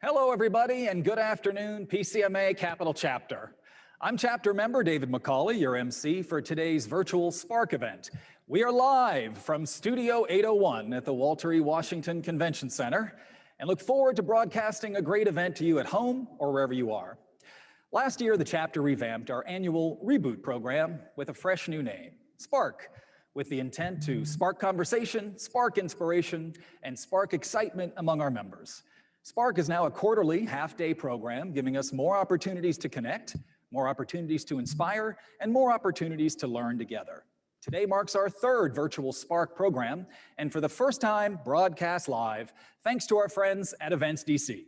Hello, everybody, and good afternoon, PCMA Capital Chapter. I'm chapter member David McCauley, your MC for today's virtual Spark event. We are live from Studio 801 at the Walter E. Washington Convention Center and look forward to broadcasting a great event to you at home or wherever you are. Last year, the chapter revamped our annual Reboot program with a fresh new name, Spark, with the intent to spark conversation, spark inspiration, and spark excitement among our members. Spark is now a quarterly half-day program, giving us more opportunities to connect, more opportunities to inspire, and more opportunities to learn together. Today marks our third virtual Spark program, and for the first time, broadcast live, thanks to our friends at Events DC.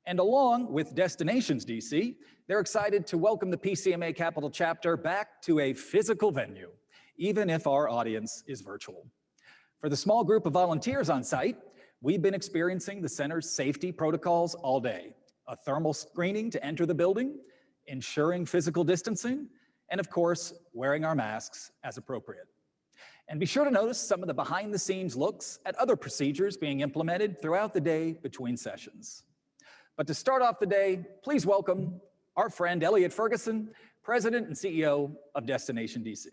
And along with Destinations DC, they're excited to welcome the PCMA Capital Chapter back to a physical venue, even if our audience is virtual. For the small group of volunteers on site, we've been experiencing the center's safety protocols all day. A thermal screening to enter the building, ensuring physical distancing, and of course, wearing our masks as appropriate. And be sure to notice some of the behind-the-scenes looks at other procedures being implemented throughout the day between sessions. But to start off the day, please welcome our friend Elliot Ferguson, President and CEO of Destination DC.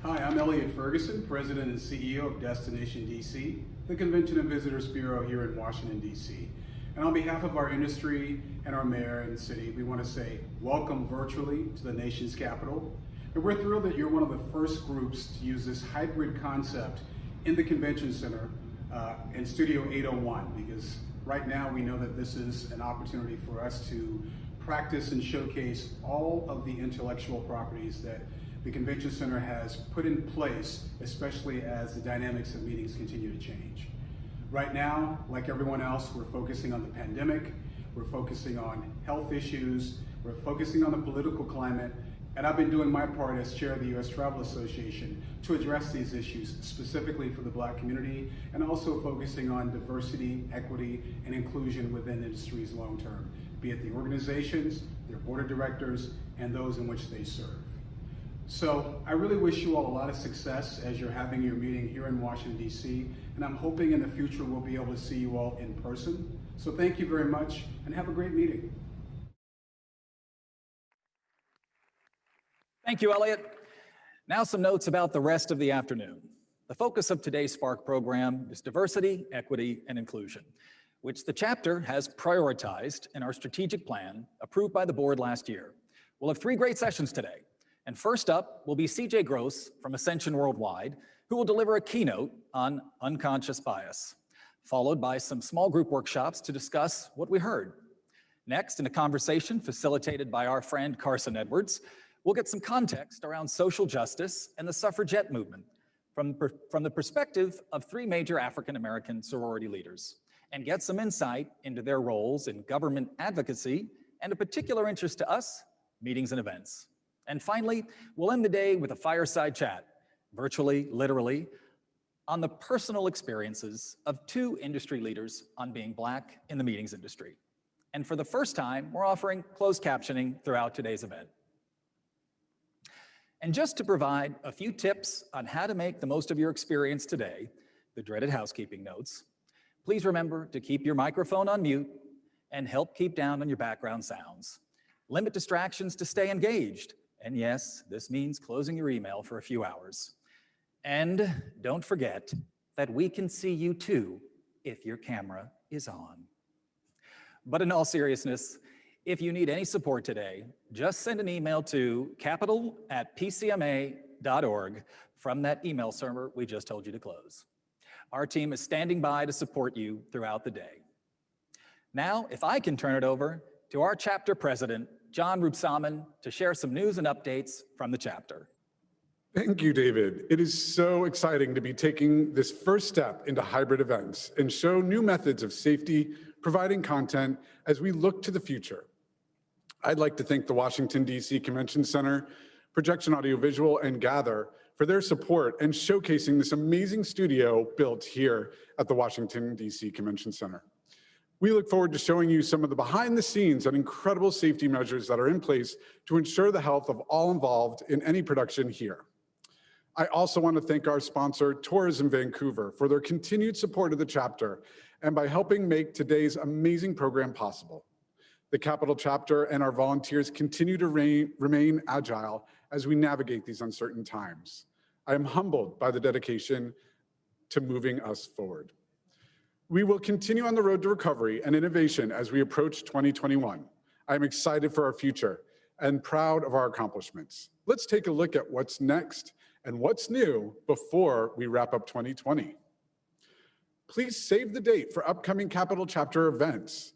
Hi, I'm Elliot Ferguson, President and CEO of Destination DC, the Convention and Visitors Bureau here in Washington, DC. And on behalf of our industry and our mayor and city, we want to say welcome virtually to the nation's capital. And we're thrilled that you're one of the first groups to use this hybrid concept in the Convention Center in Studio 801, because right now we know that this is an opportunity for us to practice and showcase all of the intellectual properties that the Convention Center has put in place, especially as the dynamics of meetings continue to change. Right now, like everyone else, we're focusing on the pandemic, we're focusing on health issues, we're focusing on the political climate, and I've been doing my part as chair of the U.S. Travel Association to address these issues specifically for the Black community, and also focusing on diversity, equity, and inclusion within industries long term, be it the organizations, their board of directors, and those in which they serve. So I really wish you all a lot of success as you're having your meeting here in Washington, D.C., and I'm hoping in the future we'll be able to see you all in person. So thank you very much, and have a great meeting. Thank you, Elliot. Now some notes about the rest of the afternoon. The focus of today's Spark program is diversity, equity, and inclusion, which the chapter has prioritized in our strategic plan approved by the board last year. We'll have 3 great sessions today. And first up will be CJ Gross from Ascension Worldwide, who will deliver a keynote on unconscious bias, followed by some small group workshops to discuss what we heard. Next, in a conversation facilitated by our friend Carson Edwards, we'll get some context around social justice and the suffragette movement from the perspective of 3 major African-American sorority leaders, and get some insight into their roles in government advocacy and a particular interest to us, meetings and events. And finally, we'll end the day with a fireside chat, virtually, literally, on the personal experiences of 2 industry leaders on being Black in the meetings industry. And for the first time, we're offering closed captioning throughout today's event. And just to provide a few tips on how to make the most of your experience today, the dreaded housekeeping notes, please remember to keep your microphone on mute and help keep down on your background sounds. Limit distractions to stay engaged. And yes, this means closing your email for a few hours. And don't forget that we can see you too if your camera is on. But in all seriousness, if you need any support today, just send an email to capital@pcma.org from that email server we just told you to close. Our team is standing by to support you throughout the day. Now, if I can turn it over to our chapter president, John Rubsamen, to share some news and updates from the chapter. Thank you, David. It is so exciting to be taking this first step into hybrid events and show new methods of safety, providing content as we look to the future. I'd like to thank the Washington, D.C. Convention Center, Projection Audiovisual, and Gather for their support and showcasing this amazing studio built here at the Washington, D.C. Convention Center. We look forward to showing you some of the behind the scenes and incredible safety measures that are in place to ensure the health of all involved in any production here. I also want to thank our sponsor, Tourism Vancouver, for their continued support of the chapter and by helping make today's amazing program possible. The Capital Chapter and our volunteers continue to remain agile as we navigate these uncertain times. I am humbled by the dedication to moving us forward. We will continue on the road to recovery and innovation as we approach 2021. I am excited for our future and proud of our accomplishments. Let's take a look at what's next and what's new before we wrap up 2020. Please save the date for upcoming Capital Chapter events,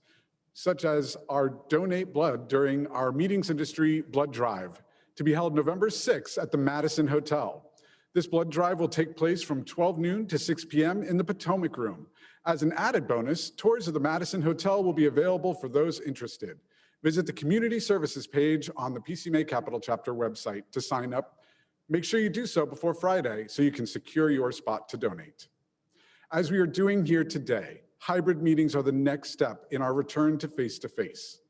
such as our Donate Blood during our Meetings Industry Blood Drive, to be held November 6th at the Madison Hotel. This blood drive will take place from 12 noon to 6 p.m. in the Potomac Room. As an added bonus, tours of the Madison Hotel will be available for those interested. Visit the Community Services page on the PCMA Capital Chapter website to sign up. Make sure you do so before Friday so you can secure your spot to donate. As we are doing here today, hybrid meetings are the next step in our return to face-to-face.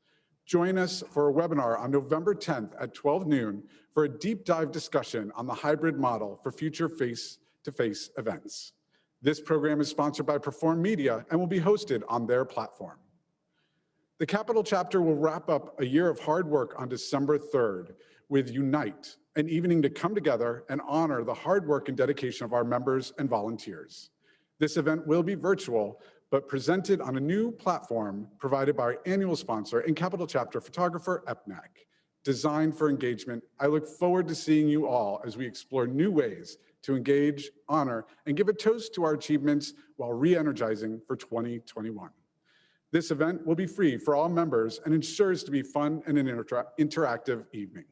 Join us for a webinar on November 10th at 12 noon for a deep dive discussion on the hybrid model for future face-to-face events. This program is sponsored by Perform Media and will be hosted on their platform. The Capital Chapter will wrap up a year of hard work on December 3rd with Unite, an evening to come together and honor the hard work and dedication of our members and volunteers. This event will be virtual, but presented on a new platform provided by our annual sponsor and Capital Chapter photographer, EPNAC. Designed for engagement, I look forward to seeing you all as we explore new ways to engage, honor, and give a toast to our achievements while re-energizing for 2021. This event will be free for all members and ensures to be fun and an interactive evening.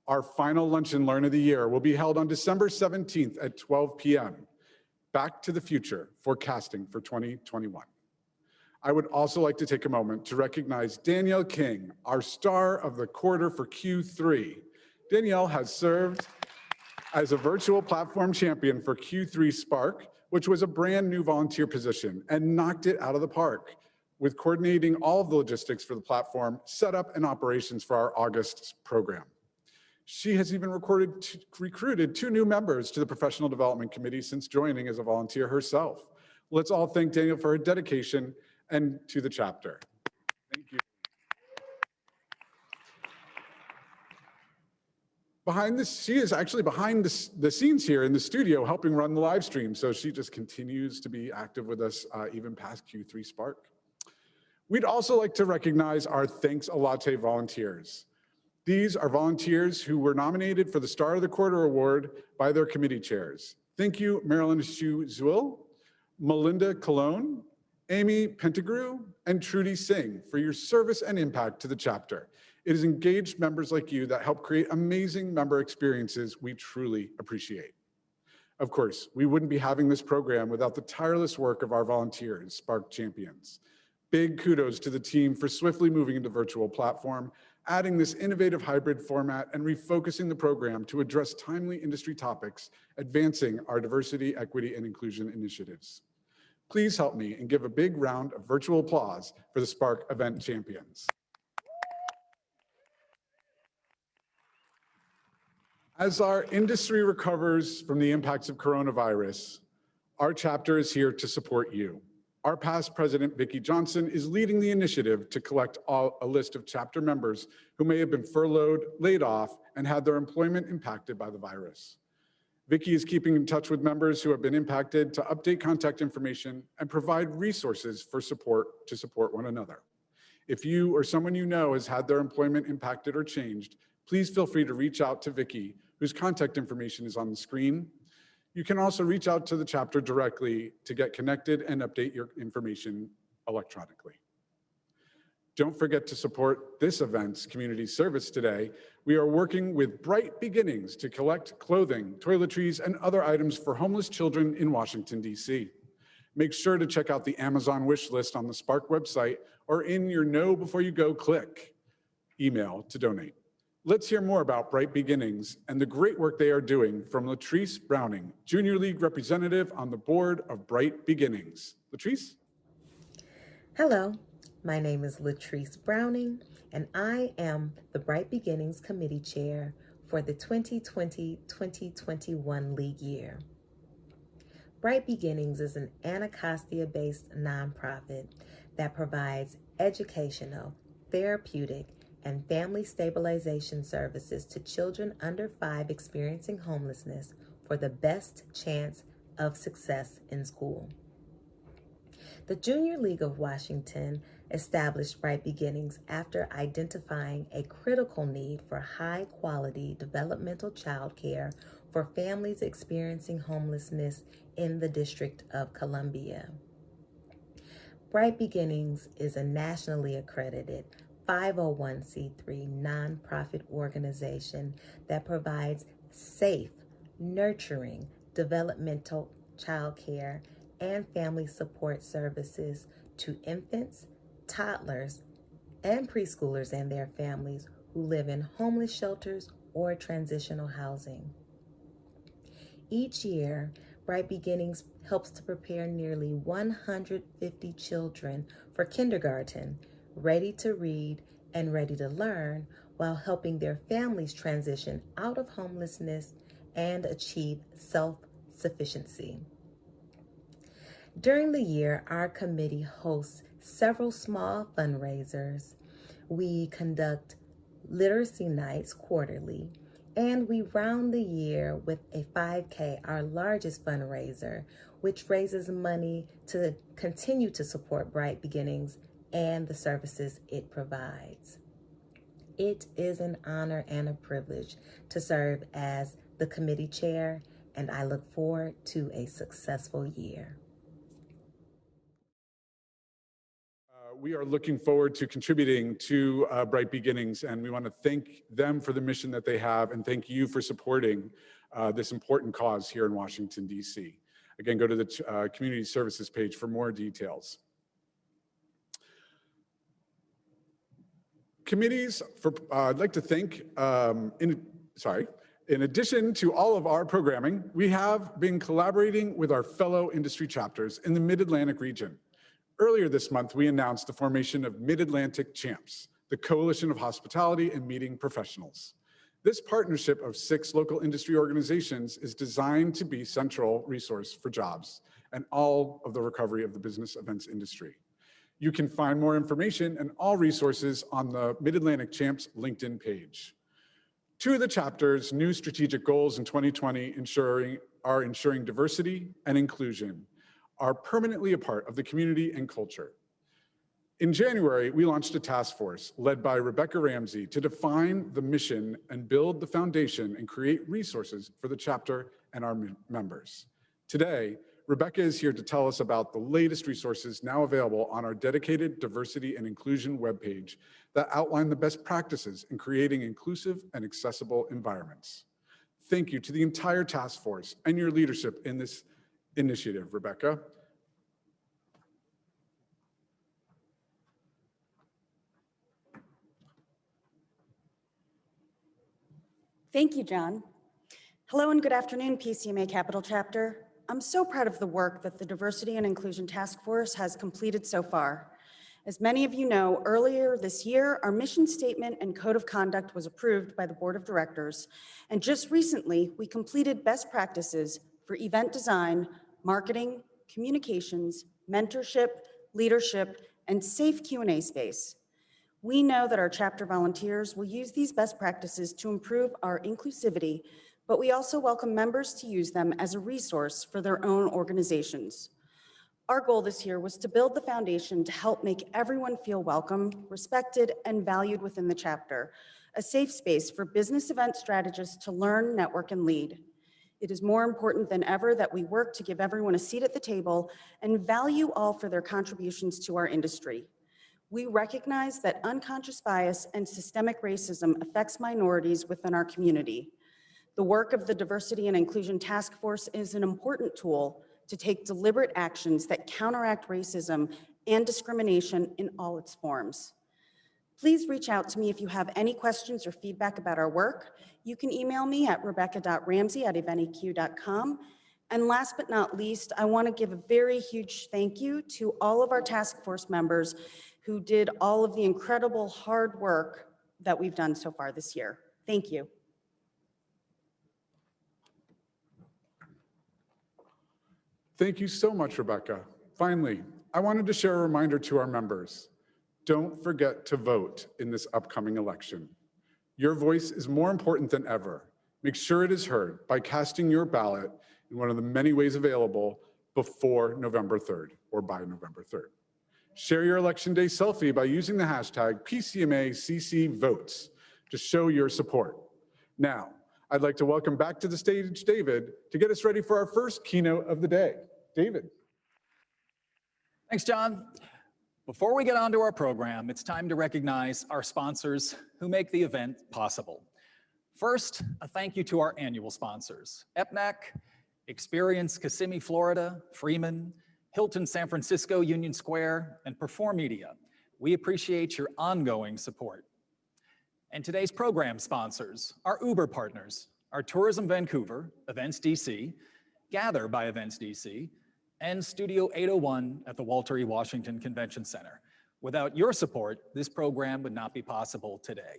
Our final Lunch and Learn of the year will be held on December 17th at 12 p.m. Back to the Future, Forecasting for 2021. I would also like to take a moment to recognize Danielle King, our star of the quarter for Q3. Danielle has served as a virtual platform champion for Q3 Spark, which was a brand new volunteer position, and knocked it out of the park with coordinating all of the logistics for the platform, setup, and operations for our August program. She has even recruited 2 new members to the Professional Development Committee since joining as a volunteer herself. Let's all thank Danielle for her dedication and to the chapter. Thank you. She is actually behind the scenes here in the studio helping run the live stream, so she just continues to be active with us even past Q3 Spark. We'd also like to recognize our Thanks a Latte volunteers. These are volunteers who were nominated for the Star of the Quarter Award by their committee chairs. Thank you, Marilyn Shu-Zuil, Melinda Colon, Amy Pentagrew, and Trudy Singh for your service and impact to the chapter. It is engaged members like you that help create amazing member experiences we truly appreciate. Of course, we wouldn't be having this program without the tireless work of our volunteers, Spark Champions. Big kudos to the team for swiftly moving into virtual platform, adding this innovative hybrid format and refocusing the program to address timely industry topics, advancing our diversity, equity, and inclusion initiatives. Please help me and give a big round of virtual applause for the Spark event champions. As our industry recovers from the impacts of coronavirus, our chapter is here to support you. Our past president, Vicki Johnson, is leading the initiative to collect a list of chapter members who may have been furloughed, laid off, and had their employment impacted by the virus. Vicki is keeping in touch with members who have been impacted to update contact information and provide resources for support to support one another. If you or someone you know has had their employment impacted or changed, please feel free to reach out to Vicki, whose contact information is on the screen. You can also reach out to the chapter directly to get connected and update your information electronically. Don't forget to support this event's community service today. We are working with Bright Beginnings to collect clothing, toiletries, and other items for homeless children in Washington, D.C. Make sure to check out the Amazon wish list on the Spark website or in your Know Before You Go click email to donate. Let's hear more about Bright Beginnings and the great work they are doing from Latrice Browning, Junior League representative on the board of Bright Beginnings. Latrice? Hello, my name is Latrice Browning, and I am the Bright Beginnings Committee Chair for the 2020-2021 league year. Bright Beginnings is an Anacostia-based nonprofit that provides educational, therapeutic, and family stabilization services to children under 5 experiencing homelessness for the best chance of success in school. The Junior League of Washington established Bright Beginnings after identifying a critical need for high-quality developmental child care for families experiencing homelessness in the District of Columbia. Bright Beginnings is a nationally accredited 501c3 nonprofit organization that provides safe, nurturing, developmental child care and family support services to infants, toddlers, and preschoolers and their families who live in homeless shelters or transitional housing. Each year, Bright Beginnings helps to prepare nearly 150 children for kindergarten, ready to read and ready to learn, while helping their families transition out of homelessness and achieve self-sufficiency. During the year, our committee hosts several small fundraisers. We conduct literacy nights quarterly, and we round the year with a 5K, our largest fundraiser, which raises money to continue to support Bright Beginnings and the services it provides. It is an honor and a privilege to serve as the committee chair, and I look forward to a successful year. We are looking forward to contributing to Bright Beginnings, and we want to thank them for the mission that they have, and thank you for supporting this important cause here in Washington, D.C. Again, go to the Community Services page for more details. Committees, I'd like to thank, in addition to all of our programming, we have been collaborating with our fellow industry chapters in the Mid-Atlantic region. Earlier this month, we announced the formation of Mid-Atlantic Champs, the Coalition of Hospitality and Meeting Professionals. This partnership of 6 local industry organizations is designed to be central resource for jobs and all of the recovery of the business events industry. You can find more information and all resources on the Mid-Atlantic Champs LinkedIn page. 2 of the chapter's new strategic goals in 2020 are ensuring diversity and inclusion, are permanently a part of the community and culture. In January, we launched a task force led by Rebecca Ramsey to define the mission and build the foundation and create resources for the chapter and our members. Today, Rebecca is here to tell us about the latest resources now available on our dedicated diversity and inclusion webpage that outline the best practices in creating inclusive and accessible environments. Thank you to the entire task force and your leadership in this initiative, Rebecca. Thank you, John. Hello and good afternoon, PCMA Capital Chapter. I'm so proud of the work that the Diversity and Inclusion Task Force has completed so far. As many of you know, earlier this year, our mission statement and code of conduct was approved by the Board of Directors, and just recently, we completed best practices for event design, marketing, communications, mentorship, leadership, and safe Q&A space. We know that our chapter volunteers will use these best practices to improve our inclusivity, but we also welcome members to use them as a resource for their own organizations. Our goal this year was to build the foundation to help make everyone feel welcome, respected, and valued within the chapter, a safe space for business event strategists to learn, network, and lead. It is more important than ever that we work to give everyone a seat at the table and value all for their contributions to our industry. We recognize that unconscious bias and systemic racism affects minorities within our community. The work of the Diversity and Inclusion Task Force is an important tool to take deliberate actions that counteract racism and discrimination in all its forms. Please reach out to me if you have any questions or feedback about our work. You can email me at rebecca.ramsey@eventeq.com. And last but not least, I want to give a very huge thank you to all of our task force members who did all of the incredible hard work that we've done so far this year. Thank you. Thank you so much, Rebecca. Finally, I wanted to share a reminder to our members. Don't forget to vote in this upcoming election. Your voice is more important than ever. Make sure it is heard by casting your ballot in one of the many ways available before November 3rd or by November 3rd. Share your Election Day selfie by using the hashtag PCMACCVotes to show your support. Now, I'd like to welcome back to the stage David to get us ready for our first keynote of the day. David. Thanks, John. Before we get on to our program, it's time to recognize our sponsors who make the event possible. First, a thank you to our annual sponsors, EPNAC, Experience Kissimmee, Florida, Freeman, Hilton San Francisco Union Square, and Perform Media. We appreciate your ongoing support. And today's program sponsors, our Uber partners, are Tourism Vancouver, Events DC, Gather by Events DC, and Studio 801 at the Walter E. Washington Convention Center. Without your support, this program would not be possible today.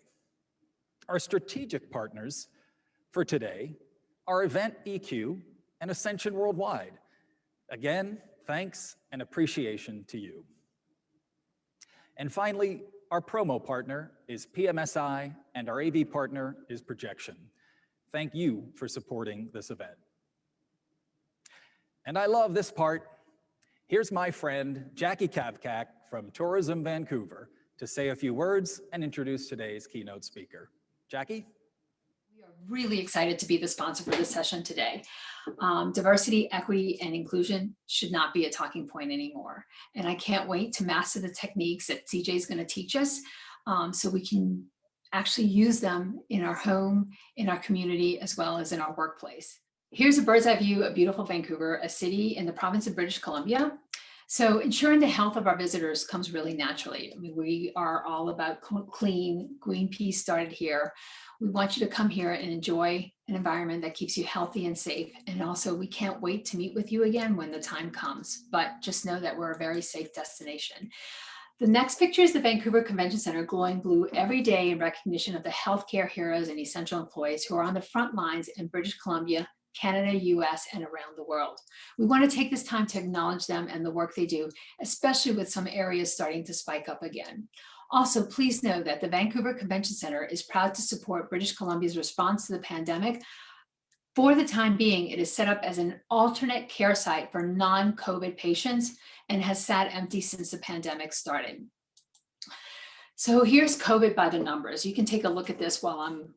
Our strategic partners for today are Event EQ and Ascension Worldwide. Again, thanks and appreciation to you. And finally, our promo partner is PMSI and our AV partner is Projection. Thank you for supporting this event. And I love this part. Here's my friend, Jackie Kavkak from Tourism Vancouver to say a few words and introduce today's keynote speaker. Jackie? We are really excited to be the sponsor for this session today. Diversity, equity, and inclusion should not be a talking point anymore. And I can't wait to master the techniques that CJ is going to teach us so we can actually use them in our home, in our community, as well as in our workplace. Here's a bird's eye view of beautiful Vancouver, a city in the province of British Columbia. So ensuring the health of our visitors comes really naturally. I mean, we are all about clean. Greenpeace started here. We want you to come here and enjoy an environment that keeps you healthy and safe. And also, we can't wait to meet with you again when the time comes. But just know that we're a very safe destination. The next picture is the Vancouver Convention Center glowing blue every day in recognition of the healthcare heroes and essential employees who are on the front lines in British Columbia, Canada, US, and around the world. We want to take this time to acknowledge them and the work they do, especially with some areas starting to spike up again. Also, please know that the Vancouver Convention Center is proud to support British Columbia's response to the pandemic. For the time being, it is set up as an alternate care site for non-COVID patients and has sat empty since the pandemic started. So here's COVID by the numbers. You can take a look at this while I'm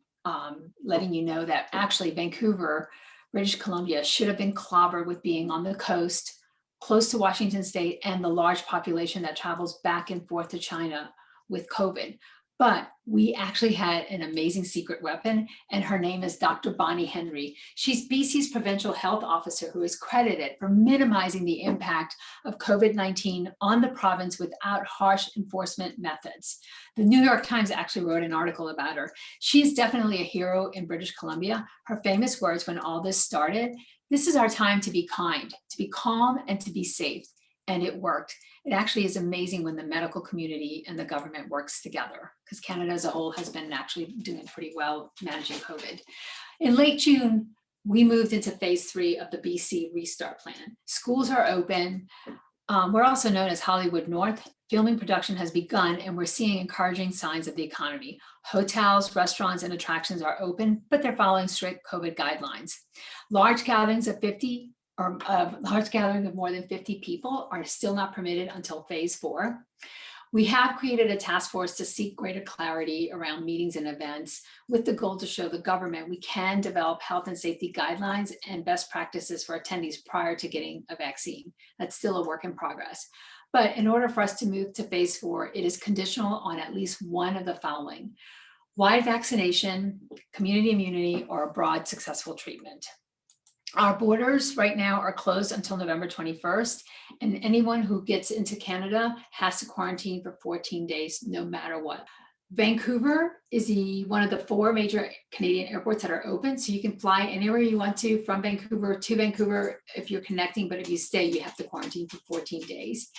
letting you know that actually Vancouver, British Columbia should have been clobbered with being on the coast, close to Washington State, and the large population that travels back and forth to China with COVID. But we actually had an amazing secret weapon, and her name is Dr. Bonnie Henry. She's BC's provincial health officer who is credited for minimizing the impact of COVID-19 on the province without harsh enforcement methods. The New York Times actually wrote an article about her. She is definitely a hero in British Columbia. Her famous words when all this started, "This is our time to be kind, to be calm, and to be safe." And it worked. It actually is amazing when the medical community and the government works together, because Canada as a whole has been actually doing pretty well managing COVID. In late June, we moved into phase 3 of the BC Restart Plan. Schools are open. We're also known as Hollywood North. Filming production has begun, and we're seeing encouraging signs of the economy. Hotels, restaurants, and attractions are open, but they're following strict COVID guidelines. Large gatherings of large gathering of more than 50 people are still not permitted until phase 4. We have created a task force to seek greater clarity around meetings and events with the goal to show the government we can develop health and safety guidelines and best practices for attendees prior to getting a vaccine. That's still a work in progress. But in order for us to move to phase 4, it is conditional on at least one of the following: wide vaccination, community immunity, or a broad successful treatment. Our borders right now are closed until November 21st, and anyone who gets into Canada has to quarantine for 14 days, no matter what. Vancouver is one of the 4 major Canadian airports that are open, so you can fly anywhere you want to from Vancouver to Vancouver if you're connecting, but if you stay, you have to quarantine for 14 days.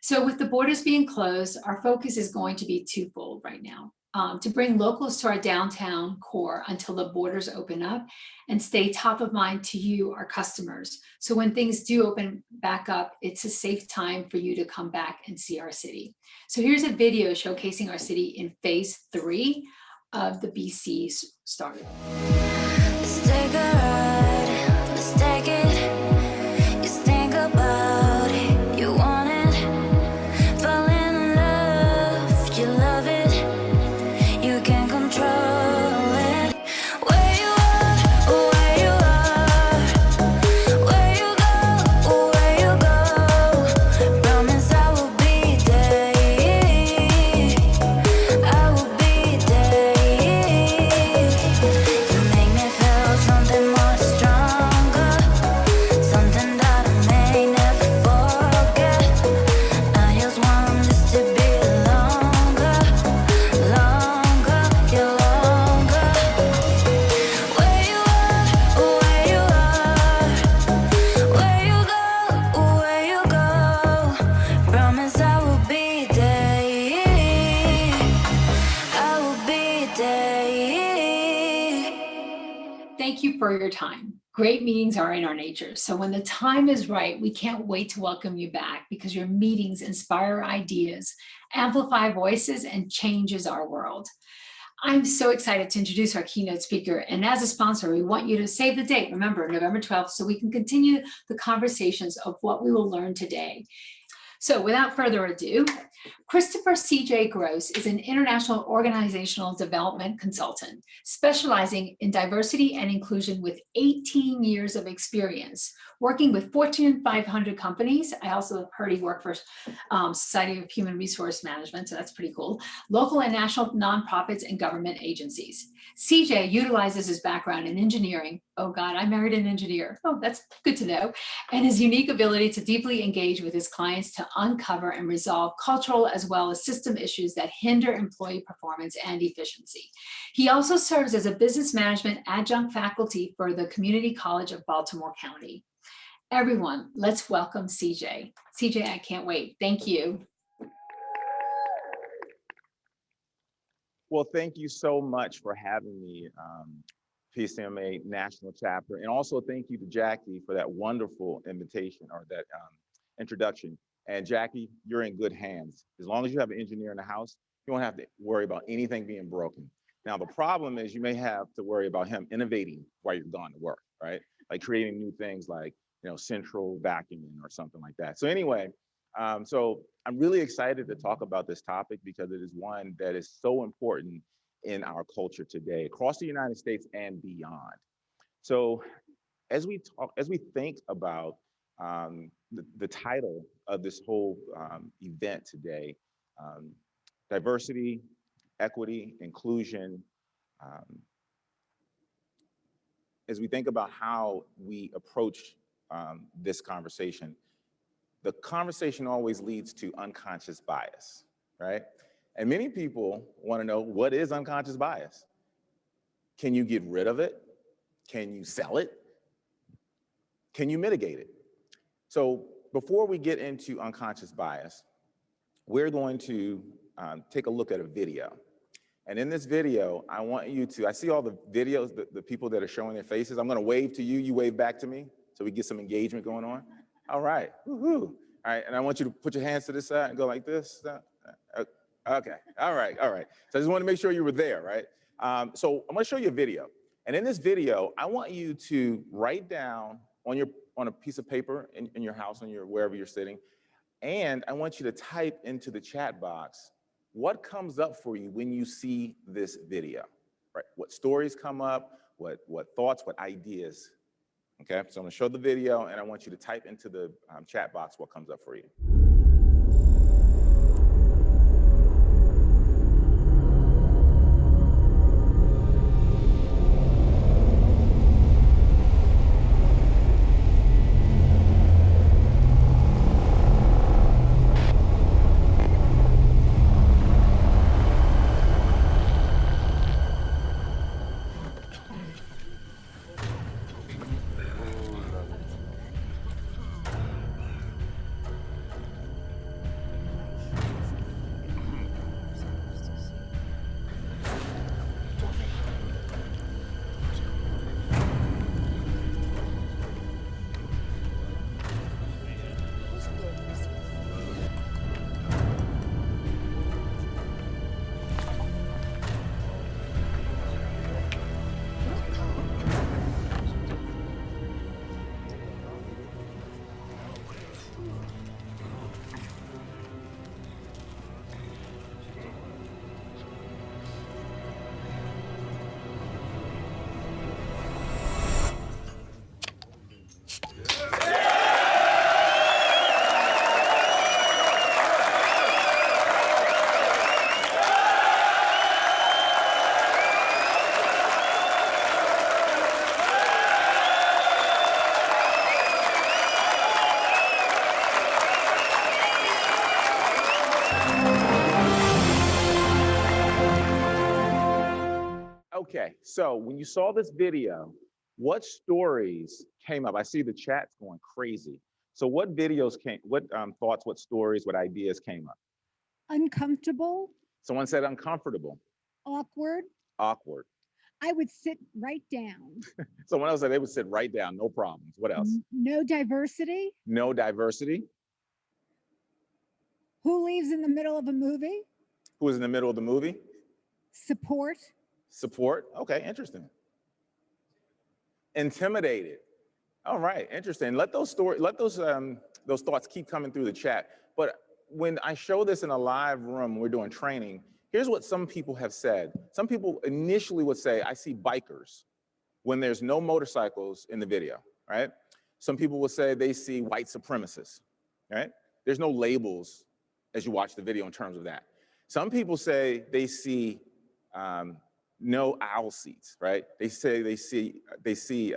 So with the borders being closed, our focus is going to be twofold right now. to bring locals to our downtown core until the borders open up and stay top of mind to you, our customers. So when things do open back up, it's a safe time for you to come back and see our city. So here's a video showcasing our city in phase 3 of the BC Startup. Let's take a ride, let's take it. Just think about it, you want it. Fall in love, you love it. You can control it. Where you are, where you are. Where you go, where you go. Promise I will be there. I will be there. You make me feel something more stronger, something that I may never forget. I just want this to be longer, longer, yeah, longer. Where you are, where you are. Where you go, where you go. Promise I will be there. I will be there. Thank you for your time. Great meetings are in our nature. So when the time is right, we can't wait to welcome you back because your meetings inspire ideas, amplify voices, and changes our world. I'm so excited to introduce our keynote speaker. And as a sponsor, we want you to save the date. Remember, November 12th, so we can continue the conversations of what we will learn today. So without further ado, Christopher C.J. Gross is an international organizational development consultant specializing in diversity and inclusion with 18 years of experience working with Fortune 500 companies. I also heard he worked for Society of Human Resource Management, so that's pretty cool. Local and national nonprofits and government agencies. CJ utilizes his background in engineering. Oh God, I married an engineer. Oh, that's good to know. And his unique ability to deeply engage with his clients to uncover and resolve cultural as well as system issues that hinder employee performance and efficiency. He also serves as a business management adjunct faculty for the Community College of Baltimore County. Everyone, let's welcome CJ. CJ, I can't wait. Thank you. Well, thank you so much for having me, PCMA National Chapter. And also thank you to Jackie for that wonderful invitation or that introduction. And Jackie, you're in good hands. As long as you have an engineer in the house, you won't have to worry about anything being broken. Now, the problem is you may have to worry about him innovating while you're gone to work, right? Like creating new things like, central vacuuming or something like that. So anyway, so I'm really excited to talk about this topic because it is one that is so important in our culture today across the United States and beyond. So as we think about the title of this whole event today, diversity, equity, inclusion, as we think about how we approach this conversation, the conversation always leads to unconscious bias, right? And many people want to know, what is unconscious bias? Can you get rid of it? Can you sell it? Can you mitigate it? So before we get into unconscious bias, we're going to take a look at a video. And in this video, I want you to, I see all the videos, the people that are showing their faces. I'm going to wave to you, you wave back to me, so we get some engagement going on. All right, woohoo. All right, and I want you to put your hands to this side and go like this. Okay, all right. So I just want to make sure you were there, right? So I'm going to show you a video. And in this video, I want you to write down on a piece of paper in your house, wherever you're sitting, and I want you to type into the chat box what comes up for you when you see this video, right? What stories come up, what thoughts, what ideas. Okay, so I'm gonna show the video and I want you to type into the chat box what comes up for you. Okay, so when you saw this video, what stories came up? I see the chat's going crazy. So what videos came, what thoughts, what stories, what ideas came up? Uncomfortable, Someone said uncomfortable, awkward. awkward. I would sit right down. Someone else said they would sit right down, no problems. What else? No diversity. No diversity. Who leaves in the middle of a movie? Who was in the middle of the movie? Support. Support. Okay, interesting. Intimidated. All right, interesting. Let those thoughts keep coming through the chat. But when I show this in a live room, we're doing training. Here's what some people have said. Some people initially would say, I see bikers when there's no motorcycles in the video, right? Some people will say they see white supremacists, right? There's no labels as you watch the video in terms of that. Some people say they see no aisle seats, right? They say they see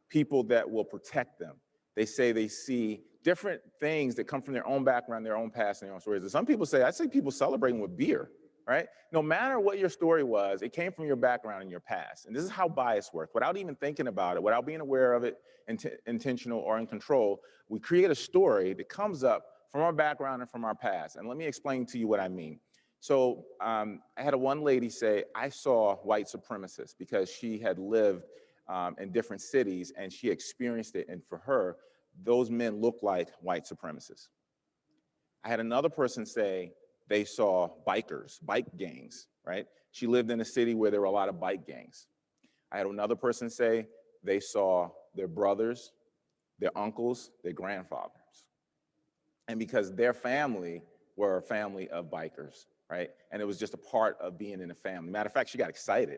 people that will protect them. They say they see different things that come from their own background, their own past, and their own stories. And some people say, I see people celebrating with beer, right? No matter what your story was, it came from your background and your past. And this is how bias works. Without even thinking about it, without being aware of it, intentional or in control, we create a story that comes up from our background and from our past. And let me explain to you what I mean. So I had one lady say, I saw white supremacists because she had lived in different cities and she experienced it. And for her, those men look like white supremacists. I had another person say they saw bikers, bike gangs, right? She lived in a city where there were a lot of bike gangs. I had another person say they saw their brothers, their uncles, their grandfathers. And because their family were a family of bikers, right? And it was just a part of being in a family. Matter of fact, she got excited.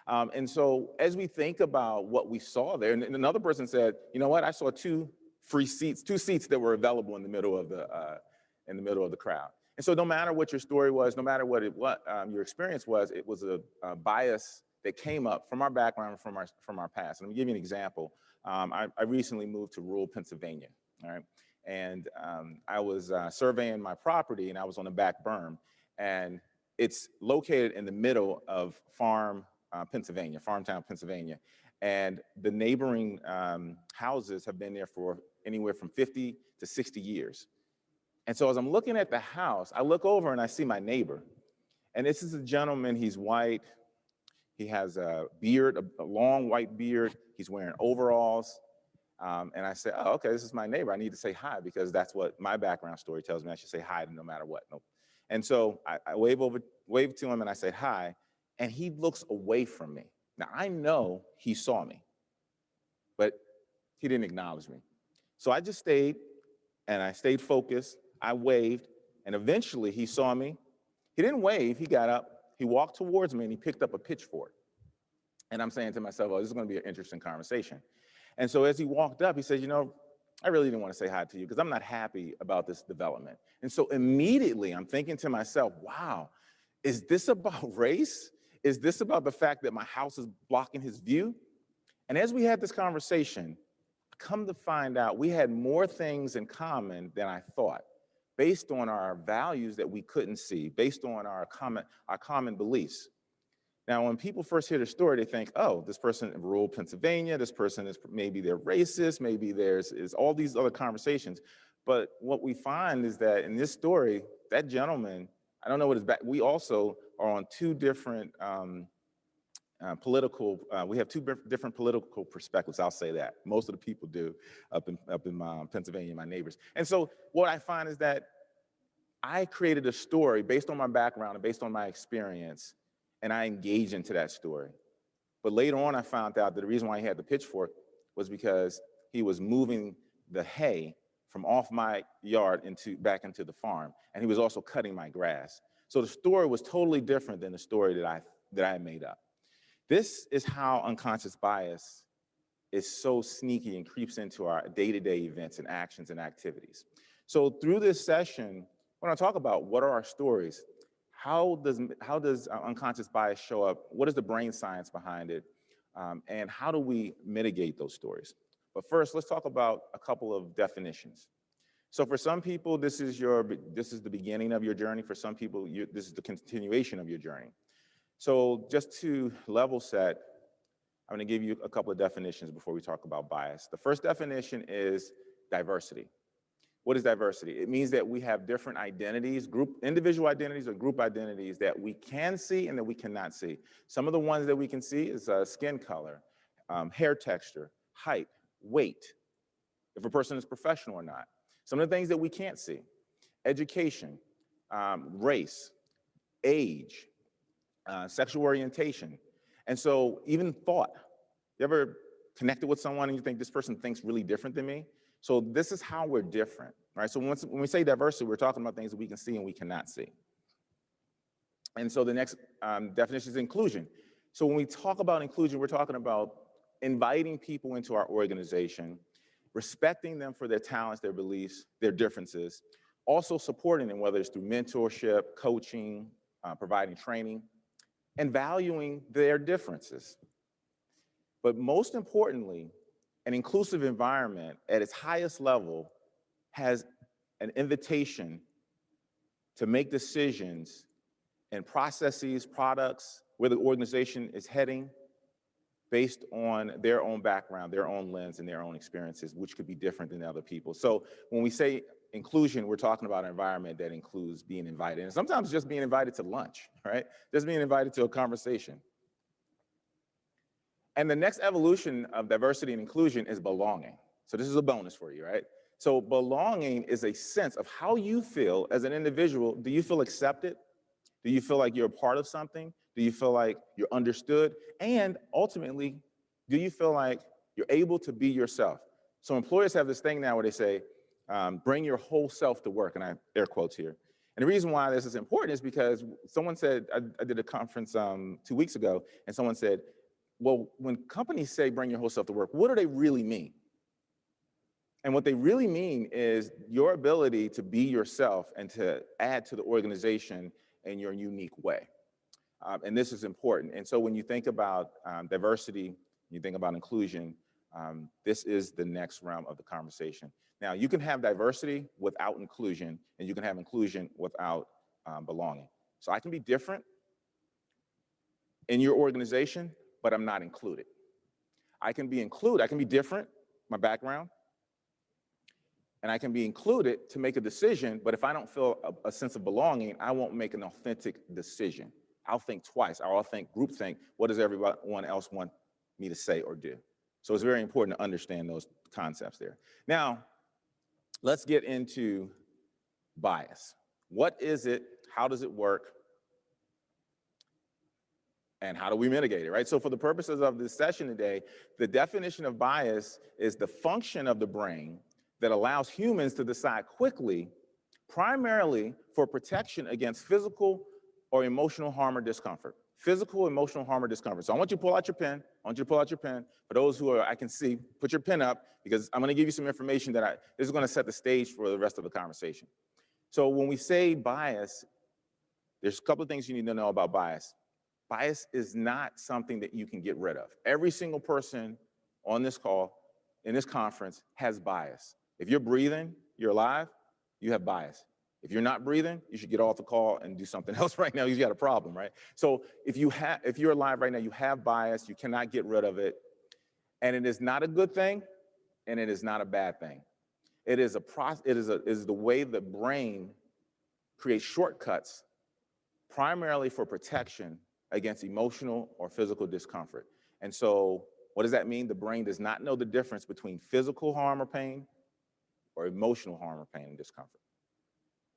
And so as we think about what we saw there, and another person said, you know what, I saw two seats that were available in the middle of the crowd. And so no matter what your story was, no matter what your experience was, it was a bias that came up from our background, from our past. And let me give you an example. I recently moved to rural Pennsylvania, all right? And I was surveying my property and I was on the back berm. And it's located in the middle of farmtown Pennsylvania. And the neighboring houses have been there for anywhere from 50 to 60 years. And so as I'm looking at the house, I look over and I see my neighbor. And this is a gentleman, he's white. He has a beard, a long white beard. He's wearing overalls. And I said, oh, okay, this is my neighbor. I need to say hi because that's what my background story tells me. I should say hi no matter what. Nope. And so I wave to him and I said hi, and he looks away from me. Now I know he saw me, but he didn't acknowledge me. So I just stayed and I stayed focused. I waved and eventually he saw me. He didn't wave, he got up, he walked towards me and he picked up a pitchfork. And I'm saying to myself, oh, this is gonna be an interesting conversation. And so as he walked up, he said, you know, I really didn't want to say hi to you because I'm not happy about this development. And so immediately I'm thinking to myself, wow, is this about race? Is this about the fact that my house is blocking his view? And as we had this conversation, come to find out we had more things in common than I thought, based on our values that we couldn't see, based on our common beliefs. Now, when people first hear the story, they think, oh, this person in rural Pennsylvania, this person is maybe they're racist, maybe there's all these other conversations. But what we find is that in this story, that gentleman, I don't know what his back, we also are on two different we have two different political perspectives, I'll say that. Most of the people do up in Pennsylvania, my neighbors. And so what I find is that I created a story based on my background and based on my experience, and I engaged into that story. But later on, I found out that the reason why he had the pitchfork was because he was moving the hay from off my yard back into the farm, and he was also cutting my grass. So the story was totally different than the story that I made up. This is how unconscious bias is so sneaky and creeps into our day-to-day events and actions and activities. So through this session, we're gonna talk about what are our stories, how does unconscious bias show up, what is the brain science behind it, and how do we mitigate those stories? But first, let's talk about a couple of definitions. So for some people, this is the beginning of your journey. For some people, this is the continuation of your journey. So just to level set, I'm going to give you a couple of definitions before we talk about bias. The first definition is diversity. What is diversity? It means that we have different identities, individual identities or group identities that we can see and that we cannot see. Some of the ones that we can see is skin color, hair texture, height, weight, if a person is professional or not. Some of the things that we can't see: education, race, age, sexual orientation. And so even thought. You ever connected with someone and you think this person thinks really different than me? So this is how we're different, right? So when we say diversity, we're talking about things that we can see and we cannot see. And so the next definition is inclusion. So when we talk about inclusion, we're talking about inviting people into our organization, respecting them for their talents, their beliefs, their differences, also supporting them, whether it's through mentorship, coaching, providing training, and valuing their differences. But most importantly, an inclusive environment at its highest level has an invitation to make decisions and processes, products, where the organization is heading based on their own background, their own lens, and their own experiences, which could be different than other people. So when we say inclusion, we're talking about an environment that includes being invited, and sometimes just being invited to lunch, right? Just being invited to a conversation. And the next evolution of diversity and inclusion is belonging. So this is a bonus for you, right? So belonging is a sense of how you feel as an individual. Do you feel accepted? Do you feel like you're a part of something? Do you feel like you're understood? And ultimately, do you feel like you're able to be yourself? So employers have this thing now where they say, bring your whole self to work, and I have air quotes here. And the reason why this is important is because someone said, I did a conference 2 weeks ago, and someone said, well, when companies say bring your whole self to work, what do they really mean? And what they really mean is your ability to be yourself and to add to the organization in your unique way. And this is important. And so when you think about diversity, you think about inclusion, this is the next realm of the conversation. Now, you can have diversity without inclusion, and you can have inclusion without belonging. So I can be different in your organization, but I'm not included. I can be included, I can be different, my background, and I can be included to make a decision, but if I don't feel a sense of belonging, I won't make an authentic decision. I'll think twice, or I'll think groupthink, what does everyone else want me to say or do? So it's very important to understand those concepts there. Now, let's get into bias. What is it? How does it work? And how do we mitigate it, right? So for the purposes of this session today, the definition of bias is the function of the brain that allows humans to decide quickly, primarily for protection against physical or emotional harm or discomfort. Physical, emotional harm or discomfort. So I want you to pull out your pen. I want you to pull out your pen. For those who I can see, put your pen up, because I'm gonna give you some information this is gonna set the stage for the rest of the conversation. So when we say bias, there's a couple of things you need to know about bias. Bias is not something that you can get rid of. Every single person on this call, in this conference, has bias. If you're breathing, you're alive, you have bias. If you're not breathing, you should get off the call and do something else right now. You've got a problem, right? So if you're alive right now, you have bias, you cannot get rid of it. And it is not a good thing, and it is not a bad thing. It is the way the brain creates shortcuts, primarily for protection against emotional or physical discomfort. And so what does that mean? The brain does not know the difference between physical harm or pain or emotional harm or pain and discomfort,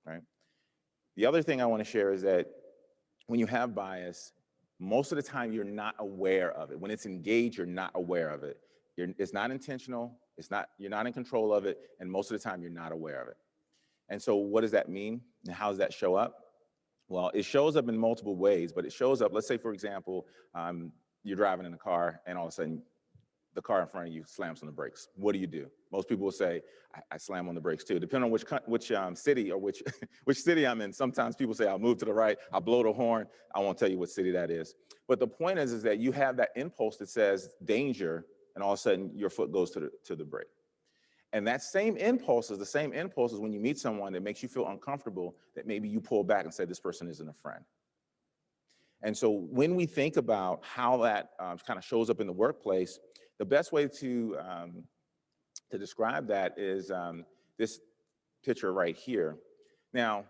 right? The other thing I want to share is that when you have bias, most of the time you're not aware of it. When it's engaged, you're not aware of it. It's not intentional, you're not in control of it, and most of the time you're not aware of it. And so what does that mean, and how does that show up? Well, it shows up in multiple ways, but it shows up, let's say, for example, you're driving in a car and all of a sudden the car in front of you slams on the brakes. What do? Most people will say, I slam on the brakes too. Depending on which city or which city I'm in, sometimes people say, I'll move to the right, I'll blow the horn. I won't tell you what city that is. But the point is that you have that impulse that says danger, and all of a sudden your foot goes to the brake. And that same impulse is the same impulse as when you meet someone that makes you feel uncomfortable, that maybe you pull back and say, this person isn't a friend. And so when we think about how that kind of shows up in the workplace, the best way to describe that is this picture right here. Now,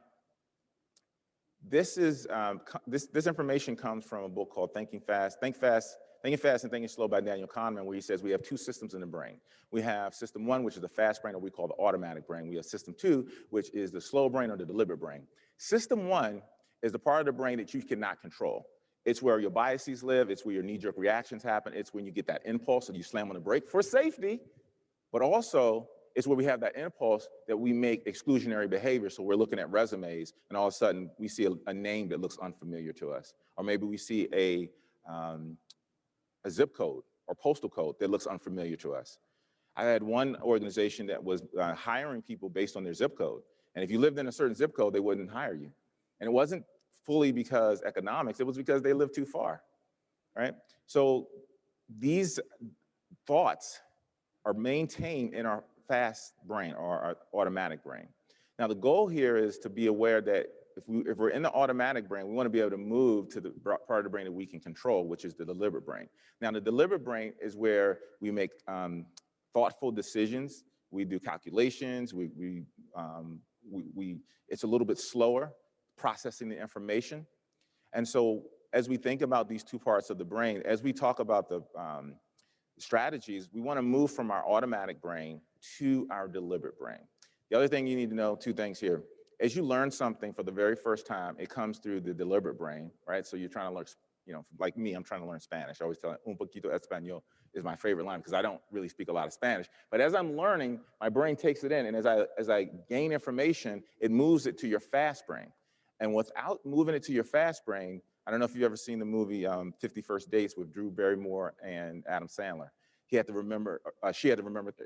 this is this information comes from a book called Thinking Fast and Thinking Slow by Daniel Kahneman, where he says we have two systems in the brain. We have system one, which is the fast brain, or we call the automatic brain. We have system two, which is the slow brain or the deliberate brain. System one is the part of the brain that you cannot control. It's where your biases live. It's where your knee-jerk reactions happen. It's when you get that impulse and you slam on the brake for safety, but also it's where we have that impulse that we make exclusionary behavior. So we're looking at resumes and all of a sudden we see a name that looks unfamiliar to us. Or maybe we see a zip code or postal code that looks unfamiliar to us. I had one organization that was hiring people based on their zip code. And if you lived in a certain zip code, they wouldn't hire you. And it wasn't fully because economics, it was because they lived too far, right? So these thoughts are maintained in our fast brain or our automatic brain. Now the goal here is to be aware that if we're in the automatic brain, we want to be able to move to the part of the brain that we can control, which is the deliberate brain. Now the deliberate brain is where we make thoughtful decisions. We do calculations. It's a little bit slower processing the information. And so as we think about these two parts of the brain, as we talk about the strategies, we want to move from our automatic brain to our deliberate brain. The other thing you need to know, two things here. As you learn something for the very first time, it comes through the deliberate brain, right? So you're trying to learn, like me, I'm trying to learn Spanish. I always tell un poquito español is my favorite line because I don't really speak a lot of Spanish. But as I'm learning, my brain takes it in, and as I gain information, it moves it to your fast brain. And without moving it to your fast brain, I don't know if you've ever seen the movie 50 First Dates with Drew Barrymore and Adam Sandler. She had to remember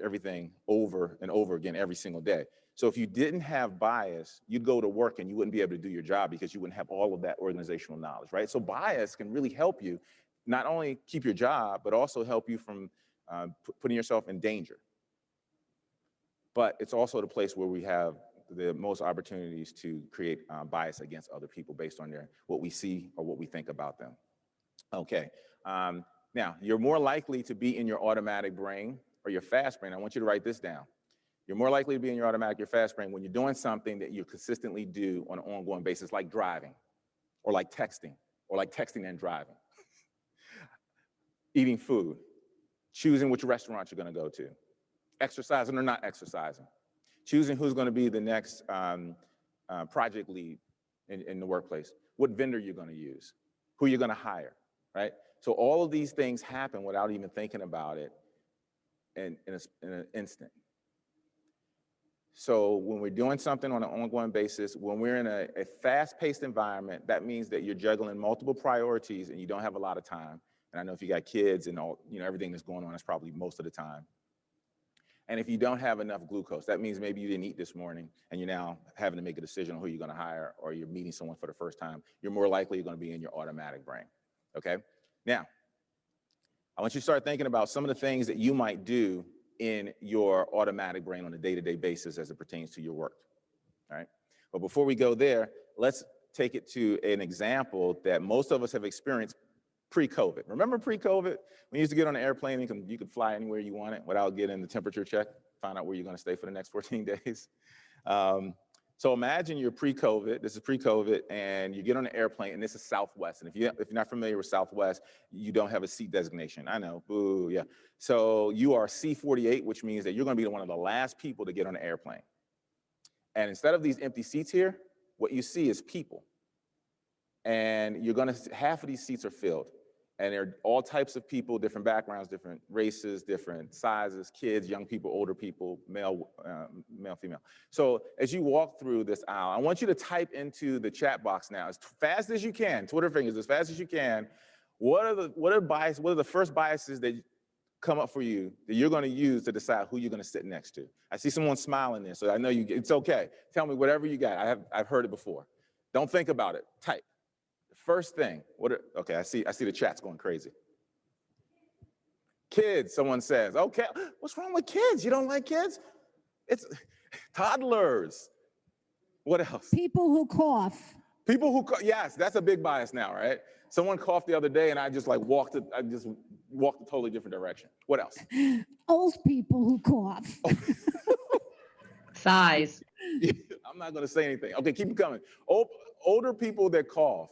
everything over and over again every single day. So if you didn't have bias, you'd go to work and you wouldn't be able to do your job because you wouldn't have all of that organizational knowledge, right? So bias can really help you not only keep your job, but also help you from putting yourself in danger. But it's also the place where we have the most opportunities to create bias against other people based on what we see or what we think about them. Okay, now you're more likely to be in your automatic brain or your fast brain. I want you to write this down. You're more likely to be in your automatic, your fast brain when you're doing something that you consistently do on an ongoing basis, like driving, or like texting and driving, eating food, choosing which restaurant you're gonna go to, exercising or not exercising, choosing who's gonna be the next project lead in the workplace, what vendor you're gonna use, who you're gonna hire, right? So all of these things happen without even thinking about it in an instant. So when we're doing something on an ongoing basis, when we're in a fast-paced environment, that means that you're juggling multiple priorities and you don't have a lot of time. And I know if you got kids and all, everything that's going on, that's probably most of the time. And if you don't have enough glucose, that means maybe you didn't eat this morning and you're now having to make a decision on who you're gonna hire, or you're meeting someone for the first time, you're more likely gonna be in your automatic brain, okay? Now, I want you to start thinking about some of the things that you might do in your automatic brain on a day-to-day basis as it pertains to your work, all right? But before we go there, let's take it to an example that most of us have experienced pre-COVID. Remember pre-COVID? We used to get on an airplane and you could fly anywhere you wanted without getting the temperature check, find out where you're gonna stay for the next 14 days. So imagine you're pre-COVID, this is pre-COVID, and you get on an airplane, and this is Southwest. And if you're not familiar with Southwest, you don't have a seat designation. I know, boo, yeah. So you are C48, which means that you're gonna be one of the last people to get on an airplane. And instead of these empty seats here, what you see is people. And half of these seats are filled. And there are all types of people, different backgrounds, different races, different sizes, kids, young people, older people, male, female. So as you walk through this aisle, I want you to type into the chat box now, as fast as you can, Twitter fingers, as fast as you can, what are the first biases that come up for you that you're gonna use to decide who you're gonna sit next to? I see someone smiling there, so I know it's okay. Tell me whatever you got, I've heard it before. Don't think about it, type. First thing, okay, I see the chat's going crazy. Kids, someone says, okay, what's wrong with kids? You don't like kids? It's toddlers. What else? People who cough. People who, yes, that's a big bias now, right? Someone coughed the other day and I just walked a totally different direction. What else? Old people who cough. Size. I'm not gonna say anything. Okay, keep it coming. Older people that cough.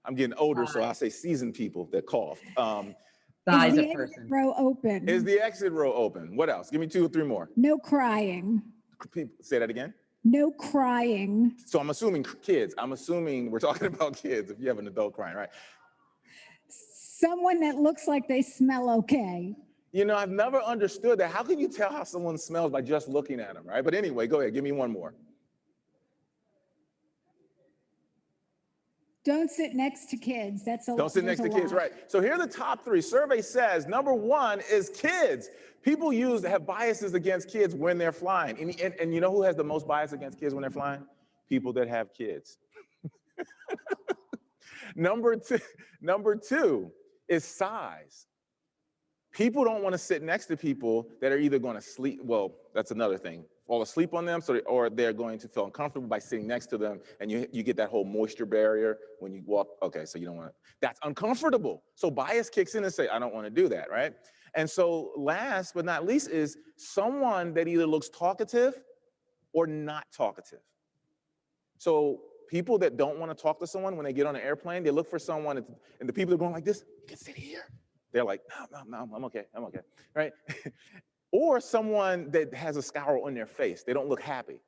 I'm getting older, so I say seasoned people that cough. Size Is of the exit person. row open? Is the exit row open? What else? Give me 2 or 3 more. No crying. Say that again. No crying. So I'm assuming kids. I'm assuming we're talking about kids if you have an adult crying, right? Someone that looks like they smell okay. You know, I've never understood that. How can you tell how someone smells by just looking at them, right? But anyway, go ahead. Give me one more. Don't sit next to kids. That's a Don't sit there's next a to kids, lot. right? So here are the top 3. Survey says number 1 is kids. People have biases against kids when they're flying. And you know who has the most bias against kids when they're flying? People that have kids. Number two is size. People don't want to sit next to people that are either going to sleep, well, that's another thing, fall asleep on them, or they're going to feel uncomfortable by sitting next to them, and you get that whole moisture barrier when you walk. Okay, so you don't want to, that's uncomfortable. So bias kicks in and say, I don't want to do that, right? And so last but not least is someone that either looks talkative or not talkative. So people that don't want to talk to someone when they get on an airplane, they look for someone, and the people are going like this, you can sit here. They're like, no, I'm okay, right? Or someone that has a scowl on their face. They don't look happy.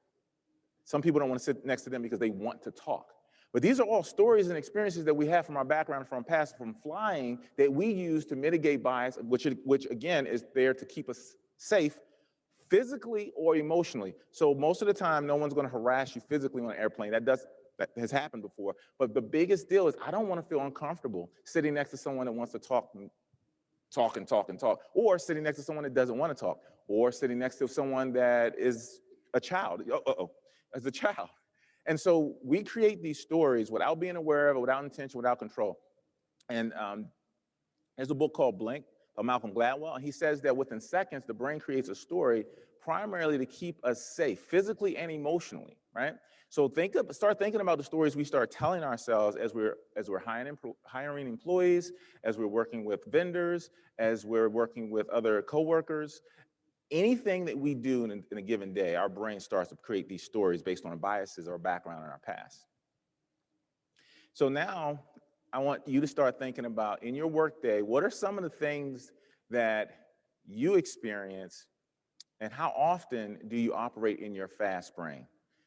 Some people don't want to sit next to them because they want to talk. But these are all stories and experiences that we have from our background, from past, from flying, that we use to mitigate bias, which again is there to keep us safe, physically or emotionally. So most of the time, no one's going to harass you physically on an airplane. That has happened before. But the biggest deal is I don't want to feel uncomfortable sitting next to someone that wants to talk, or sitting next to someone that doesn't want to talk, or sitting next to someone that is a child, as a child. And so we create these stories without being aware of it, without intention, without control. And there's a book called Blink by Malcolm Gladwell, and he says that within seconds, the brain creates a story primarily to keep us safe, physically and emotionally, right? So start thinking about the stories we start telling ourselves as we're hiring employees, as we're working with vendors, as we're working with other coworkers. Anything that we do in a given day, our brain starts to create these stories based on our biases or background in our past. So now I want you to start thinking about, in your workday, what are some of the things that you experience, and how often do you operate in your fast brain?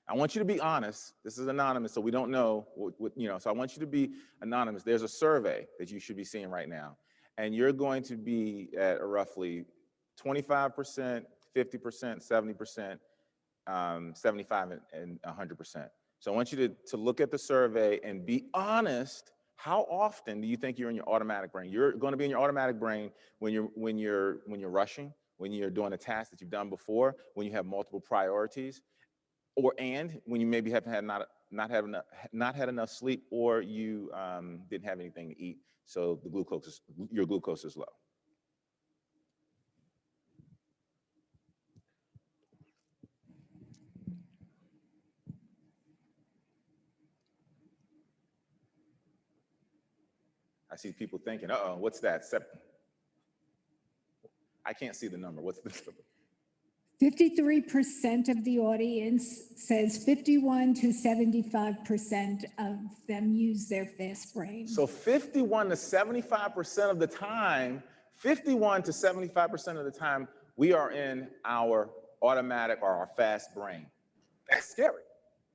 I want you to be honest. This is anonymous, so we don't know so I want you to be anonymous. There's a survey that you should be seeing right now, and you're going to be at a roughly 25%, 50%, 70%, 75, and 100%. So I want you to look at the survey and be honest. How often do you think you're in your automatic brain? You're going to be in your automatic brain when you're rushing, when you're doing a task that you've done before, when you have multiple priorities, and when you maybe have not had enough sleep, or you didn't have anything to eat, so your glucose is low. I see people thinking, what's that? I can't see the number. What's the number? 53% of the audience says 51 to 75% of them use their fast brain. So 51 to 75% of the time, we are in our automatic or our fast brain. That's scary.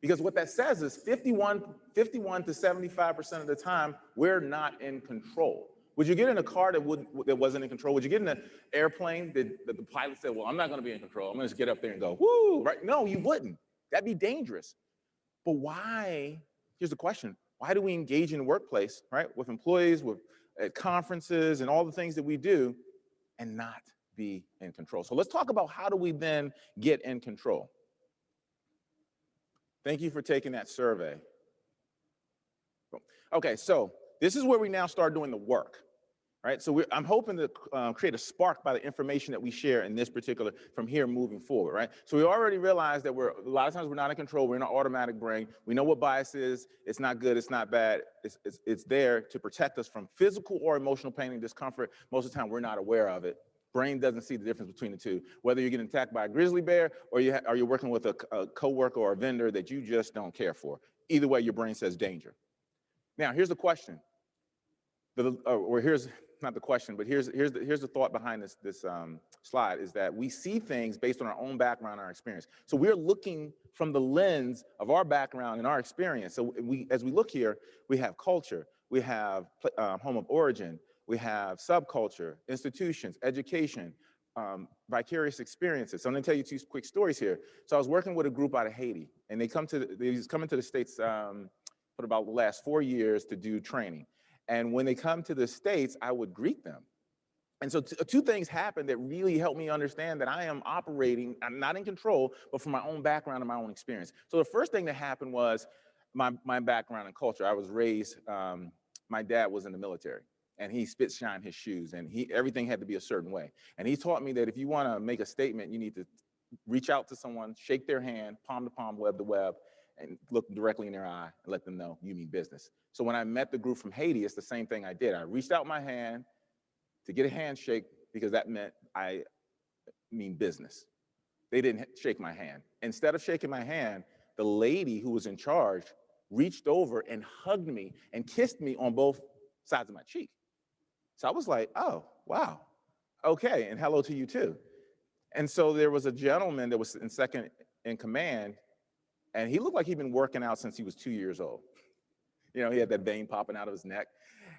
Because what that says is 51 to 75% of the time, we're not in control. Would you get in a car that wasn't in control? Would you get in an airplane that the pilot said, well, I'm not going to be in control. I'm going to just get up there and go, woo, right? No, you wouldn't. That'd be dangerous. But why? Here's the question. Why do we engage in the workplace, right? With employees, at conferences, and all the things that we do, and not be in control? So let's talk about how do we then get in control. Thank you for taking that survey. Okay, so this is where we now start doing the work, right? So I'm hoping to create a spark by the information that we share in this particular, from here moving forward, right? So we already realized that a lot of times we're not in control, we're in an automatic brain. We know what bias is, it's not good, it's not bad. It's there to protect us from physical or emotional pain and discomfort. Most of the time we're not aware of it. Brain doesn't see the difference between the two. Whether you're getting attacked by a grizzly bear or you're working with a coworker or a vendor that you just don't care for. Either way, your brain says danger. Now, here's the question. Here's not the question, but here's the thought behind this slide, is that we see things based on our own background and our experience. So we're looking from the lens of our background and our experience. So as we look here, we have culture, we have home of origin, we have subculture, institutions, education, vicarious experiences. So I'm gonna tell you two quick stories here. So I was working with a group out of Haiti, and they coming to the States for about the last 4 years to do training. And when they come to the States, I would greet them. And so two things happened that really helped me understand that I am operating, I'm not in control, but from my own background and my own experience. So the first thing that happened was my background and culture. I was raised, my dad was in the military, and he spit shine his shoes, and everything had to be a certain way. And he taught me that if you want to make a statement, you need to reach out to someone, shake their hand, palm to palm, web to web, and look directly in their eye and let them know you mean business. So when I met the group from Haiti, it's the same thing I did. I reached out my hand to get a handshake because that meant I mean business. They didn't shake my hand. Instead of shaking my hand, the lady who was in charge reached over and hugged me and kissed me on both sides of my cheek. So I was like, oh, wow, okay, and hello to you too. And so there was a gentleman that was in second in command, and he looked like he'd been working out since he was 2 years old. You know, he had that vein popping out of his neck.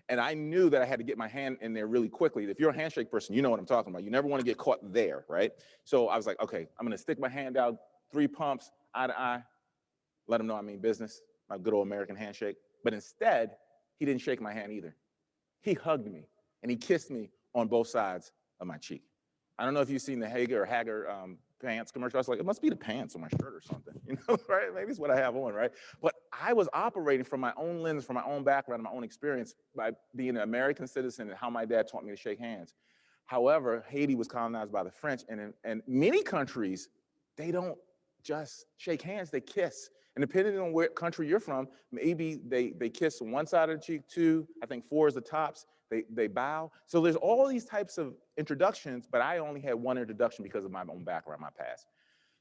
And I knew that I had to get my hand in there really quickly. If you're a handshake person, you know what I'm talking about. You never want to get caught there, right? So I was like, okay, I'm gonna stick my hand out, 3 pumps, eye to eye, let him know I mean business, my good old American handshake. But instead, he didn't shake my hand either. He hugged me and he kissed me on both sides of my cheek. I don't know if you've seen the Hager pants commercial. I was like, it must be the pants on my shirt or something, you know, right? Maybe it's what I have on, right? But I was operating from my own lens, from my own background, my own experience by being an American citizen and how my dad taught me to shake hands. However, Haiti was colonized by the French, and in many countries, they don't just shake hands, they kiss. And depending on what country you're from, maybe they kiss on one side of the cheek, 2, I think 4 is the tops, they bow. So there's all these types of introductions, but I only had one introduction because of my own background, my past.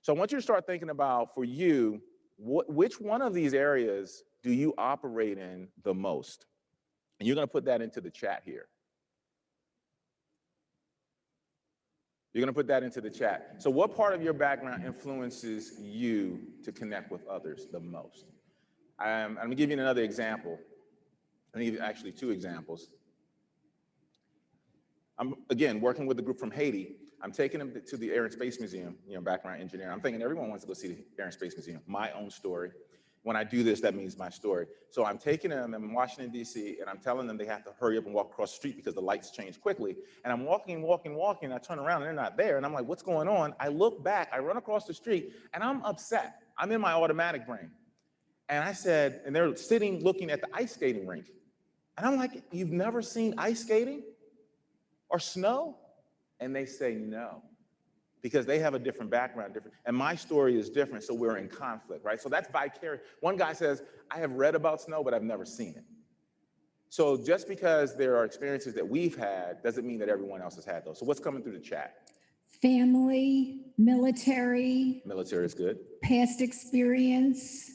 So I want you to start thinking about, for you, which one of these areas do you operate in the most? And you're gonna put that into the chat here. You're gonna put that into the chat. So what part of your background influences you to connect with others the most? I'm gonna give you another example. I need actually 2 examples. I'm, again, working with a group from Haiti. I'm taking them to the Air and Space Museum, you know, background engineer. I'm thinking everyone wants to go see the Air and Space Museum, my own story. When I do this, that means my story. So I'm taking them, I'm in Washington, D.C., and I'm telling them they have to hurry up and walk across the street because the lights change quickly. And I'm walking, I turn around and they're not there. And I'm like, what's going on? I look back, I run across the street, and I'm upset. I'm in my automatic brain. And I said, and they're sitting looking at the ice skating rink. And I'm like, you've never seen ice skating or snow? And they say no, because they have a different background, and my story is different, so we're in conflict, right? So that's vicarious. One guy says, I have read about snow, but I've never seen it. So just because there are experiences that we've had doesn't mean that everyone else has had those. So what's coming through the chat? Family, military, Military is good. past experience.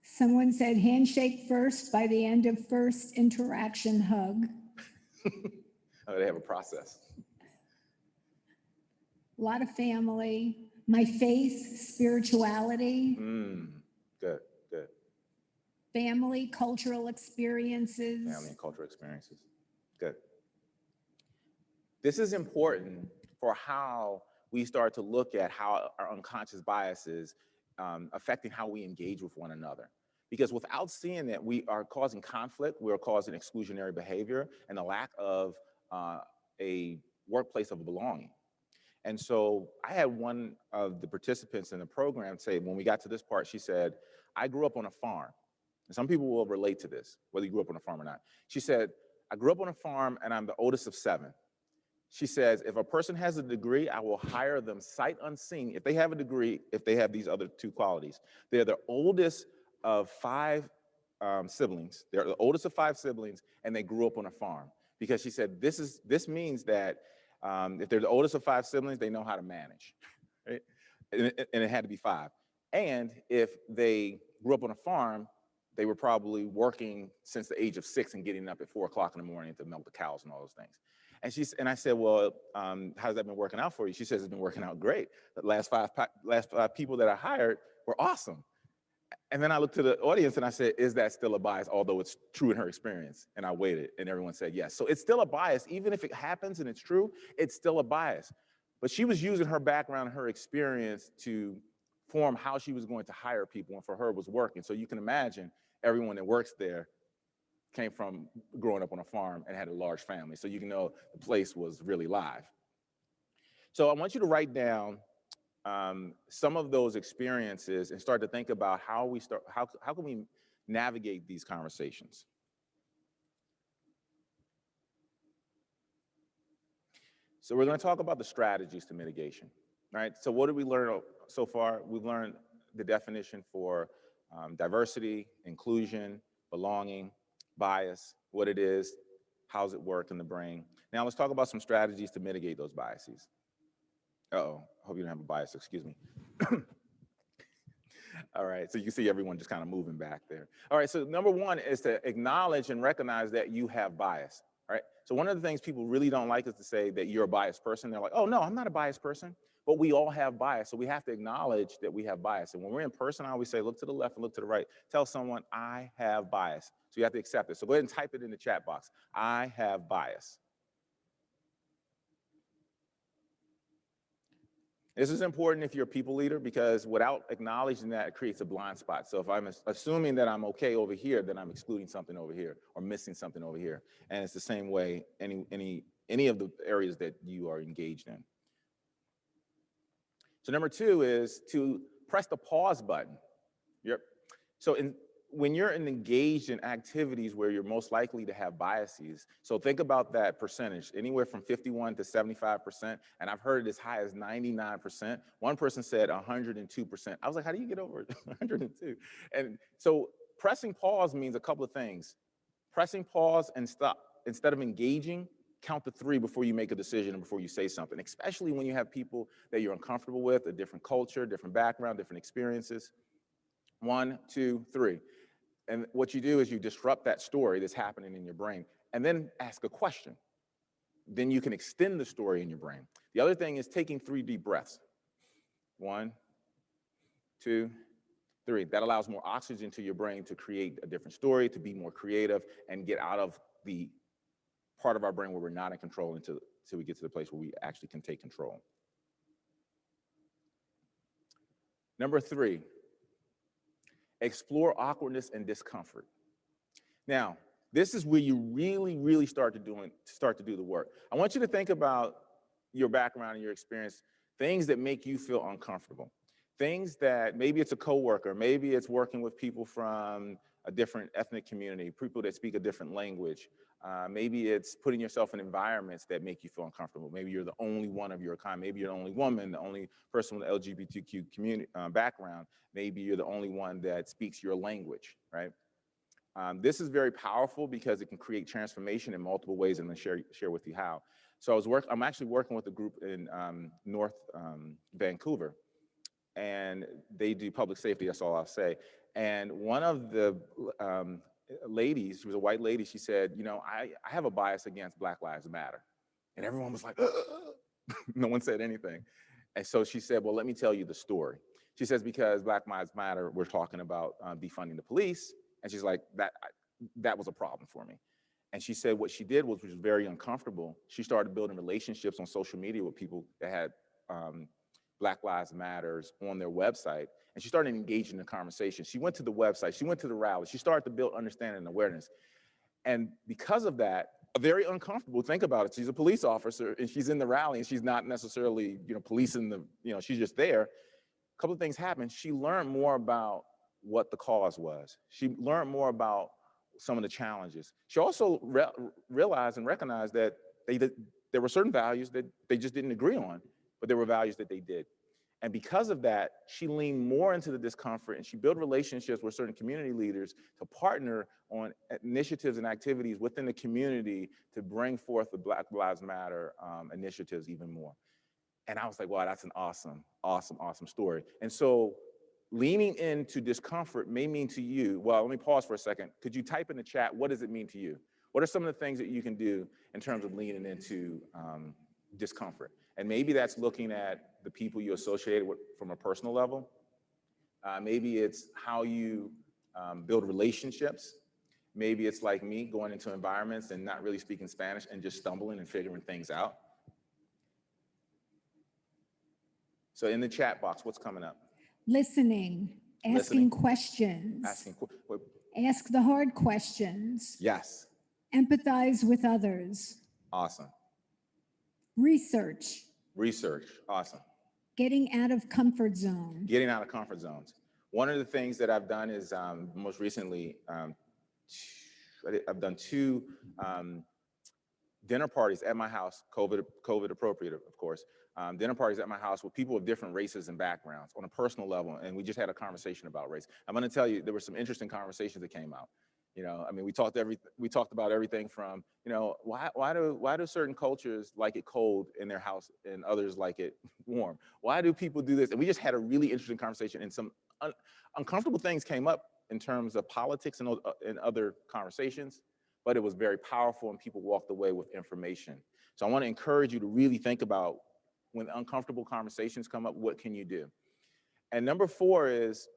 Someone said handshake first, by the end of first interaction, hug. Oh, they have a process. A lot of family, my faith, spirituality, Good, good. family, cultural experiences. Family and cultural experiences. Good. This is important for how we start to look at how our unconscious biases affecting how we engage with one another. Because without seeing that, we are causing conflict, we're causing exclusionary behavior, and a lack of a workplace of belonging. And so I had one of the participants in the program say, when we got to this part, she said, I grew up on a farm. And some people will relate to this, whether you grew up on a farm or not. She said, I grew up on a farm and I'm the oldest of 7. She says, if a person has a degree, I will hire them sight unseen. If they have a degree, if they have these other 2 qualities, they're the oldest of 5 siblings. They're the oldest of 5 siblings, and they grew up on a farm. Because she said, this means that if they're the oldest of 5 siblings, they know how to manage, right? And it had to be 5. And if they grew up on a farm, they were probably working since the age of 6 and getting up at 4 o'clock in the morning to milk the cows and all those things. And I said, well, how's that been working out for you? She says, it's been working out great. The last five people that I hired were awesome. And then I looked to the audience and I said, is that still a bias, although it's true in her experience? And I waited and everyone said yes. So it's still a bias, even if it happens and it's true, it's still a bias. But she was using her background and her experience to form how she was going to hire people, and for her it was working. So you can imagine everyone that works there came from growing up on a farm and had a large family. So you can know the place was really live. So I want you to write down some of those experiences and start to think about how can we navigate these conversations. So we're going to talk about the strategies to mitigation, right? So what did we learn so far? We've learned the definition for diversity, inclusion, belonging, bias, what it is, how's it work in the brain. Now let's talk about some strategies to mitigate those biases. Uh-oh, hope you don't have a bias, excuse me. All right, so you can see everyone just kind of moving back there. All right, so number 1 is to acknowledge and recognize that you have bias, all right? So one of the things people really don't like is to say that you're a biased person. They're like, oh no, I'm not a biased person. But we all have bias, so we have to acknowledge that we have bias. And when we're in person, I always say, look to the left and look to the right. Tell someone, I have bias. So you have to accept it. So go ahead and type it in the chat box. I have bias. This is important if you're a people leader, because without acknowledging that, it creates a blind spot. So if I'm assuming that I'm okay over here, then I'm excluding something over here or missing something over here. And it's the same way any of the areas that you are engaged in. So number 2 is to press the pause button. So when you're engaged in activities where you're most likely to have biases, so think about that percentage, anywhere from 51 to 75%, and I've heard it as high as 99%. One person said 102%. I was like, how do you get over 102? And so pressing pause means a couple of things. Pressing pause and stop. Instead of engaging, count to 3 before you make a decision and before you say something, especially when you have people that you're uncomfortable with, a different culture, different background, different experiences. 1, 2, 3. And what you do is you disrupt that story that's happening in your brain and then ask a question. Then you can extend the story in your brain. The other thing is taking 3 deep breaths. 1, 2, 3. That allows more oxygen to your brain to create a different story, to be more creative, and get out of the part of our brain where we're not in control until we get to the place where we actually can take control. Number 3, explore awkwardness and discomfort. Now, this is where you really start to do the work. I want you to think about your background and your experience, things that make you feel uncomfortable, things that maybe it's a coworker, maybe it's working with people from a different ethnic community, people that speak a different language. Maybe it's putting yourself in environments that make you feel uncomfortable. Maybe you're the only one of your kind. Maybe you're the only woman, the only person with an LGBTQ community background. Maybe you're the only one that speaks your language, right? This is very powerful because it can create transformation in multiple ways, and I'm going to share with you how. So I'm actually working with a group in North Vancouver, and they do public safety, that's all I'll say. And one of the ladies, she was a white lady, she said, you know, I have a bias against Black Lives Matter. And everyone was like, no one said anything. And so she said, well, let me tell you the story. She says, because Black Lives Matter, we're talking about defunding the police. And she's like, that was a problem for me. And she said what she did was, which was very uncomfortable, she started building relationships on social media with people that had Black Lives Matters on their website. And she started engaging in the conversation. She went to the website, she went to the rally, she started to build understanding and awareness. And because of that, very uncomfortable, think about it, she's a police officer and she's in the rally and she's not necessarily, policing she's just there. A couple of things happened. She learned more about what the cause was. She learned more about some of the challenges. She also realized and recognized that there were certain values that they just didn't agree on, but there were values that they did. And because of that, she leaned more into the discomfort, and she built relationships with certain community leaders to partner on initiatives and activities within the community to bring forth the Black Lives Matter initiatives even more. And I was like, wow, that's an awesome, awesome, awesome story. And so leaning into discomfort may mean to you, well, let me pause for a second. Could you type in the chat, what does it mean to you? What are some of the things that you can do in terms of leaning into discomfort? And maybe that's looking at the people you associate with from a personal level. Maybe it's how you build relationships. Maybe it's like me, going into environments and not really speaking Spanish and just stumbling and figuring things out. So in the chat box, what's coming up? Listening, asking questions, ask the hard questions, Yes, empathize with others, awesome. research, Awesome. getting out of comfort zone. Getting out of comfort zones. One of the things that I've done is most recently, I've done 2 dinner parties at my house, COVID appropriate, of course. Dinner parties at my house with people of different races and backgrounds on a personal level, and we just had a conversation about race. I'm going to tell you, there were some interesting conversations that came out. You know, I mean, we talked about everything from, you know, why do certain cultures like it cold in their house and others like it warm? Why do people do this? And we just had a really interesting conversation, and some uncomfortable things came up in terms of politics and other conversations, but it was very powerful, and people walked away with information. So I want to encourage you to really think about, when uncomfortable conversations come up, what can you do? And number 4 is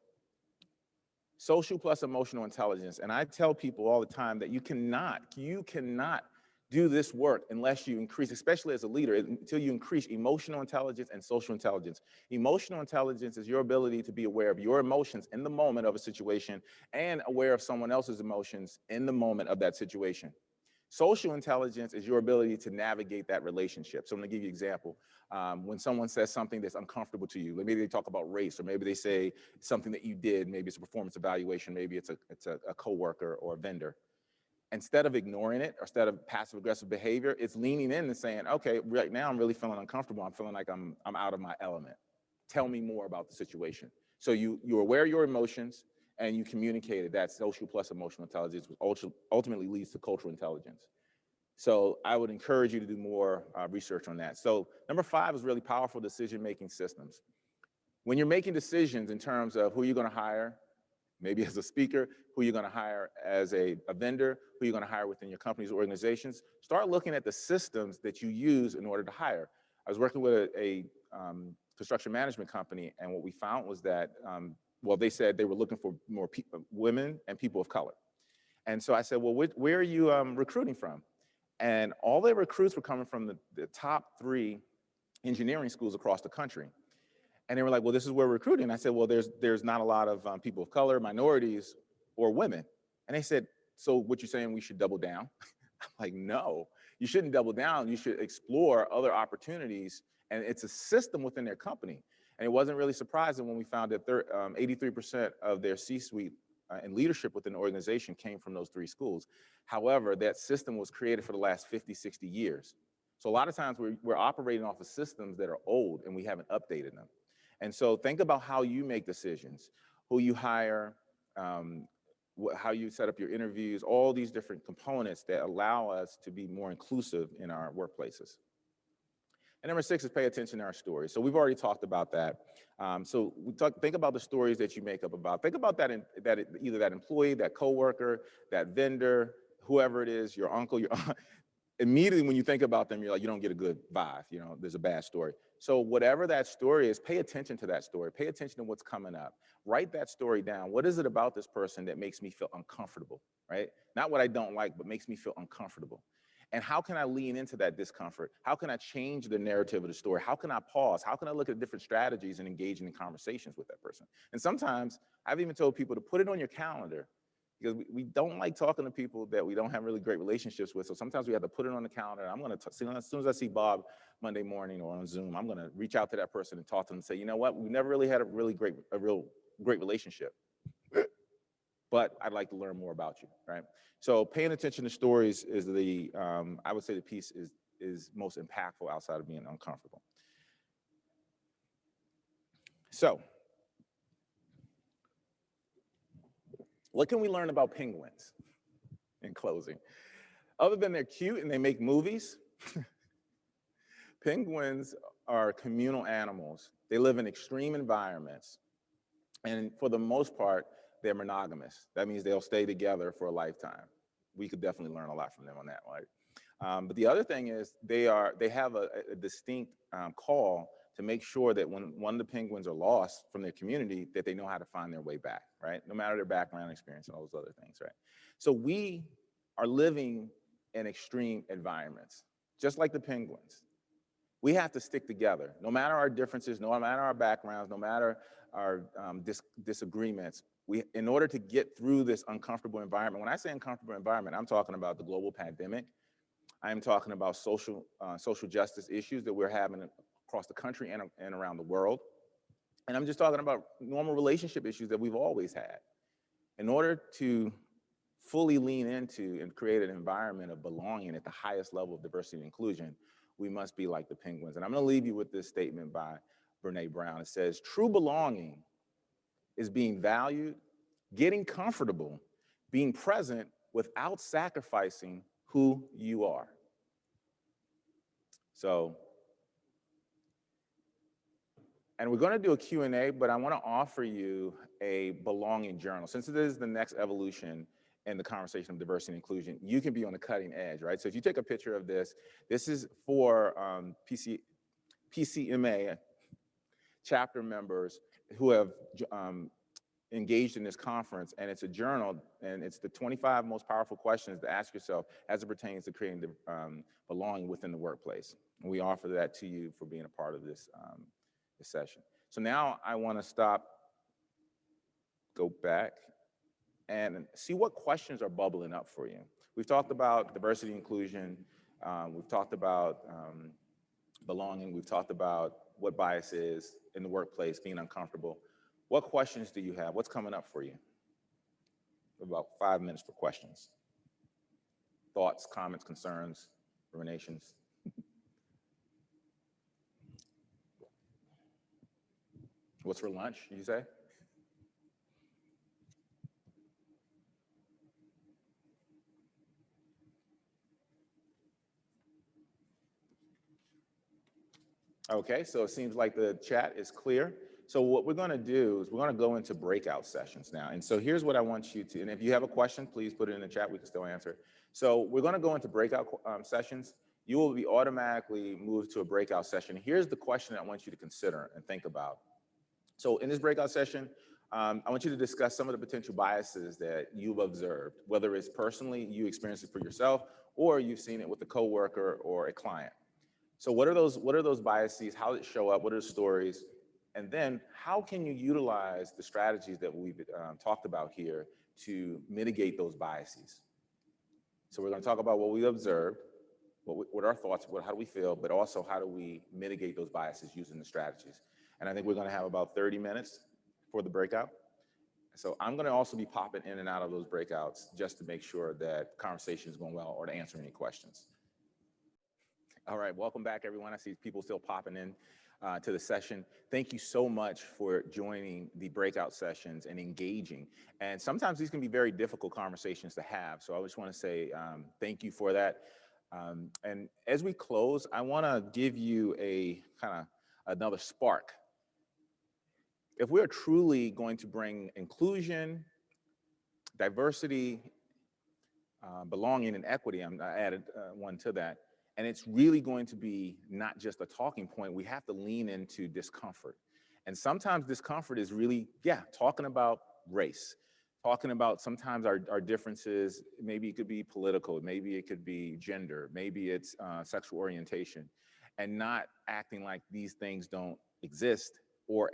social plus emotional intelligence. And I tell people all the time that you cannot do this work unless you increase, especially as a leader, until you increase emotional intelligence and social intelligence. Emotional intelligence is your ability to be aware of your emotions in the moment of a situation and aware of someone else's emotions in the moment of that situation. Social intelligence is your ability to navigate that relationship. So I'm gonna give you an example. When someone says something that's uncomfortable to you, maybe they talk about race, or maybe they say something that you did, maybe it's a performance evaluation, maybe it's a coworker or a vendor. Instead of ignoring it, or instead of passive aggressive behavior, it's leaning in and saying, okay, right now I'm really feeling uncomfortable. I'm feeling like I'm out of my element. Tell me more about the situation. So you're aware of your emotions, and you communicate it. That's social plus emotional intelligence, which ultimately leads to cultural intelligence. So I would encourage you to do more research on that. So number 5 is really powerful decision-making systems. When you're making decisions in terms of who you're going to hire, maybe as a speaker, who you're going to hire as a vendor, who you're going to hire within your company's organizations, start looking at the systems that you use in order to hire. I was working with a construction management company, and what we found was that, well, they said they were looking for more women and people of color. And so I said, well, where are you recruiting from? And all their recruits were coming from the top 3 engineering schools across the country. And they were like, well, this is where we're recruiting. I said, well, there's not a lot of people of color, minorities, or women. And they said, so what you're saying, we should double down? I'm like, no, you shouldn't double down. You should explore other opportunities. And it's a system within their company. And it wasn't really surprising when we found that 83% of their C-suite and leadership within the organization came from those 3 schools. However, that system was created for the last 50, 60 years. So a lot of times we're operating off of systems that are old, and we haven't updated them. And so think about how you make decisions, who you hire, how you set up your interviews, all these different components that allow us to be more inclusive in our workplaces. And number 6 is pay attention to our stories. So we've already talked about that. So think about the stories that you make up about. Think about either that employee, that coworker, that vendor, whoever it is, your uncle, your aunt. Immediately when you think about them, you're like, you don't get a good vibe. You know, there's a bad story. So whatever that story is, pay attention to that story. Pay attention to what's coming up. Write that story down. What is it about this person that makes me feel uncomfortable, right? Not what I don't like, but makes me feel uncomfortable. And how can I lean into that discomfort? How can I change the narrative of the story? How can I pause? How can I look at different strategies and engage in conversations with that person? And sometimes I've even told people to put it on your calendar, because we don't like talking to people that we don't have really great relationships with. So sometimes we have to put it on the calendar. I'm going to, as soon as I see Bob Monday morning or on Zoom, I'm going to reach out to that person and talk to them and say, you know what? We never really had a real great relationship. but I'd like to learn more about you, right? So paying attention to stories is the, I would say the piece is most impactful outside of being uncomfortable. So, what can we learn about penguins in closing? Other than they're cute and they make movies, penguins are communal animals. They live in extreme environments. And for the most part, they're monogamous. That means they'll stay together for a lifetime. We could definitely learn a lot from them on that, right? But the other thing is they have a distinct call to make sure that when one of the penguins are lost from their community, that they know how to find their way back, right? No matter their background experience and all those other things, right? So we are living in extreme environments, just like the penguins. We have to stick together, no matter our differences, no matter our backgrounds, no matter our disagreements. In order to get through this uncomfortable environment, when I say uncomfortable environment, I'm talking about the global pandemic. I'm talking about social justice issues that we're having across the country and around the world. And I'm just talking about normal relationship issues that we've always had. In order to fully lean into and create an environment of belonging at the highest level of diversity and inclusion, we must be like the penguins. And I'm gonna leave you with this statement by Brene Brown. It says, true belonging is being valued, getting comfortable, being present without sacrificing who you are. So, and we're going to do a Q&A, but I want to offer you a belonging journal. Since it is the next evolution in the conversation of diversity and inclusion, you can be on the cutting edge, right? So if you take a picture of this, this is for PCMA chapter members who have engaged in this conference, and it's a journal, and it's the 25 most powerful questions to ask yourself as it pertains to creating belonging within the workplace. And we offer that to you for being a part of this session. So now I want to go back and see what questions are bubbling up for you. We've talked about diversity, inclusion. We've talked about belonging. We've talked about what bias is in the workplace, being uncomfortable. What questions do you have? What's coming up for you? About 5 minutes for questions. Thoughts, comments, concerns, ruminations. What's for lunch, you say? Okay, so it seems like the chat is clear. So what we're gonna do is we're gonna go into breakout sessions now. And so here's what I want you to, and if you have a question, please put it in the chat, we can still answer. So we're gonna go into breakout sessions. You will be automatically moved to a breakout session. Here's the question I want you to consider and think about. So in this breakout session, I want you to discuss some of the potential biases that you've observed, whether it's personally you experience it for yourself or you've seen it with a coworker or a client. So what are those biases? How does it show up? What are the stories? And then how can you utilize the strategies that we've talked about here to mitigate those biases? So we're going to talk about what we observed, what our thoughts, how do we feel, but also how do we mitigate those biases using the strategies. And I think we're going to have about 30 minutes for the breakout. So I'm going to also be popping in and out of those breakouts just to make sure that conversation is going well or to answer any questions. All right, welcome back, everyone. I see people still popping in to the session. Thank you so much for joining the breakout sessions and engaging. And sometimes these can be very difficult conversations to have. So I just want to say thank you for that. And as we close, I want to give you a kind of another spark. If we're truly going to bring inclusion, diversity, belonging, and equity, I added one to that, and it's really going to be not just a talking point, we have to lean into discomfort. And sometimes discomfort is really, talking about race, talking about sometimes our differences. Maybe it could be political, maybe it could be gender, maybe it's sexual orientation, and not acting like these things don't exist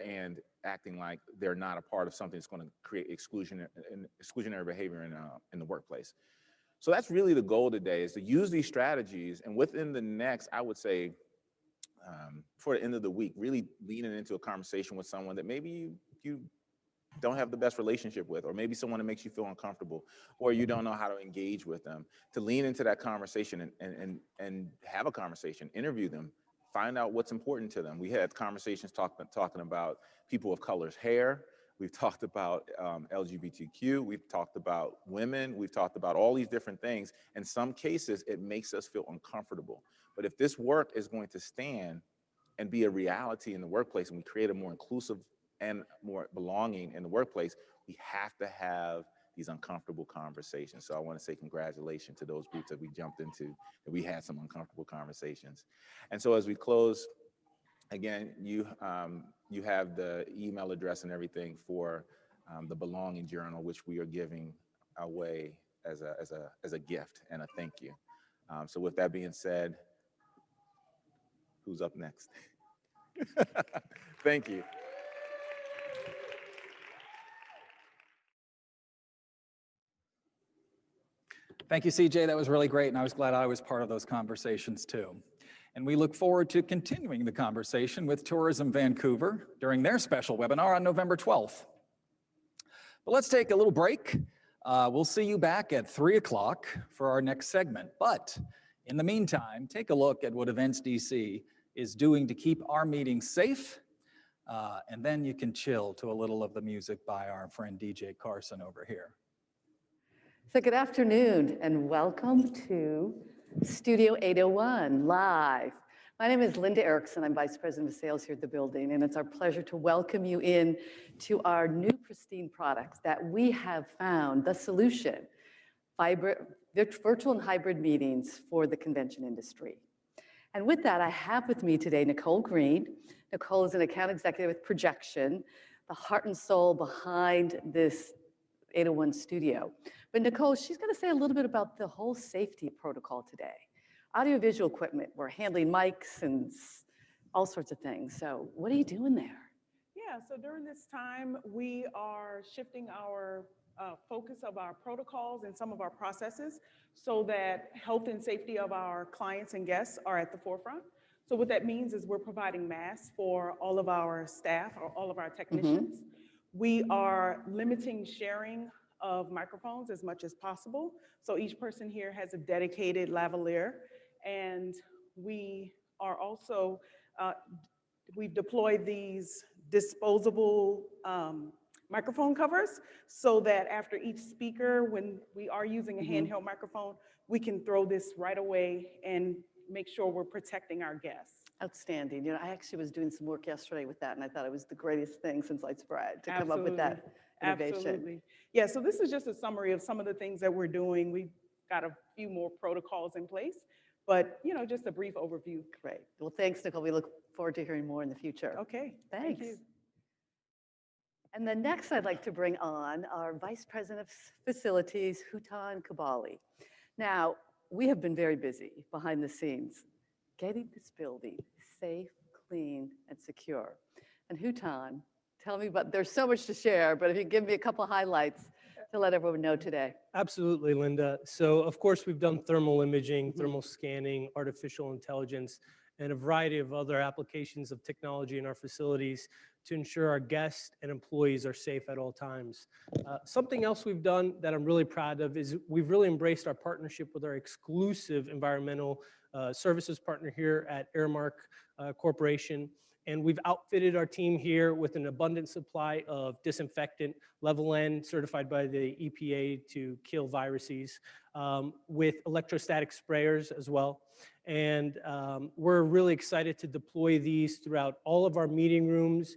and acting like they're not a part of something that's going to create exclusionary behavior in the workplace. So that's really the goal today, is to use these strategies, and within the next, I would say, for the end of the week, really leaning into a conversation with someone that maybe you don't have the best relationship with, or maybe someone that makes you feel uncomfortable, or you don't know how to engage with them, to lean into that conversation and have a conversation, interview them, find out what's important to them. We had conversations talking about people of color's hair. We've talked about LGBTQ. We've talked about women. We've talked about all these different things. In some cases, it makes us feel uncomfortable. But if this work is going to stand and be a reality in the workplace, and we create a more inclusive and more belonging in the workplace, we have to have these uncomfortable conversations. So I want to say congratulations to those groups that we jumped into, that we had some uncomfortable conversations. And so as we close, again, you have the email address and everything for the Belonging Journal, which we are giving away as a gift and a thank you. So with that being said, who's up next? Thank you. Thank you, CJ. That was really great, and I was glad I was part of those conversations too. And we look forward to continuing the conversation with Tourism Vancouver during their special webinar on November 12th. But let's take a little break. We'll see you back at 3 o'clock for our next segment. But in the meantime, take a look at what Events DC is doing to keep our meetings safe. And then you can chill to a little of the music by our friend DJ Carson over here. So good afternoon and welcome to Studio 801 Live. My name is Linda Erickson. I'm Vice President of Sales here at the building, and it's our pleasure to welcome you in to our new pristine products that we have found the solution, virtual and hybrid meetings for the convention industry. And with that, I have with me today Nicole Green. Nicole is an account executive with Projection, the heart and soul behind this 801 studio. But Nicole, she's going to say a little bit about the whole safety protocol today. Audiovisual equipment, we're handling mics and all sorts of things. So what are you doing there? Yeah, so during this time, we are shifting our focus of our protocols and some of our processes so that health and safety of our clients and guests are at the forefront. So what that means is we're providing masks for all of our staff or all of our technicians. We are limiting sharing of microphones as much as possible. So each person here has a dedicated lavalier. And we are also, we've deployed these disposable microphone covers so that after each speaker, when we are using a handheld microphone, we can throw this right away and make sure we're protecting our guests. Outstanding. You know, I actually was doing some work yesterday with that, and I thought it was the greatest thing since sliced bread to come up with that innovation. Absolutely. Yeah, so this is just a summary of some of the things that we're doing. We've got a few more protocols in place, but you know, just a brief overview. Great. Well, thanks, Nicole. We look forward to hearing more in the future. Okay. Thanks. Thank you. And then next, I'd like to bring on our Vice President of Facilities, Hutan Kabali. Now, we have been very busy behind the scenes, getting this building safe, clean, and secure. And Hutan, tell me about, there's so much to share, but if you give me a couple of highlights to let everyone know today. Absolutely, Linda. So of course, we've done thermal imaging, thermal scanning, artificial intelligence, and a variety of other applications of technology in our facilities to ensure our guests and employees are safe at all times. Something else we've done that I'm really proud of is we've really embraced our partnership with our exclusive environmental services partner here at Aramark Corporation. And we've outfitted our team here with an abundant supply of disinfectant, level N, certified by the EPA to kill viruses, with electrostatic sprayers as well. And we're really excited to deploy these throughout all of our meeting rooms,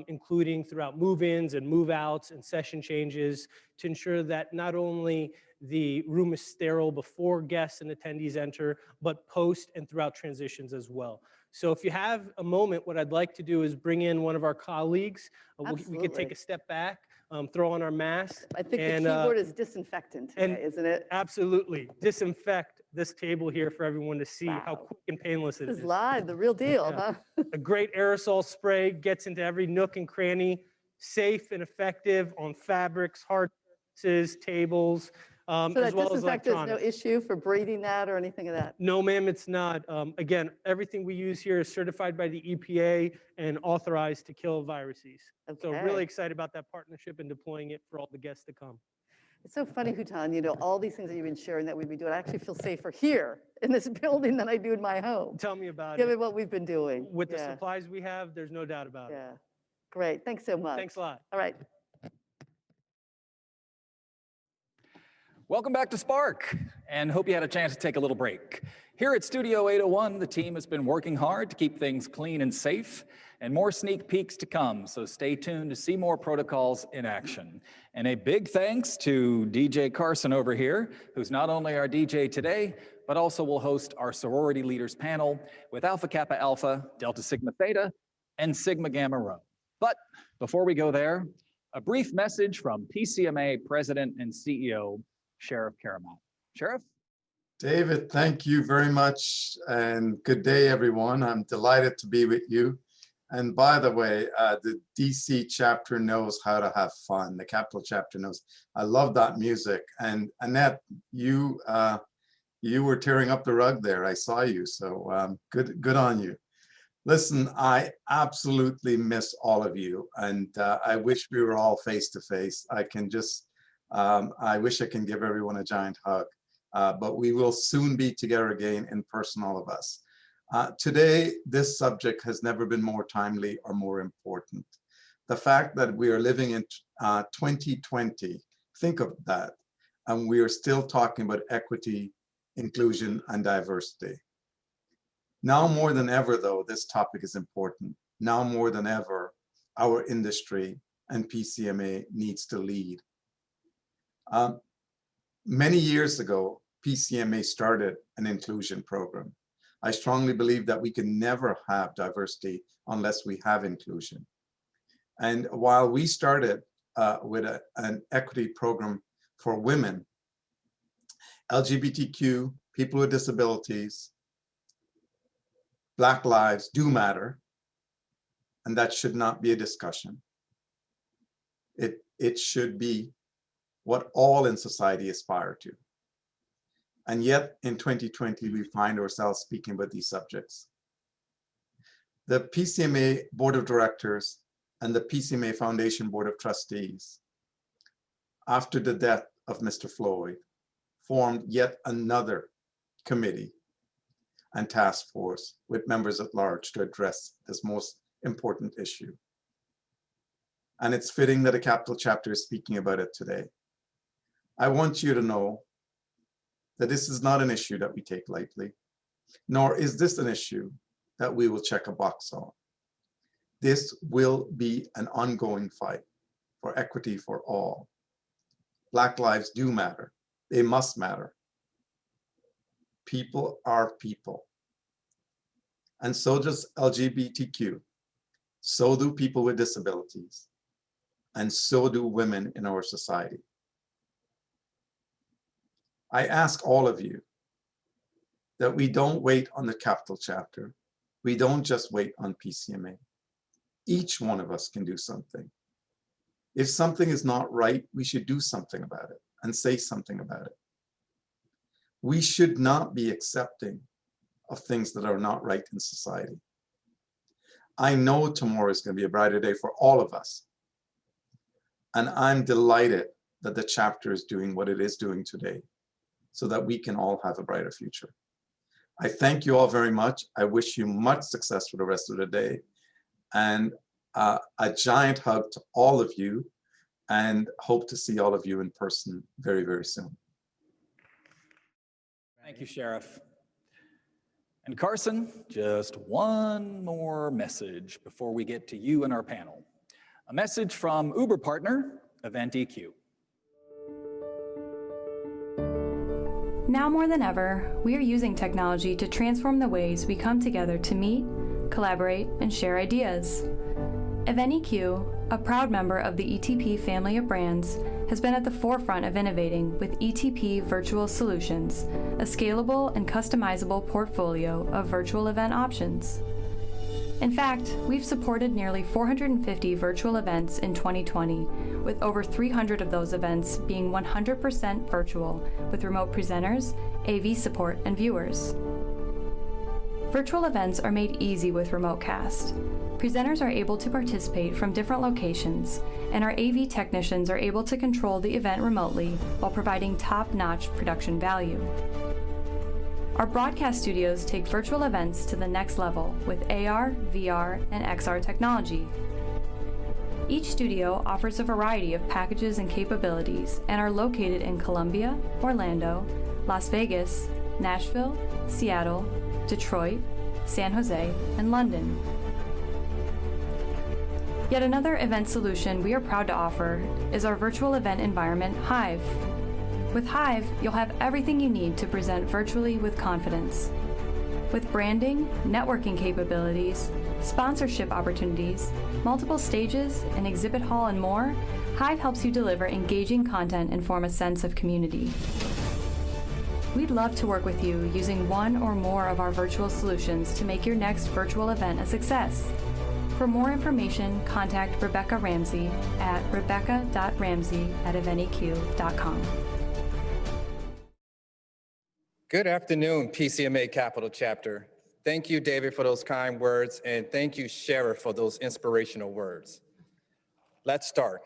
including throughout move-ins and move-outs and session changes, to ensure that not only the room is sterile before guests and attendees enter, but post and throughout transitions as well. So if you have a moment, what I'd like to do is bring in one of our colleagues. We could take a step back, throw on our mask. I think the keyboard is disinfectant today, isn't it? Absolutely. Disinfect this table here for everyone to see how quick and painless it is. This is live, the real deal, huh? A great aerosol spray gets into every nook and cranny, safe and effective on fabrics, hard surfaces, tables. So as that well as disinfectant is no electronics. issue for breathing that or anything of that? No, ma'am, it's not. Again, everything we use here is certified by the EPA and authorized to kill viruses. So really Okay. excited about that partnership and deploying it for all the guests to come. It's so funny, Hutan, you know, all these things that you've been sharing that we've been doing, I actually feel safer here in this building than I do in my home, Tell me about given it. what we've been doing. With the Yeah, supplies we have, there's no doubt about it. yeah. Great, thanks so much. Thanks a lot. All right. Welcome back to Spark, and hope you had a chance to take a little break. Here at Studio 801, the team has been working hard to keep things clean and safe, and more sneak peeks to come, so stay tuned to see more protocols in action. And a big thanks to DJ Carson over here, who's not only our DJ today, but also will host our sorority leaders panel with Alpha Kappa Alpha, Delta Sigma Theta, and Sigma Gamma Rho. But before we go there, a brief message from PCMA President and CEO, Sheriff Karamat. Sheriff? David, thank you very much, and good day, everyone. I'm delighted to be with you. And by the way, the DC chapter knows how to have fun. The Capital chapter knows. I love that music. And Annette, you were tearing up the rug there. I saw you, so good on you. Listen, I absolutely miss all of you, and I wish we were all face to face. I wish I can give everyone a giant hug, but we will soon be together again in person, all of us. Today, this subject has never been more timely or more important. The fact that we are living in 2020, think of that, and we are still talking about equity, inclusion, and diversity. Now more than ever, though, this topic is important. Now more than ever, our industry and PCMA needs to lead. Many years ago, PCMA started an inclusion program. I strongly believe that we can never have diversity unless we have inclusion. And while we started with an equity program for women, LGBTQ, people with disabilities, Black lives do matter, and that should not be a discussion. It should be what all in society aspire to. And yet in 2020, we find ourselves speaking about these subjects. The PCMA Board of Directors and the PCMA Foundation Board of Trustees, after the death of Mr. Floyd, formed yet another committee and task force with members at large to address this most important issue. And it's fitting that a Capital chapter is speaking about it today. I want you to know that this is not an issue that we take lightly, nor is this an issue that we will check a box on. This will be an ongoing fight for equity for all. Black lives do matter. They must matter. People are people. And so does LGBTQ. So do people with disabilities. And so do women in our society. I ask all of you that we don't wait on the Capital chapter. We don't just wait on PCMA. Each one of us can do something. If something is not right, we should do something about it and say something about it. We should not be accepting of things that are not right in society. I know tomorrow is going to be a brighter day for all of us. And I'm delighted that the chapter is doing what it is doing today so that we can all have a brighter future. I thank you all very much. I wish you much success for the rest of the day. And a giant hug to all of you, and hope to see all of you in person very, very soon. Thank you, Sheriff. And Carson, just one more message before we get to you and our panel. A message from Uber partner, EventEQ. Now more than ever, we are using technology to transform the ways we come together to meet, collaborate, and share ideas. EventEQ, a proud member of the ETP family of brands, has been at the forefront of innovating with ETP Virtual Solutions, a scalable and customizable portfolio of virtual event options. In fact, we've supported nearly 450 virtual events in 2020, with over 300 of those events being 100% virtual, with remote presenters, AV support, and viewers. Virtual events are made easy with RemoteCast. Presenters are able to participate from different locations, and our AV technicians are able to control the event remotely while providing top-notch production value. Our broadcast studios take virtual events to the next level with AR, VR, and XR technology. Each studio offers a variety of packages and capabilities and are located in Columbia, Orlando, Las Vegas, Nashville, Seattle, Detroit, San Jose, and London. Yet another event solution we are proud to offer is our virtual event environment, Hive. With Hive, you'll have everything you need to present virtually with confidence. With branding, networking capabilities, sponsorship opportunities, multiple stages, an exhibit hall, and more, Hive helps you deliver engaging content and form a sense of community. We'd love to work with you using one or more of our virtual solutions to make your next virtual event a success. For more information, contact Rebecca Ramsey at rebecca.ramsey@eventeq.com. Good afternoon, PCMA Capital Chapter. Thank you, David, for those kind words, and thank you, Sheriff, for those inspirational words. Let's start.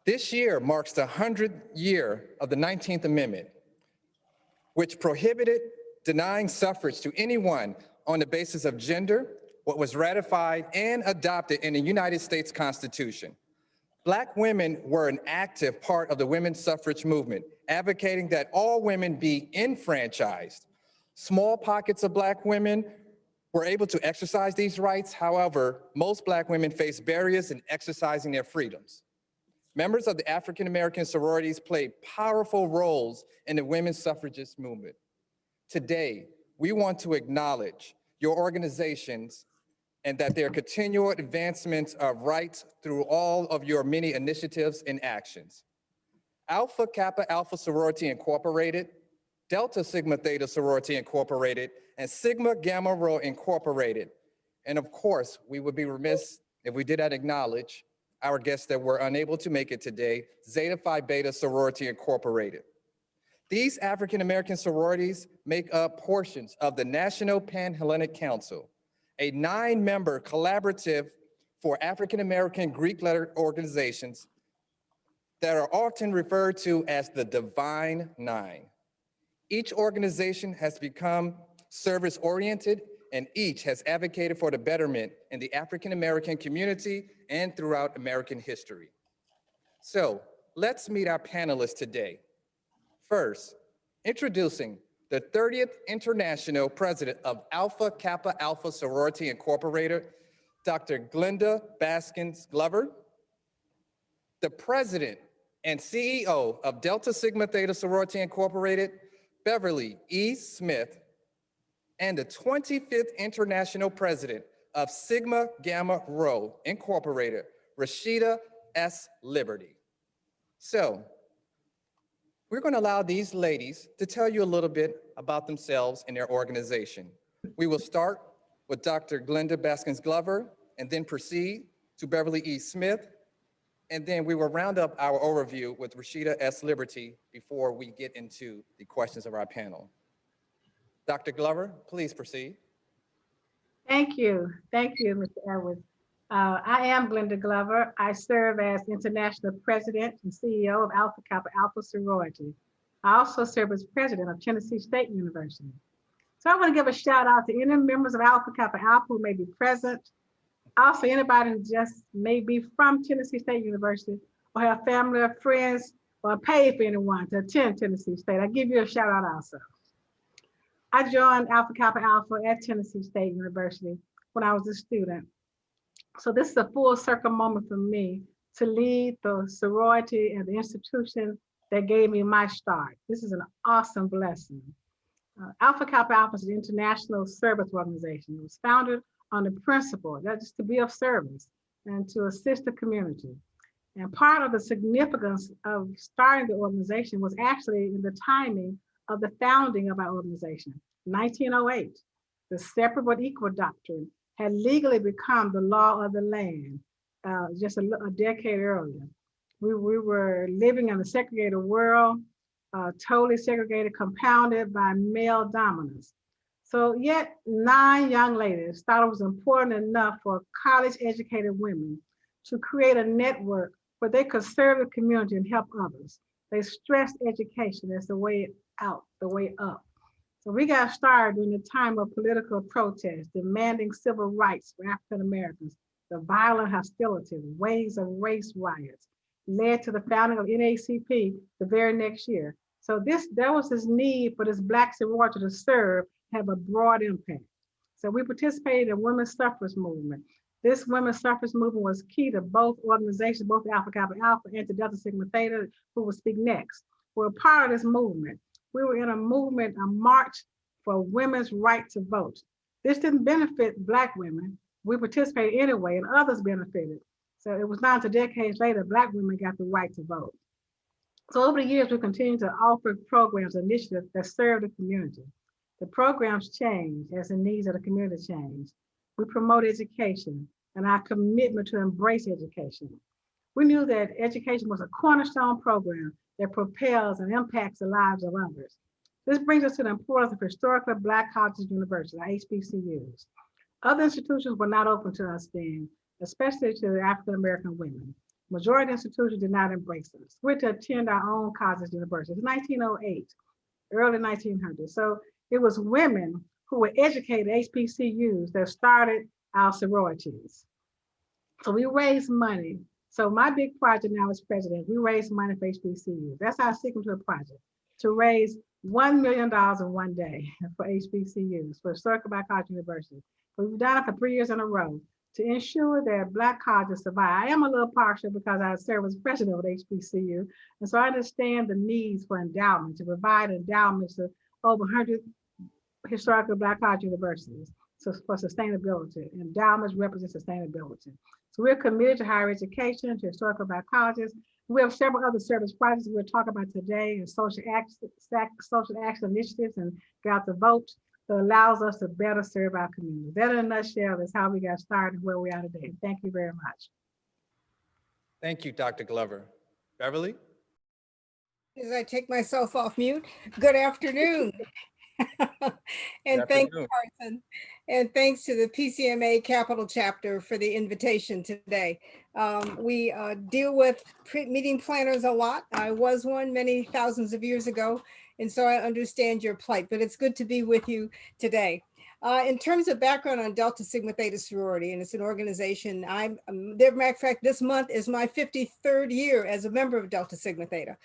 This year marks the 100th year of the 19th Amendment, which prohibited denying suffrage to anyone on the basis of gender, what was ratified and adopted in the United States Constitution. Black women were an active part of the women's suffrage movement, advocating that all women be enfranchised. Small pockets of Black women were able to exercise these rights. However, most Black women face barriers in exercising their freedoms. Members of the African American sororities played powerful roles in the women's suffragist movement. Today, we want to acknowledge your organizations and that their continual advancements of rights through all of your many initiatives and actions. Alpha Kappa Alpha Sorority Incorporated, Delta Sigma Theta Sorority Incorporated, and Sigma Gamma Rho Incorporated. And of course, we would be remiss if we did not acknowledge our guests that were unable to make it today, Zeta Phi Beta Sorority Incorporated. These African American sororities make up portions of the National Pan-Hellenic Council, a 9-member collaborative for African American Greek letter organizations that are often referred to as the Divine Nine. Each organization has become service-oriented, and each has advocated for the betterment in the African American community and throughout American history. So let's meet our panelists today. First, introducing the 30th International President of Alpha Kappa Alpha Sorority Incorporated, Dr. Glenda Baskins Glover, the President and CEO of Delta Sigma Theta Sorority Incorporated, Beverly E. Smith, and the 25th International President of Sigma Gamma Rho Incorporated, Rashida S. Liberty. So, we're going to allow these ladies to tell you a little bit about themselves and their organization. We will start with Dr. Glenda Baskins Glover and then proceed to Beverly E. Smith. And then we will round up our overview with Rashida S. Liberty before we get into the questions of our panel. Dr. Glover, please proceed. Thank you. Thank you, Mr. Edwards. I am Glenda Glover. I serve as International President and CEO of Alpha Kappa Alpha Sorority. I also serve as President of Tennessee State University. So I want to give a shout out to any members of Alpha Kappa Alpha who may be present. Also, anybody who just may be from Tennessee State University or have family or friends or pay for anyone to attend Tennessee State. I give you a shout out also. I joined Alpha Kappa Alpha at Tennessee State University when I was a student. So this is a full circle moment for me to lead the sorority and the institution that gave me my start. This is an awesome blessing. Alpha Kappa Alpha is an international service organization. It was founded on the principle that is to be of service and to assist the community. And part of the significance of starting the organization was actually in the timing of the founding of our organization, 1908. The separate but equal doctrine had legally become the law of the land just a decade earlier. We were living in a segregated world, totally segregated, compounded by male dominance. So yet 9 young ladies thought it was important enough for college-educated women to create a network where they could serve the community and help others. They stressed education as the way out, the way up. So we got started during the time of political protest, demanding civil rights for African Americans. The violent hostility, waves of race riots led to the founding of NAACP the very next year. So there was this need for this Black sorority to serve, have a broad impact. So we participated in women's suffrage movement. This women's suffrage movement was key to both organizations, both Alpha Kappa Alpha and to Delta Sigma Theta, who will speak next. We're a part of this movement. We were in a movement, a march for women's right to vote. This didn't benefit Black women. We participated anyway, and others benefited. So it was not until decades later, Black women got the right to vote. So over the years, we continued to offer programs, initiatives that serve the community. The programs changed as the needs of the community changed. We promote education and our commitment to embrace education. We knew that education was a cornerstone program that propels and impacts the lives of others. This brings us to the importance of historically Black colleges and universities, HBCUs. Other institutions were not open to us then, especially to the African-American women. Majority of institutions did not embrace us. We had to attend our own colleges and universities. 1908, early 1900s. So it was women who were educated at HBCUs that started our sororities. So we raised money. So my big project now as president, we raised money for HBCUs. That's our signature project, to raise $1 million in one day for HBCUs, for Historical Black College University. We've done it for 3 years in a row to ensure that Black colleges survive. I am a little partial because I serve as president of HBCU, and so I understand the needs for endowment, to provide endowments to over 100 historical Black college universities for sustainability. Endowments represent sustainability. So we're committed to higher education, to historical Black colleges. We have several other service projects we'll talk about today, and social action initiatives and Get Out the Vote that allows us to better serve our community. That in a nutshell is how we got started where we are today. Thank you very much. Thank you, Dr. Glover. Beverly? As I take myself off mute, good afternoon. And thank you, Carson. And thanks to the PCMA Capital Chapter for the invitation today. We deal with meeting planners a lot. I was one many thousands of years ago, and so I understand your plight, but it's good to be with you today. In terms of background on Delta Sigma Theta Sorority, and it's an organization, matter of fact, this month is my 53rd year as a member of Delta Sigma Theta.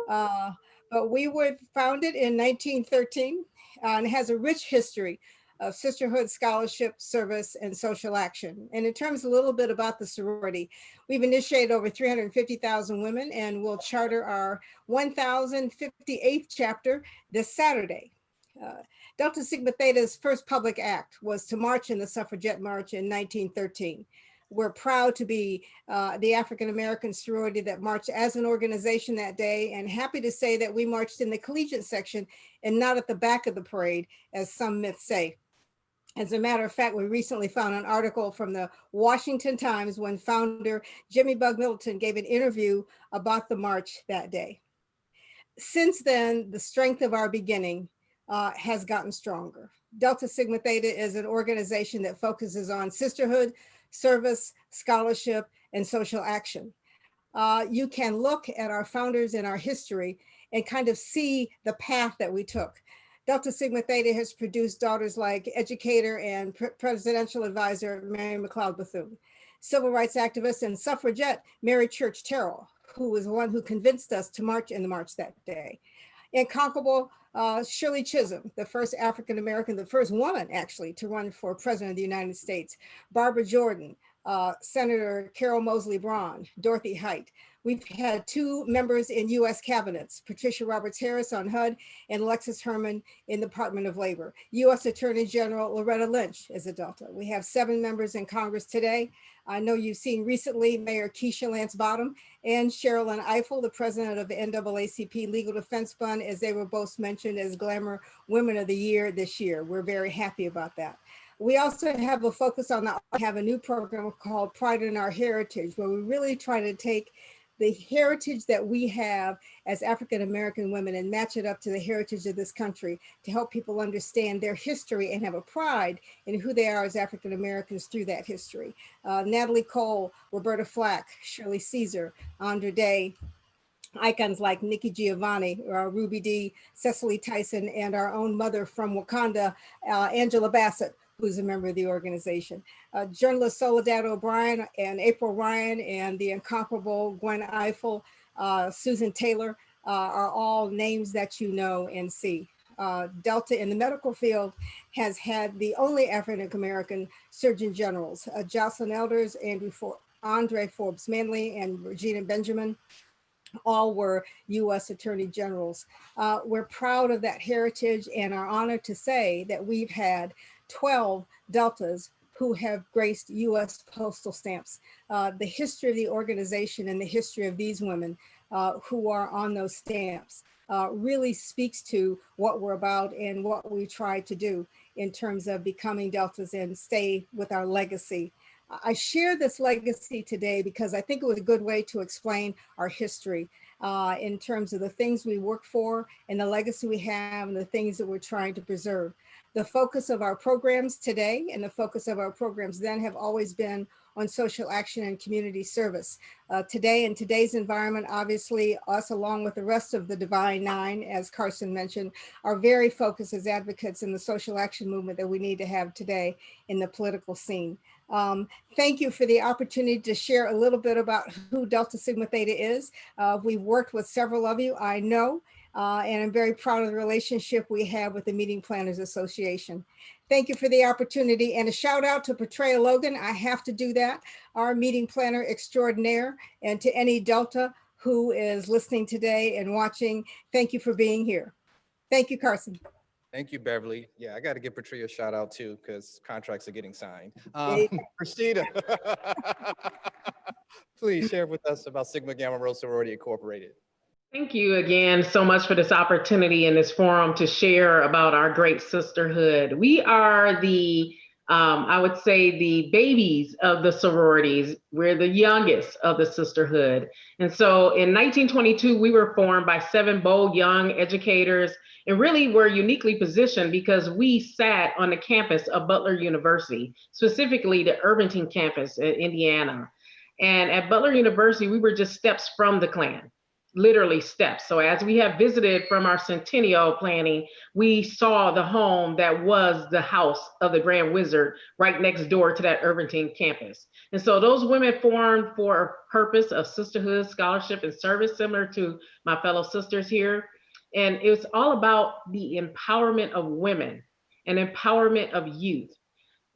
But we were founded in 1913 and has a rich history of sisterhood, scholarship, service, and social action. And in terms a little bit about the sorority, we've initiated over 350,000 women and will charter our 1,058th chapter this Saturday. Delta Sigma Theta's first public act was to march in the Suffragette March in 1913. We're proud to be the African-American sorority that marched as an organization that day, and happy to say that we marched in the collegiate section and not at the back of the parade, as some myths say. As a matter of fact, we recently found an article from the Washington Times when founder Jimmy Bug Middleton gave an interview about the march that day. Since then, the strength of our beginning has gotten stronger. Delta Sigma Theta is an organization that focuses on sisterhood, service, scholarship, and social action. You can look at our founders and our history and kind of see the path that we took. Delta Sigma Theta has produced daughters like educator and presidential advisor Mary McLeod Bethune, civil rights activist and suffragette Mary Church Terrell, who was the one who convinced us to march in the march that day. Incomparable Shirley Chisholm, the first African-American, the first woman actually to run for president of the United States. Barbara Jordan, Senator Carol Moseley Braun, Dorothy Height. We've had 2 members in US cabinets, Patricia Roberts Harris on HUD and Alexis Herman in the Department of Labor. US Attorney General Loretta Lynch is a Delta. We have 7 members in Congress today. I know you've seen recently Mayor Keisha Lance Bottom and Sherilyn Ifill, the president of the NAACP Legal Defense Fund, as they were both mentioned as Glamour Women of the Year this year. We're very happy about that. We also have a focus on have a new program called Pride in Our Heritage, where we really try to take the heritage that we have as African American women and match it up to the heritage of this country to help people understand their history and have a pride in who they are as African Americans through that history. Natalie Cole, Roberta Flack, Shirley Caesar, Andra Day, icons like Nikki Giovanni, Ruby Dee, Cecily Tyson, and our own mother from Wakanda, Angela Bassett, who's a member of the organization. Journalist Soledad O'Brien and April Ryan and the incomparable Gwen Eiffel, Susan Taylor are all names that you know and see. Delta in the medical field has had the only African American Surgeon Generals, Jocelyn Elders, Andre Forbes Manley, and Regina Benjamin. All were U.S. Attorney Generals. We're proud of that heritage and are honored to say that we've had 12 Deltas who have graced U.S. postal stamps. The history of the organization and the history of these women who are on those stamps really speaks to what we're about and what we try to do in terms of becoming Deltas and stay with our legacy. I share this legacy today because I think it was a good way to explain our history in terms of the things we work for and the legacy we have and the things that we're trying to preserve. The focus of our programs today and the focus of our programs then have always been on social action and community service. Today, in today's environment, obviously, us along with the rest of the Divine Nine, as Carson mentioned, are very focused as advocates in the social action movement that we need to have today in the political scene. Thank you for the opportunity to share a little bit about who Delta Sigma Theta is. We've worked with several of you, I know, and I'm very proud of the relationship we have with the Meeting Planners Association. Thank you for the opportunity, and a shout out to Petrea Logan. I have to do that, our meeting planner extraordinaire, and to any Delta who is listening today and watching. Thank you for being here. Thank you, Carson. Thank you, Beverly. Yeah, I got to give Petrea a shout out too, because contracts are getting signed. Yeah. Rashida, please share with us about Sigma Gamma Rho Sorority Incorporated. Thank you again so much for this opportunity in this forum to share about our great sisterhood. We are the, I would say, the babies of the sororities. We're the youngest of the sisterhood. And so in 1922, we were formed by 7 bold young educators, and really were uniquely positioned because we sat on the campus of Butler University, specifically the Irvington campus in Indiana. And at Butler University, we were just steps from the Klan. Literally steps. So as we have visited from our centennial planning, we saw the home that was the house of the Grand Wizard right next door to that Irvington campus. And so those women formed for a purpose of sisterhood, scholarship, and service, similar to my fellow sisters here. And it was all about the empowerment of women and empowerment of youth.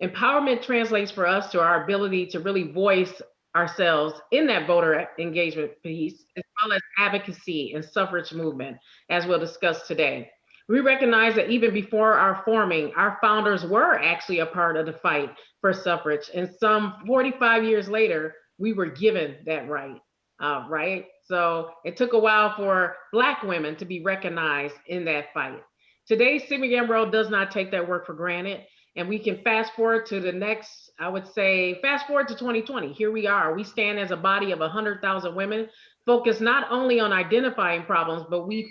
Empowerment translates for us to our ability to really voice ourselves in that voter engagement piece, as well as advocacy and suffrage movement, as we'll discuss today. We recognize that even before our forming, our founders were actually a part of the fight for suffrage. And some 45 years later, we were given that right, right? So it took a while for Black women to be recognized in that fight. Today, Sigma Gamma Rho does not take that work for granted. And we can fast forward to the next, I would say, fast forward to 2020. Here we are. We stand as a body of 100,000 women, focused not only on identifying problems, but we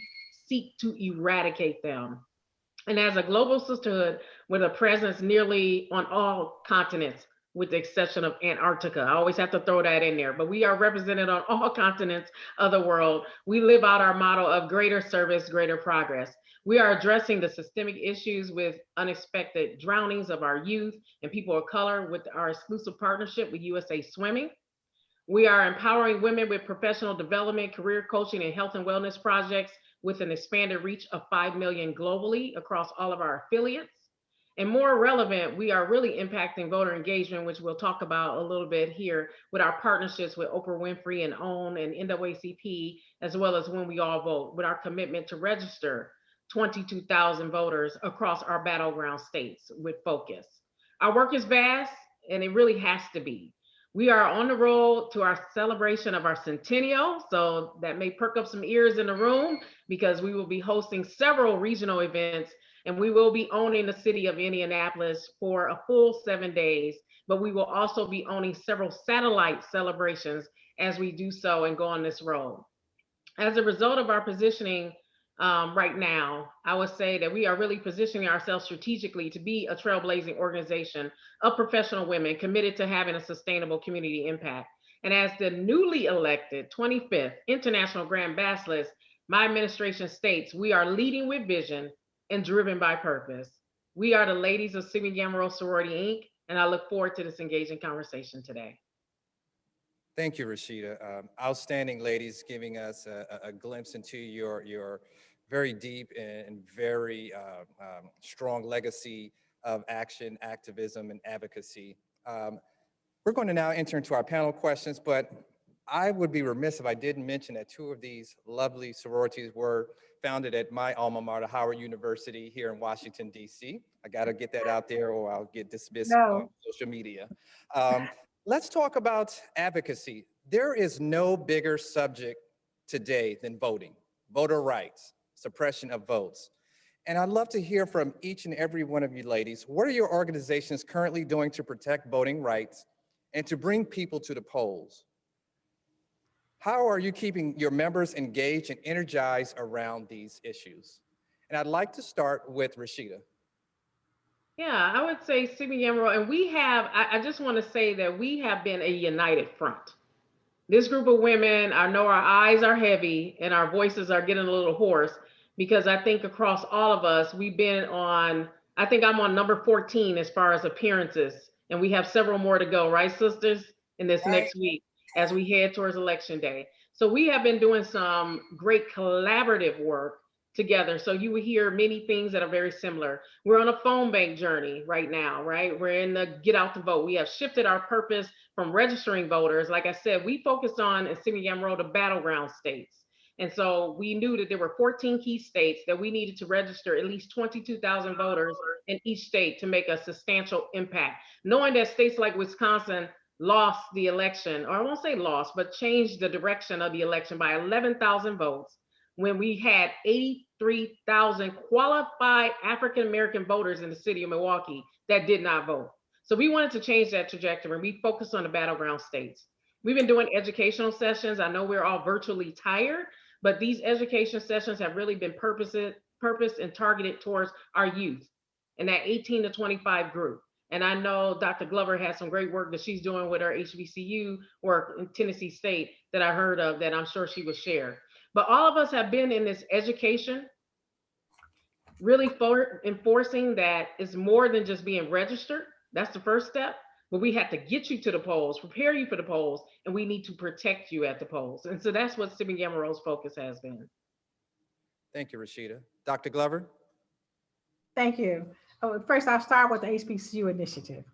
seek to eradicate them. And as a global sisterhood with a presence nearly on all continents, with the exception of Antarctica. I always have to throw that in there, but we are represented on all continents of the world. We live out our motto of greater service, greater progress. We are addressing the systemic issues with unexpected drownings of our youth and people of color with our exclusive partnership with USA Swimming. We are empowering women with professional development, career coaching, and health and wellness projects with an expanded reach of 5 million globally across all of our affiliates. And more relevant, we are really impacting voter engagement, which we'll talk about a little bit here with our partnerships with Oprah Winfrey and OWN and NAACP, as well as When We All Vote, with our commitment to register 22,000 voters across our battleground states with focus. Our work is vast, and it really has to be. We are on the road to our celebration of our centennial, so that may perk up some ears in the room because we will be hosting several regional events, and we will be owning the city of Indianapolis for a full 7 days, but we will also be owning several satellite celebrations as we do so and go on this road. As a result of our positioning right now, I would say that we are really positioning ourselves strategically to be a trailblazing organization of professional women committed to having a sustainable community impact. And as the newly elected 25th International Grand Basilisk, my administration states we are leading with vision and driven by purpose. We are the ladies of Sigma Gamma Rho Sorority Inc., and I look forward to this engaging conversation today. Thank you, Rashida. Outstanding ladies, giving us a glimpse into your very deep and very strong legacy of action, activism, and advocacy. We're going to now enter into our panel questions, but I would be remiss if I didn't mention that 2 of these lovely sororities were founded at my alma mater, Howard University, here in Washington, D.C. I got to get that out there or I'll get dismissed on social media. Let's talk about advocacy. There is no bigger subject today than voting, voter rights, suppression of votes. And I'd love to hear from each and every one of you ladies, what are your organizations currently doing to protect voting rights and to bring people to the polls? How are you keeping your members engaged and energized around these issues? And I'd like to start with Rashida. Yeah, I would say Sigma Gamma Rho, and we have, I just want to say that we have been a united front. This group of women, I know our eyes are heavy and our voices are getting a little hoarse because I think across all of us, we've been on, I think I'm on number 14 as far as appearances, and we have several more to go, right, sisters, in this next week as we head towards Election Day. So we have been doing some great collaborative work together. So you will hear many things that are very similar. We're on a phone bank journey right now, right? We're in the get out to vote. We have shifted our purpose from registering voters. Like I said, we focused on, in Sigma Gamma Rho, the battleground states. And so we knew that there were 14 key states that we needed to register at least 22,000 voters in each state to make a substantial impact. Knowing that states like Wisconsin lost the election, or I won't say lost, but changed the direction of the election by 11,000 votes, when we had 83,000 qualified African-American voters in the city of Milwaukee that did not vote. So we wanted to change that trajectory, and we focused on the battleground states. We've been doing educational sessions. I know we're all virtually tired, but these education sessions have really been purposed and targeted towards our youth and that 18 to 25 group. And I know Dr. Glover has some great work that she's doing with her HBCU work in Tennessee State that I heard of that I'm sure she will share. But all of us have been in this education, really enforcing that it's more than just being registered. That's the first step. But we have to get you to the polls, prepare you for the polls, and we need to protect you at the polls. And so that's what Sigma Gamma Rho's focus has been. Thank you, Rashida. Dr. Glover? Thank you. First, I'll start with the HBCU initiative.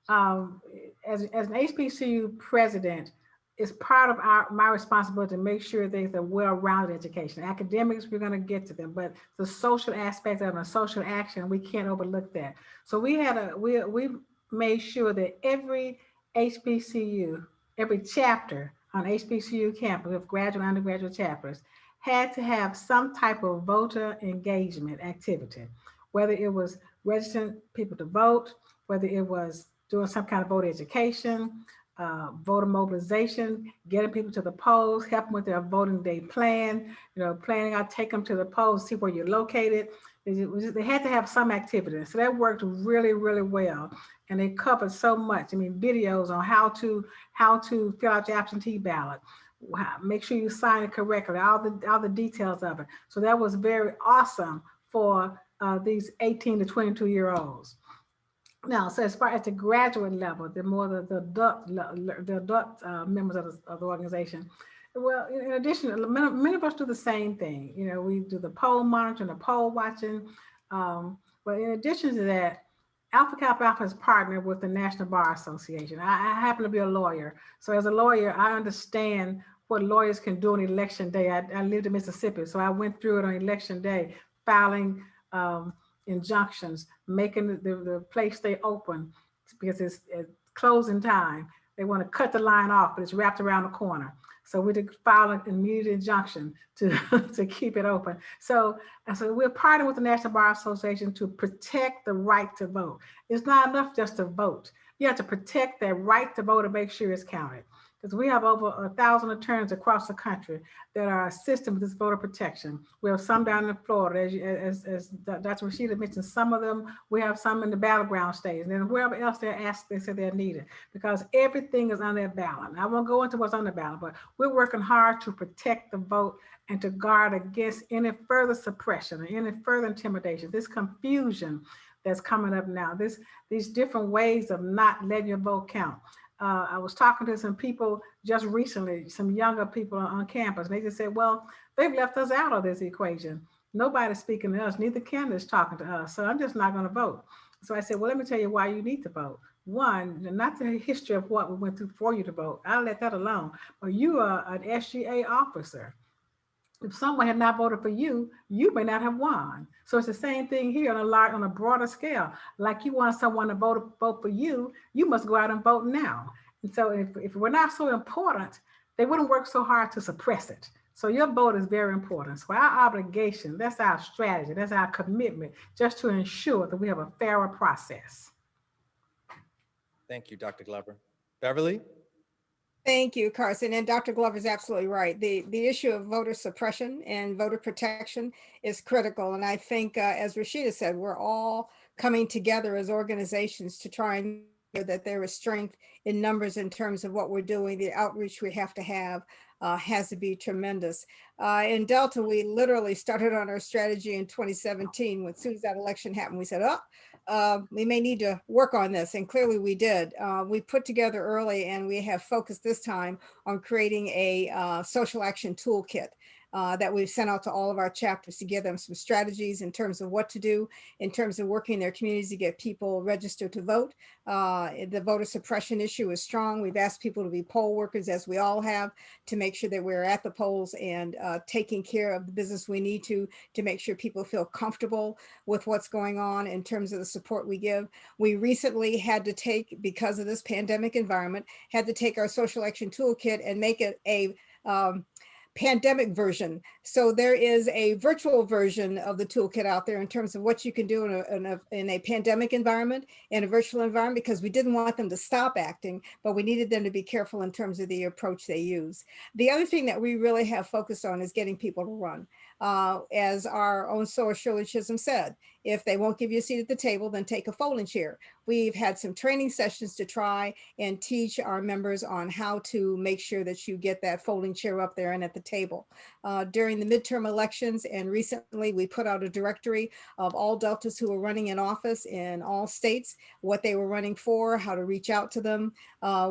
As an HBCU president, it's part of my responsibility to make sure there's a well-rounded education. Academics, we're going to get to them, but the social aspect of a social action, we can't overlook that. So we made sure that every HBCU, every chapter on HBCU campus of graduate and undergraduate chapters had to have some type of voter engagement activity, whether it was registering people to vote, whether it was doing some kind of voter education, voter mobilization, getting people to the polls, helping with their voting day plan, planning out, take them to the polls, see where you're located. They had to have some activity. So that worked really, really well. And they covered so much. I mean, videos on how to fill out your absentee ballot, make sure you sign it correctly, all the details of it. So that was very awesome for these 18 to 22-year-olds. Now, so as far as the graduate level, the more the adult members of the organization, well, in addition, many of us do the same thing. We do the poll monitoring, the poll watching. But in addition to that, Alpha Kappa Alpha is partnered with the National Bar Association. I happen to be a lawyer. So as a lawyer, I understand what lawyers can do on election day. I lived in Mississippi, so I went through it on election day, filing injunctions, making the place stay open because it's closing time. They want to cut the line off, but it's wrapped around the corner. So we did file an immediate injunction to, to keep it open. So we're partnering with the National Bar Association to protect the right to vote. It's not enough just to vote. You have to protect that right to vote and make sure it's counted. Because we have over 1,000 attorneys across the country that are assisting with this voter protection. We have some down in Florida, as Dr. Rashida mentioned, some of them, we have some in the battleground states, and then wherever else they're asked, they say they're needed, because everything is on their ballot. I won't go into what's on the ballot, but we're working hard to protect the vote and to guard against any further suppression or any further intimidation, this confusion that's coming up now, these different ways of not letting your vote count. I was talking to some people just recently, some younger people on campus, and they just said, well, they've left us out of this equation. Nobody's speaking to us, neither candidate's talking to us, so I'm just not going to vote. So I said, well, let me tell you why you need to vote. One, not the history of what we went through for you to vote. I'll let that alone. But you are an SGA officer. If someone had not voted for you, you may not have won. So it's the same thing here on a broader scale. Like you want someone to vote for you, you must go out and vote now. And so if we're not so important, they wouldn't work so hard to suppress it. So your vote is very important. So our obligation, that's our strategy, that's our commitment, just to ensure that we have a fairer process. Thank you, Dr. Glover. Beverly? Thank you, Carson. And Dr. Glover is absolutely right. The issue of voter suppression and voter protection is critical. And I think, as Rashida said, we're all coming together as organizations to try and ensure that there is strength in numbers in terms of what we're doing. The outreach we have to have has to be tremendous. In Delta, we literally started on our strategy in 2017. As soon as that election happened, we said, we may need to work on this. And clearly we did. We put together early, and we have focused this time on creating a social action toolkit that we've sent out to all of our chapters to give them some strategies in terms of what to do, in terms of working in their communities to get people registered to vote. The voter suppression issue is strong. We've asked people to be poll workers, as we all have, to make sure that we're at the polls and taking care of the business we need to make sure people feel comfortable with what's going on in terms of the support we give. We recently had to take, because of this pandemic environment, had to take our social action toolkit and make it a pandemic version. So there is a virtual version of the toolkit out there in terms of what you can do in a pandemic environment, in a virtual environment, because we didn't want them to stop acting, but we needed them to be careful in terms of the approach they use. The other thing that we really have focused on is getting people to run. As our own Soar Shirley Chisholm said, if they won't give you a seat at the table, then take a folding chair. We've had some training sessions to try and teach our members on how to make sure that you get that folding chair up there and at the table. During the midterm elections, and recently we put out a directory of all Deltas who were running in office in all states, what they were running for, how to reach out to them.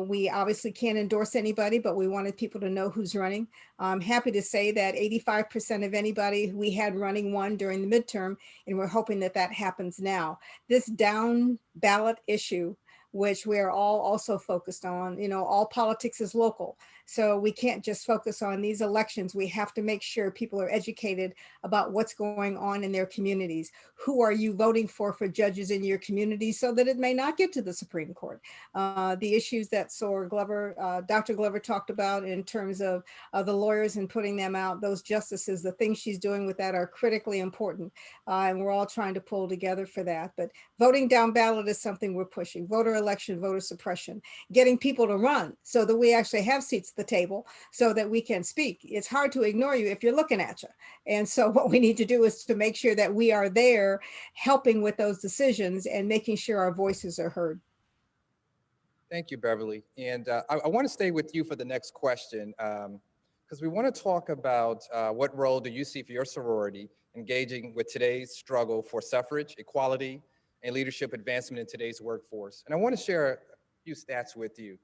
We obviously can't endorse anybody, but we wanted people to know who's running. I'm happy to say that 85% of anybody we had running won during the midterm, and we're hoping that that happens now. This down ballot issue, which we're all also focused on, all politics is local. So we can't just focus on these elections. We have to make sure people are educated about what's going on in their communities. Who are you voting for judges in your community, so that it may not get to the Supreme Court? The issues that Dr. Glover talked about in terms of the lawyers and putting them out, those justices, the things she's doing with that are critically important. And we're all trying to pull together for that. But voting down ballot is something we're pushing. Voter election, voter suppression, getting people to run so that we actually have seats at the table so that we can speak. It's hard to ignore you if you're looking at you. And so what we need to do is to make sure that we are there helping with those decisions and making sure our voices are heard. Thank you, Beverly. And I want to stay with you for the next question, because we want to talk about what role do you see for your sorority engaging with today's struggle for suffrage, equality, and leadership advancement in today's workforce. And I want to share a few stats with you.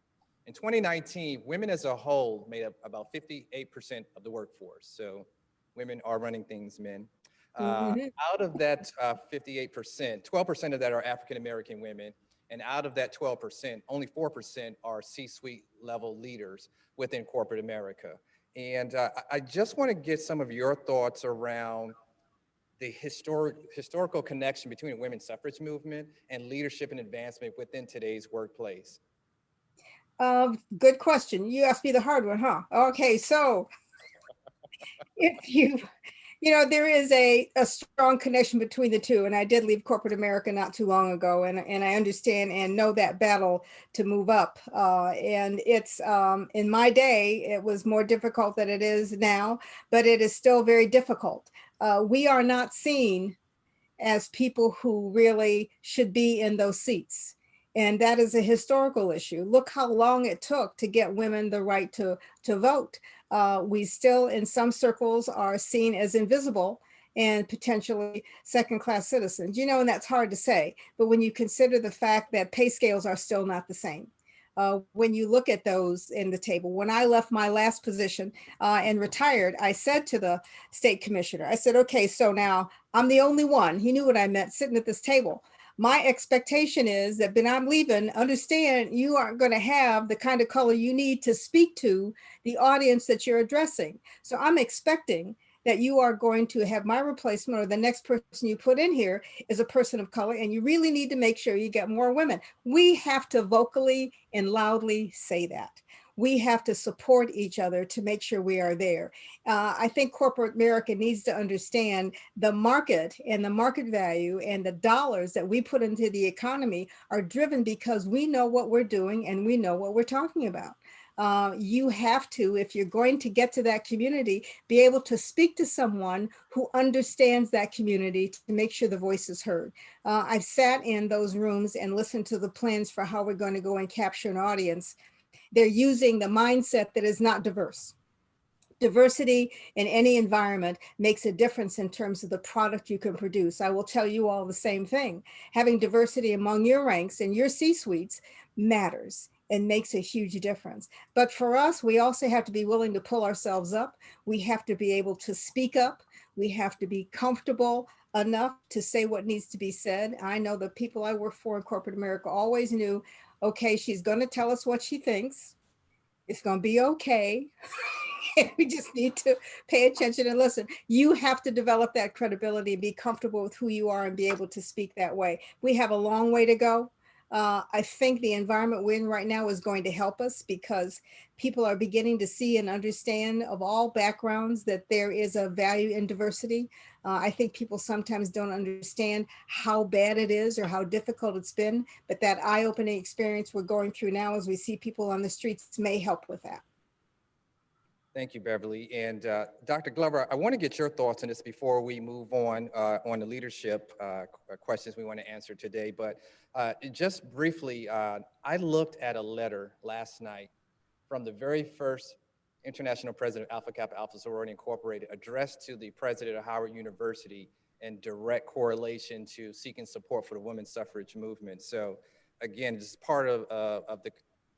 In 2019, women as a whole made up about 58% of the workforce. So women are running things, men. Out of that 58%, 12% of that are African-American women. And out of that 12%, only 4% are C-suite level leaders within corporate America. And I just want to get some of your thoughts around the historical connection between the women's suffrage movement and leadership and advancement within today's workplace. Good question. You asked me the hard one, huh? Okay, so if there is a strong connection between the two, and I did leave corporate America not too long ago, and I understand and know that battle to move up. And it's in my day, it was more difficult than it is now, but it is still very difficult. We are not seen as people who really should be in those seats. And that is a historical issue. Look how long it took to get women the right to vote. We still, in some circles, are seen as invisible and potentially second-class citizens. And that's hard to say. But when you consider the fact that pay scales are still not the same, when you look at those in the table. When I left my last position and retired, I said to the state commissioner, I said, okay, so now I'm the only one, he knew what I meant, sitting at this table. My expectation is that when I'm leaving, understand you aren't going to have the kind of color you need to speak to the audience that you're addressing. So I'm expecting that you are going to have my replacement, or the next person you put in here is a person of color, and you really need to make sure you get more women. We have to vocally and loudly say that. We have to support each other to make sure we are there. I think corporate America needs to understand the market and the market value and the dollars that we put into the economy are driven because we know what we're doing and we know what we're talking about. You have to, if you're going to get to that community, be able to speak to someone who understands that community to make sure the voice is heard. I've sat in those rooms and listened to the plans for how we're going to go and capture an audience. They're using the mindset that is not diverse. Diversity in any environment makes a difference in terms of the product you can produce. I will tell you all the same thing. Having diversity among your ranks and your C-suites matters and makes a huge difference. But for us, we also have to be willing to pull ourselves up. We have to be able to speak up. We have to be comfortable enough to say what needs to be said. I know the people I work for in corporate America always knew, okay, she's going to tell us what she thinks. It's going to be okay. We just need to pay attention and listen. You have to develop that credibility and be comfortable with who you are and be able to speak that way. We have a long way to go. I think the environment we're in right now is going to help us because people are beginning to see and understand of all backgrounds that there is a value in diversity. I think people sometimes don't understand how bad it is or how difficult it's been, but that eye-opening experience we're going through now as we see people on the streets may help with that. Thank you, Beverly. And Dr. Glover, I want to get your thoughts on this before we move on the leadership questions we want to answer today. But just briefly, I looked at a letter last night from the very first international president of Alpha Kappa Alpha Sorority Incorporated, addressed to the president of Howard University in direct correlation to seeking support for the women's suffrage movement. So again, this is part of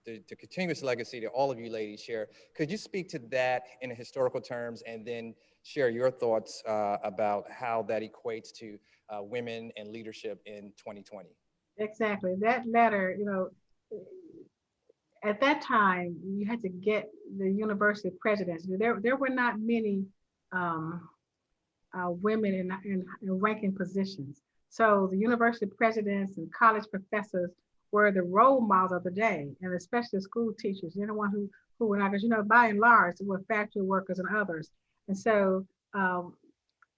the continuous legacy that all of you ladies share. Could you speak to that in historical terms and then share your thoughts about how that equates to women and leadership in 2020? Exactly. That letter, at that time, you had to get the university presidents. There were not many women in ranking positions. So the university presidents and college professors were the role models of the day, and especially school teachers, anyone who were not, because by and large, it were factory workers and others. And so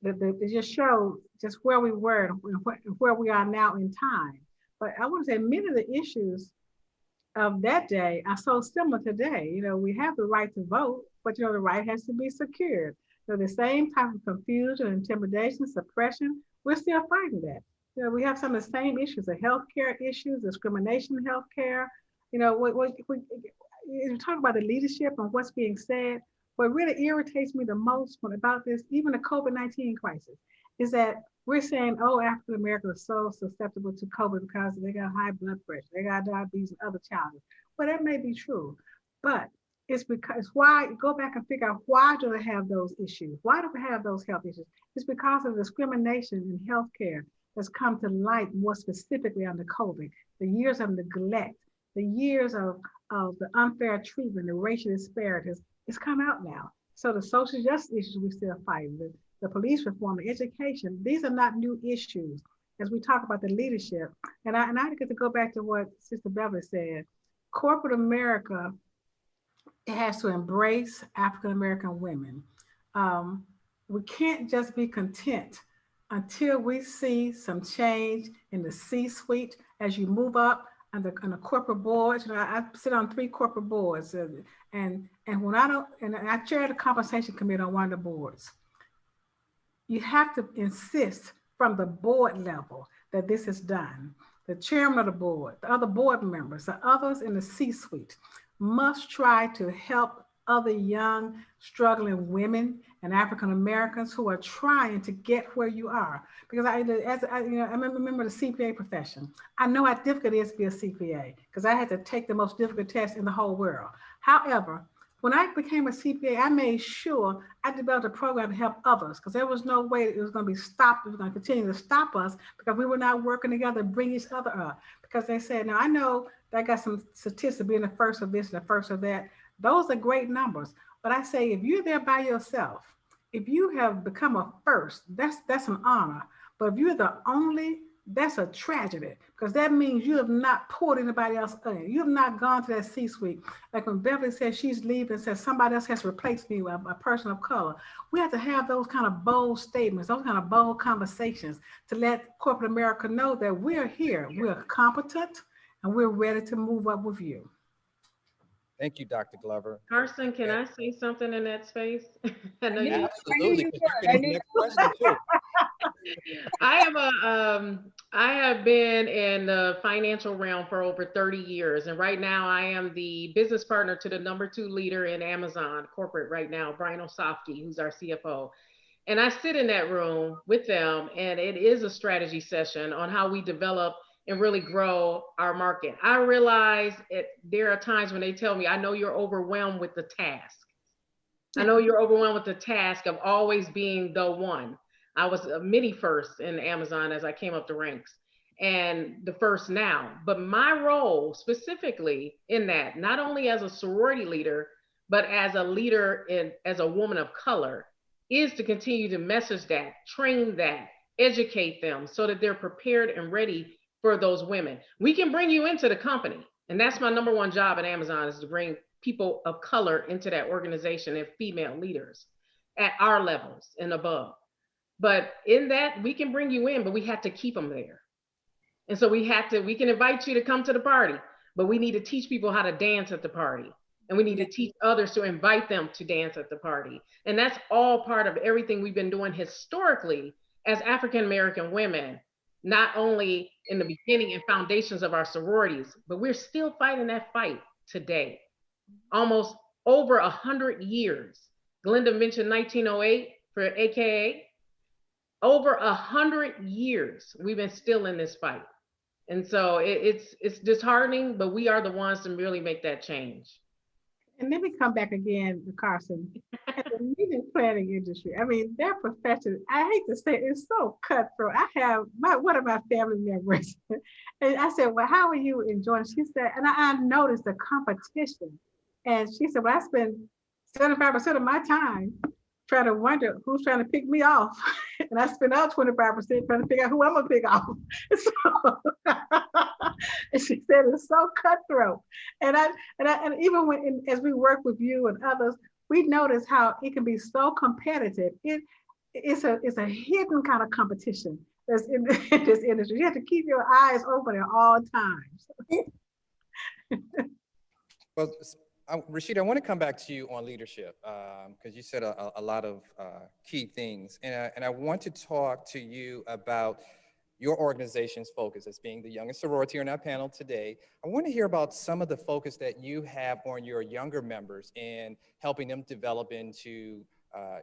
it just showed just where we were and where we are now in time. But I want to say many of the issues of that day are so similar today. We have the right to vote, but the right has to be secured. So the same type of confusion, intimidation, suppression, we're still fighting that. We have some of the same issues, the healthcare issues, discrimination in healthcare. We talk about the leadership and what's being said. What really irritates me the most about this, even the COVID-19 crisis, is that we're saying, oh, African Americans are so susceptible to COVID because they got high blood pressure, they got diabetes and other challenges. Well, that may be true, but it's because why, go back and figure out why do they have those issues? Why do they have those health issues? It's because of discrimination in healthcare that's come to light more specifically under COVID, the years of neglect, the years of the unfair treatment, the racial disparities, it's come out now. So the social justice issues we still fighting, the police reform, the education, these are not new issues as we talk about the leadership. And I get to go back to what Sister Beverly said. corporate America, it has to embrace African-American women. We can't just be content until we see some change in the C-suite as you move up on the corporate boards. You know, I sit on 3 corporate boards, and when I chair the compensation committee on one of the boards. You have to insist from the board level that this is done. The chairman of the board, the other board members, the others in the C-suite must try to help other young, struggling women and African Americans who are trying to get where you are. Because I remember the CPA profession. I know how difficult it is to be a CPA because I had to take the most difficult test in the whole world. However, when I became a CPA, I made sure I developed a program to help others because there was no way it was going to be stopped. It was going to continue to stop us because we were not working together to bring each other up. Because they said, now I know that I got some statistics being the first of this and the first of that. Those are great numbers. But I say, if you're there by yourself, if you have become a first, that's an honor. But if you're the only, that's a tragedy because that means you have not pulled anybody else in. You have not gone to that C-suite. Like when Beverly says she's leaving and says somebody else has replaced me with a person of color. We have to have those kind of bold statements, those kind of bold conversations to let corporate America know that we're here, we're competent, and we're ready to move up with you. Thank you, Dr. Glover. Carson, can I say something in that space? I know you. Absolutely. Next question too. I have been in the financial realm for over 30 years. And right now I am the business partner to the #2 leader in Amazon corporate right now, Brian Osofsky, who's our CFO. And I sit in that room with them and it is a strategy session on how we develop and really grow our market. I realize there are times when they tell me, I know you're overwhelmed with the task. I know you're overwhelmed with the task of always being the one. I was a mini first in Amazon as I came up the ranks and the first now. But my role specifically in that, not only as a sorority leader, but as a leader as a woman of color, is to continue to message that, train that, educate them so that they're prepared and ready for those women. We can bring you into the company. And that's my #1 job at Amazon is to bring people of color into that organization and female leaders at our levels and above. But in that, we can bring you in, but we have to keep them there. And so we can invite you to come to the party, but we need to teach people how to dance at the party. And we need to teach others to invite them to dance at the party. And that's all part of everything we've been doing historically as African-American women, not only in the beginning and foundations of our sororities, but we're still fighting that fight today. Almost over 100 years. Glenda mentioned 1908 for AKA. Over 100 years, we've been still in this fight. And so it's disheartening, but we are the ones to really make that change. And let me come back again to Carson. At the media planning industry, I mean, their profession, I hate to say it, it's so cutthroat. I have one of my family members, and I said, well, how are you enjoying? She said, and I noticed the competition. And she said, well, I spend 75% of my time trying to wonder who's trying to pick me off. And I spend out 25% trying to figure out who I'm gonna pick off. So, and she said it's so cutthroat. And even when as we work with you and others, we notice how it can be so competitive. It's a hidden kind of competition that's in this industry. You have to keep your eyes open at all times. Well, Rashida, I want to come back to you on leadership because you said a lot of key things. And I want to talk to you about your organization's focus as being the youngest sorority on our panel today. I want to hear about some of the focus that you have on your younger members and helping them develop into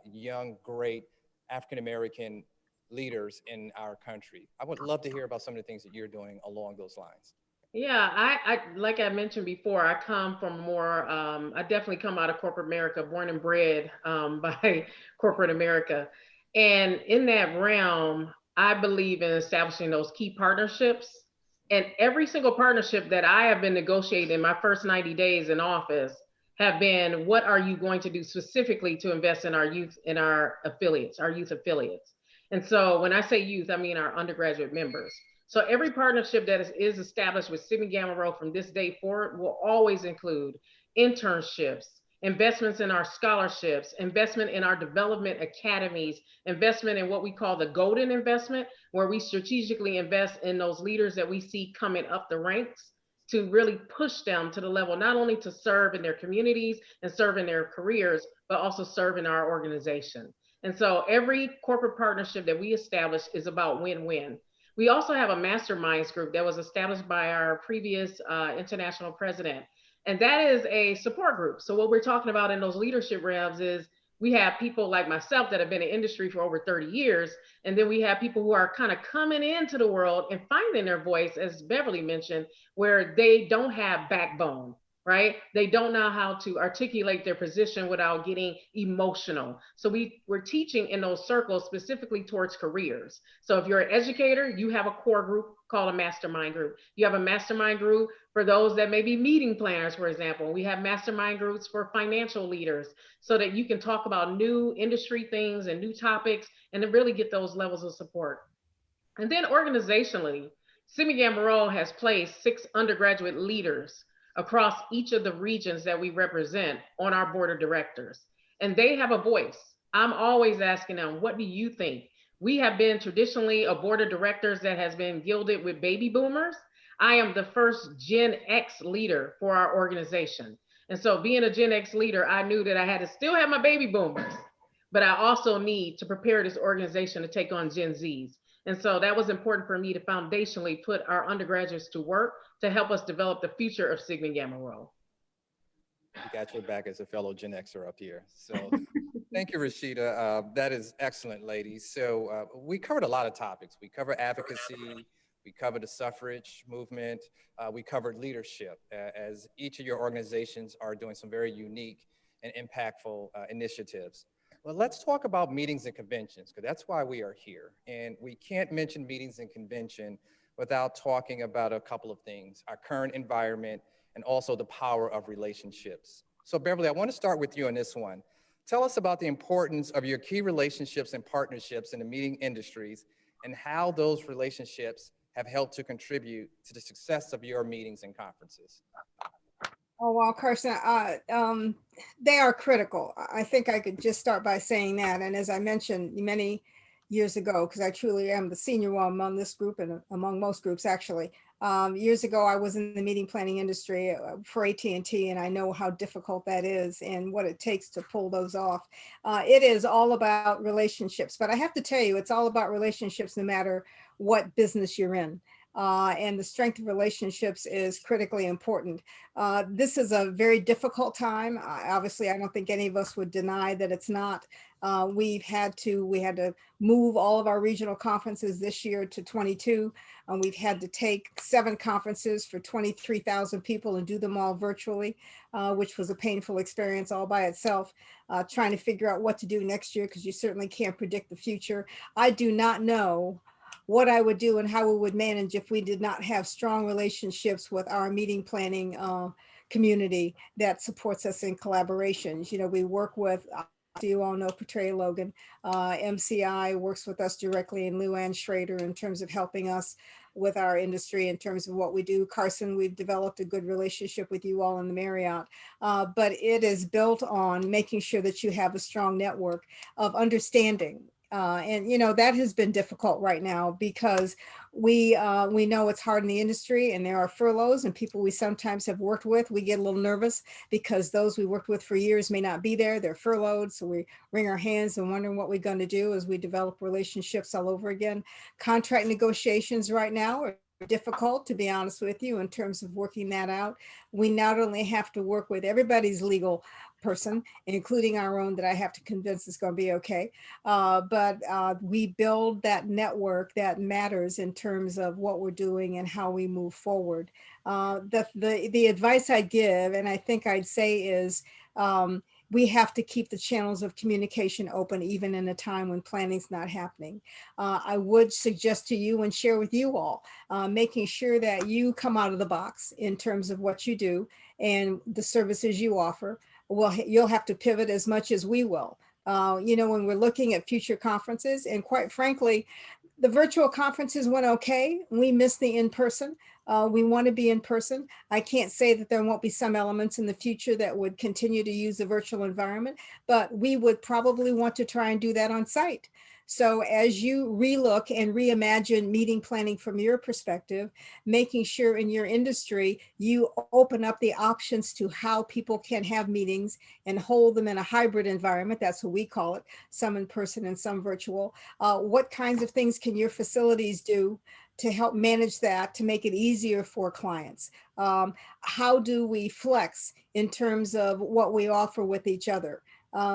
young, great African-American leaders in our country. I would love to hear about some of the things that you're doing along those lines. Yeah, I like I mentioned before, I come from more, I definitely come out of corporate America, born and bred by corporate America. And in that realm, I believe in establishing those key partnerships. And every single partnership that I have been negotiating in my first 90 days in office have been, what are you going to do specifically to invest in our youth, in our affiliates, our youth affiliates? And so when I say youth, I mean our undergraduate members. So every partnership that is established with Sigma Gamma Rho from this day forward will always include internships, investments in our scholarships, investment in our development academies, investment in what we call the golden investment, where we strategically invest in those leaders that we see coming up the ranks to really push them to the level, not only to serve in their communities and serve in their careers, but also serve in our organization. And so every corporate partnership that we establish is about win-win. We also have a masterminds group that was established by our previous international president. And that is a support group. So what we're talking about in those leadership realms is we have people like myself that have been in industry for over 30 years. And then we have people who are kind of coming into the world and finding their voice, as Beverly mentioned, where they don't have backbone, right? They don't know how to articulate their position without getting emotional. So we're teaching in those circles specifically towards careers. So if you're an educator, you have a core group called a mastermind group. You have a mastermind group for those that may be meeting planners, for example. We have mastermind groups for financial leaders so that you can talk about new industry things and new topics and then really get those levels of support. And then organizationally, Sigma Gamma Rho has placed 6 undergraduate leaders across each of the regions that we represent on our board of directors. And they have a voice. I'm always asking them, what do you think? We have been traditionally a board of directors that has been gilded with baby boomers. I am the first Gen X leader for our organization. And so being a Gen X leader, I knew that I had to still have my baby boomers, but I also need to prepare this organization to take on Gen Zs. And so that was important for me to foundationally put our undergraduates to work to help us develop the future of Sigma Gamma Rho. You got your back as a fellow Gen Xer up here. So thank you, Rashida. That is excellent, ladies. So we covered a lot of topics. We covered advocacy, we covered the suffrage movement, we covered leadership, as each of your organizations are doing some very unique and impactful initiatives. Well, let's talk about meetings and conventions, because that's why we are here. And we can't mention meetings and convention without talking about a couple of things, our current environment and also the power of relationships. So Beverly, I want to start with you on this one. Tell us about the importance of your key relationships and partnerships in the meeting industries and how those relationships have helped to contribute to the success of your meetings and conferences. Oh, well, Carson, they are critical. I think I could just start by saying that. And as I mentioned many years ago, because I truly am the senior one among this group and among most groups, actually. Years ago, I was in the meeting planning industry for AT&T, and I know how difficult that is and what it takes to pull those off. It is all about relationships, but I have to tell you, it's all about relationships no matter what business you're in. And the strength of relationships is critically important. This is a very difficult time. Obviously, I don't think any of us would deny that it's not. We had to move all of our regional conferences this year to 22. We've had to take 7 conferences for 23,000 people and do them all virtually, which was a painful experience all by itself, trying to figure out what to do next year, because you certainly can't predict the future. I do not know what I would do and how we would manage if we did not have strong relationships with our meeting planning community that supports us in collaborations. You know, we work with, you all know Petrea Logan, MCI works with us directly, and Lou Ann Schrader in terms of helping us with our industry in terms of what we do. Carson, we've developed a good relationship with you all in the Marriott, but it is built on making sure that you have a strong network of understanding. And, you know, that has been difficult right now because we know it's hard in the industry and there are furloughs and people we sometimes have worked with. We get a little nervous because those we worked with for years may not be there. They're furloughed. So we wring our hands and wondering what we're going to do as we develop relationships all over again. Contract negotiations right now are difficult, to be honest with you, in terms of working that out. We not only have to work with everybody's legal person, including our own, that I have to convince is going to be okay. But we build that network that matters in terms of what we're doing and how we move forward. The advice I give, and I think I'd say is, we have to keep the channels of communication open, even in a time when planning's not happening. I would suggest to you and share with you all, making sure that you come out of the box in terms of what you do and the services you offer. Well, you'll have to pivot as much as we will. You know, when we're looking at future conferences, and quite frankly, The virtual conferences went okay. We missed the in-person. We want to be in person. I can't say that there won't be some elements in the future that would continue to use the virtual environment, but we would probably want to try and do that on site. So as you relook and reimagine meeting planning from your perspective, making sure in your industry, you open up the options to how people can have meetings and hold them in a hybrid environment. That's what we call it, some in person and some virtual. What kinds of things can your facilities do to help manage that, to make it easier for clients? How do we flex in terms of what we offer with each other?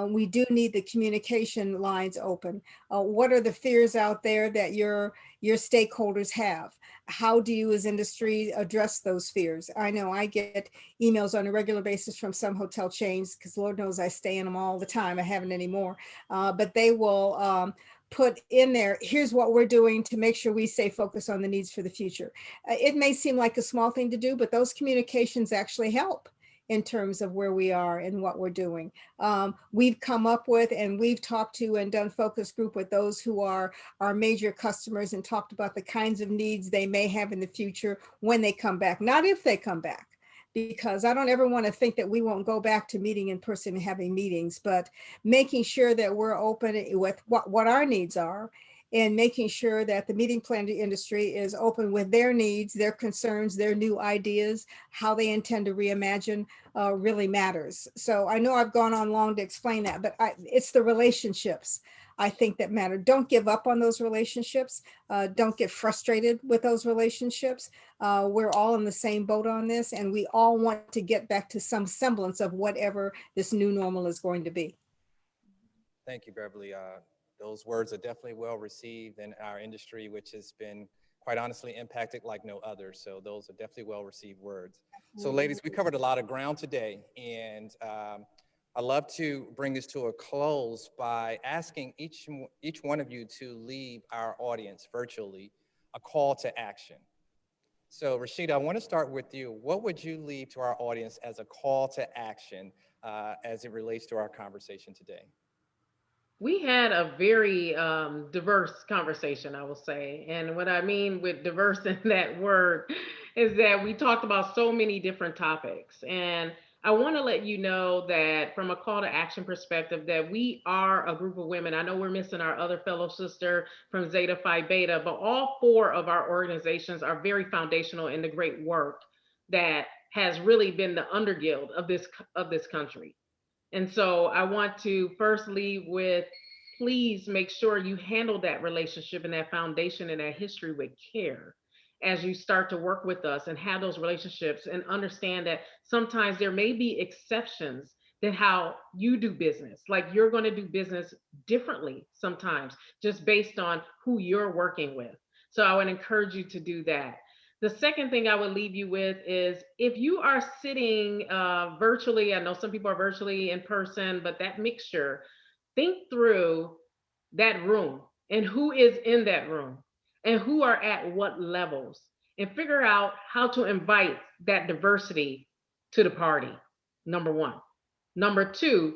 We do need the communication lines open. What are the fears out there that your stakeholders have? How do you as industry address those fears? I know I get emails on a regular basis from some hotel chains, because Lord knows I stay in them all the time. I haven't anymore, but they will put in there, here's what we're doing to make sure we stay focused on the needs for the future. It may seem like a small thing to do, but those communications actually help in terms of where we are and what we're doing. We've come up with, and we've talked to and done focus group with those who are our major customers and talked about the kinds of needs they may have in the future when they come back, not if they come back. Because I don't ever want to think that we won't go back to meeting in person and having meetings, but making sure that we're open with what our needs are, and making sure that the meeting planning industry is open with their needs, their concerns, their new ideas, how they intend to reimagine really matters. So I know I've gone on long to explain that, but it's the relationships I think that matter. Don't give up on those relationships. Don't get frustrated with those relationships. We're all in the same boat on this, and we all want to get back to some semblance of whatever this new normal is going to be. Thank you, Beverly. Those words are definitely well received in our industry, which has been quite honestly impacted like no other. So those are definitely well received words. So ladies, we covered a lot of ground today, and I'd love to bring this to a close by asking each one of you to leave our audience virtually a call to action. So Rashida, I want to start with you. What would you leave to our audience as a call to action as it relates to our conversation today? We had a very diverse conversation, I will say. And what I mean with diverse in that word is that we talked about so many different topics. And I want to let you know that from a call to action perspective, that we are a group of women. I know we're missing our other fellow sister from Zeta Phi Beta, but all four of our organizations are very foundational in the great work that has really been the undergill of this country. And so I want to first leave with, please make sure you handle that relationship and that foundation and that history with care as you start to work with us and have those relationships, and understand that sometimes there may be exceptions to how you do business. Like you're going to do business differently sometimes, just based on who you're working with. So I would encourage you to do that. The second thing I would leave you with is, if you are sitting virtually, I know some people are virtually in person, but that mixture, think through that room and who is in that room and who are at what levels, and figure out how to invite that diversity to the party, number one. Number two,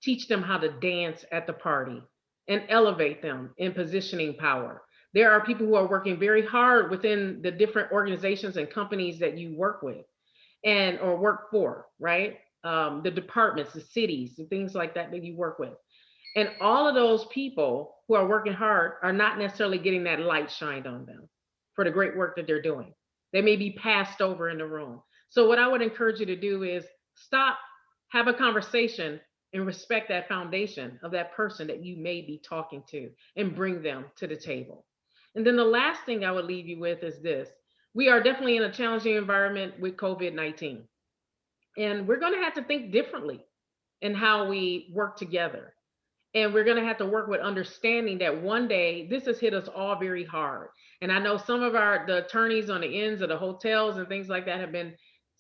teach them how to dance at the party and elevate them in positioning power. There are people who are working very hard within the different organizations and companies that you work with or work for, right? The departments, the cities, and things like that you work with. And all of those people who are working hard are not necessarily getting that light shined on them for the great work that they're doing. They may be passed over in the room. So what I would encourage you to do is stop, have a conversation, and respect that foundation of that person that you may be talking to, and bring them to the table. And then the last thing I would leave you with is this. We are definitely in a challenging environment with COVID-19. And we're going to have to think differently in how we work together. And we're going to have to work with understanding that one day this has hit us all very hard. And I know some of the attorneys on the ends of the hotels and things like that have been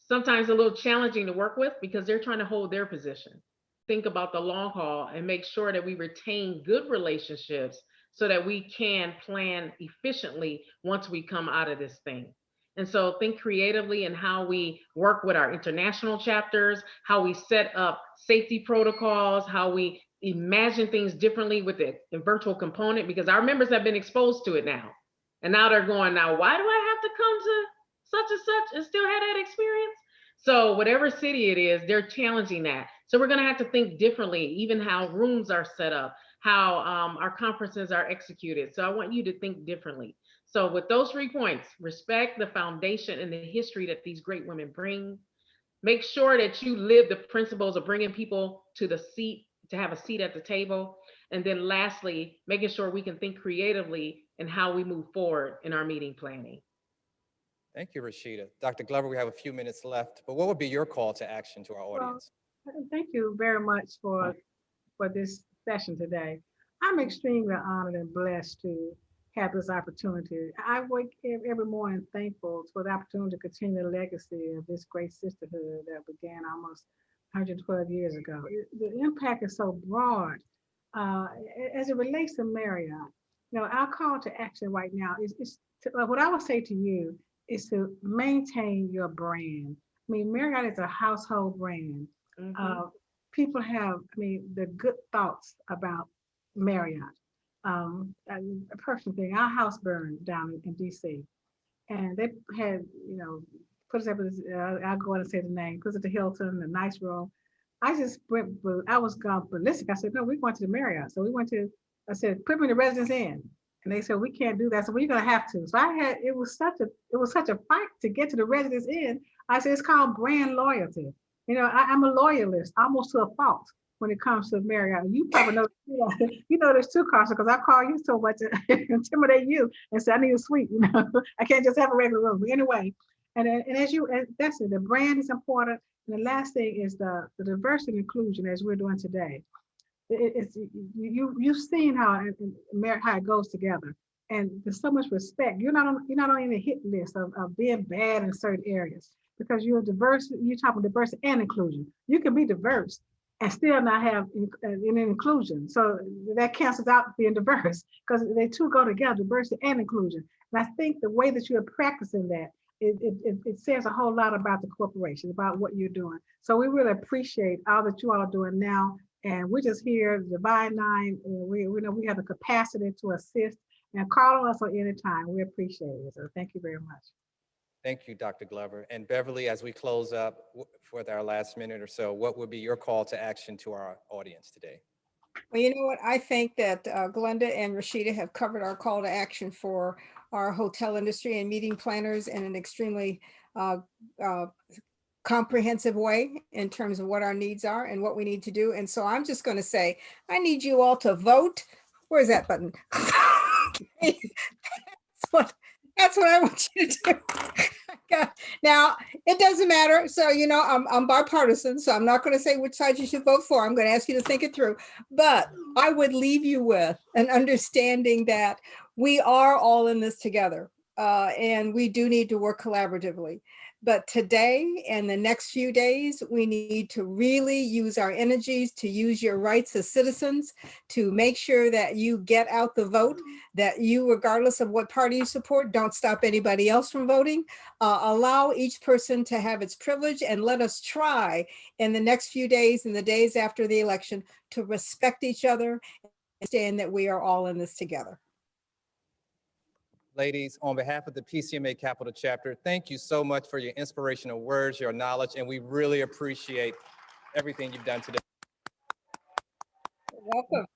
sometimes a little challenging to work with, because they're trying to hold their position. Think about the long haul and make sure that we retain good relationships so that we can plan efficiently once we come out of this thing. And so think creatively in how we work with our international chapters, how we set up safety protocols, how we imagine things differently with the virtual component, because our members have been exposed to it now. And now they're going, now, why do I have to come to such and such and still have that experience? So whatever city it is, they're challenging that. So we're gonna have to think differently, even how rooms are set up, how our conferences are executed. So I want you to think differently. So with those 3 points, respect the foundation and the history that these great women bring. Make sure that you live the principles of bringing people to the seat, to have a seat at the table. And then lastly, making sure we can think creatively in how we move forward in our meeting planning. Thank you, Rashida. Dr. Glover, we have a few minutes left, but what would be your call to action to our audience? Thank you very much for this session today. I'm extremely honored and blessed to have this opportunity. I wake every morning thankful for the opportunity to continue the legacy of this great sisterhood that began almost 112 years ago. The impact is so broad. As it relates to Marriott, our call to action right now is to, what I would say to you is to maintain your brand. I mean, Marriott is a household brand. People have, the good thoughts about Marriott. A personal thing, our house burned down in DC, and they had, put us up with, I'll go in and say the name, put us at the Hilton, a nice room. I was gone ballistic. I said, no, we're going to the Marriott. So we went to, I said, put me in the Residence Inn. And they said, we can't do that. So we're going to have to. So it was such a fight to get to the Residence Inn. I said, it's called brand loyalty. I'm a loyalist, almost to a fault when it comes to Marriott. You probably know, there's 2 cars because I call you so much to intimidate you and say, I need a suite, I can't just have a regular room. But anyway, and that's it, the brand is important. And the last thing is the diversity and inclusion as we're doing today. You've seen how it goes together, and there's so much respect. You're not on any hit list of being bad in certain areas because you're diverse. You're talking diversity and inclusion. You can be diverse and still not have an inclusion. So that cancels out being diverse because they 2 go together, diversity and inclusion. And I think the way that you're practicing that, it says a whole lot about the corporation, about what you're doing. So we really appreciate all that you all are doing now. And we're just here, Divine Nine, we know we have the capacity to assist and call on us at any time. We appreciate it. So thank you very much. Thank you, Dr. Glover. And Beverly, as we close up for our last minute or so, what would be your call to action to our audience today? Well, you know what? I think that Glenda and Rashida have covered our call to action for our hotel industry and meeting planners in an extremely comprehensive way in terms of what our needs are and what we need to do. And so I'm just going to say, I need you all to vote. Where's that button? That's what I want you to do. Now, it doesn't matter. So, I'm bipartisan, so I'm not going to say which side you should vote for. I'm going to ask you to think it through. But I would leave you with an understanding that we are all in this together, and we do need to work collaboratively. But today and the next few days, we need to really use our energies to use your rights as citizens to make sure that you get out the vote, that you, regardless of what party you support, don't stop anybody else from voting. Allow each person to have its privilege, and let us try in the next few days and the days after the election to respect each other and understand that we are all in this together. Ladies, on behalf of the PCMA Capital Chapter, thank you so much for your inspirational words, your knowledge, and we really appreciate everything you've done today. You're welcome.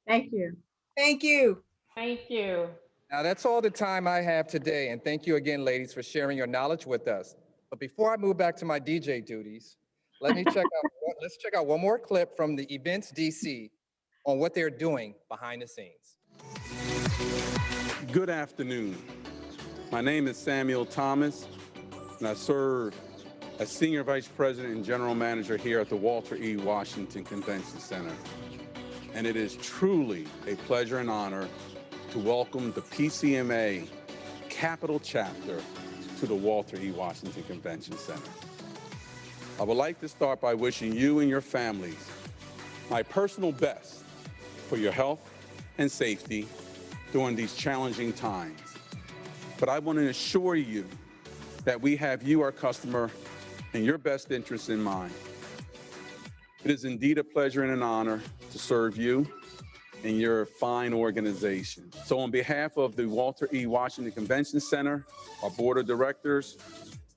Thank you. Thank you. Thank you. Now, that's all the time I have today, and thank you again, ladies, for sharing your knowledge with us. But before I move back to my DJ duties, let's check out one more clip from the Events DC on what they're doing behind the scenes. Good afternoon. My name is Samuel Thomas, and I serve as Senior Vice President and General Manager here at the Walter E. Washington Convention Center. And it is truly a pleasure and honor to welcome the PCMA Capital Chapter to the Walter E. Washington Convention Center. I would like to start by wishing you and your families my personal best for your health and safety during these challenging times. But I want to assure you that we have you, our customer, and your best interests in mind. It is indeed a pleasure and an honor to serve you and your fine organization. So on behalf of the Walter E. Washington Convention Center, our board of directors,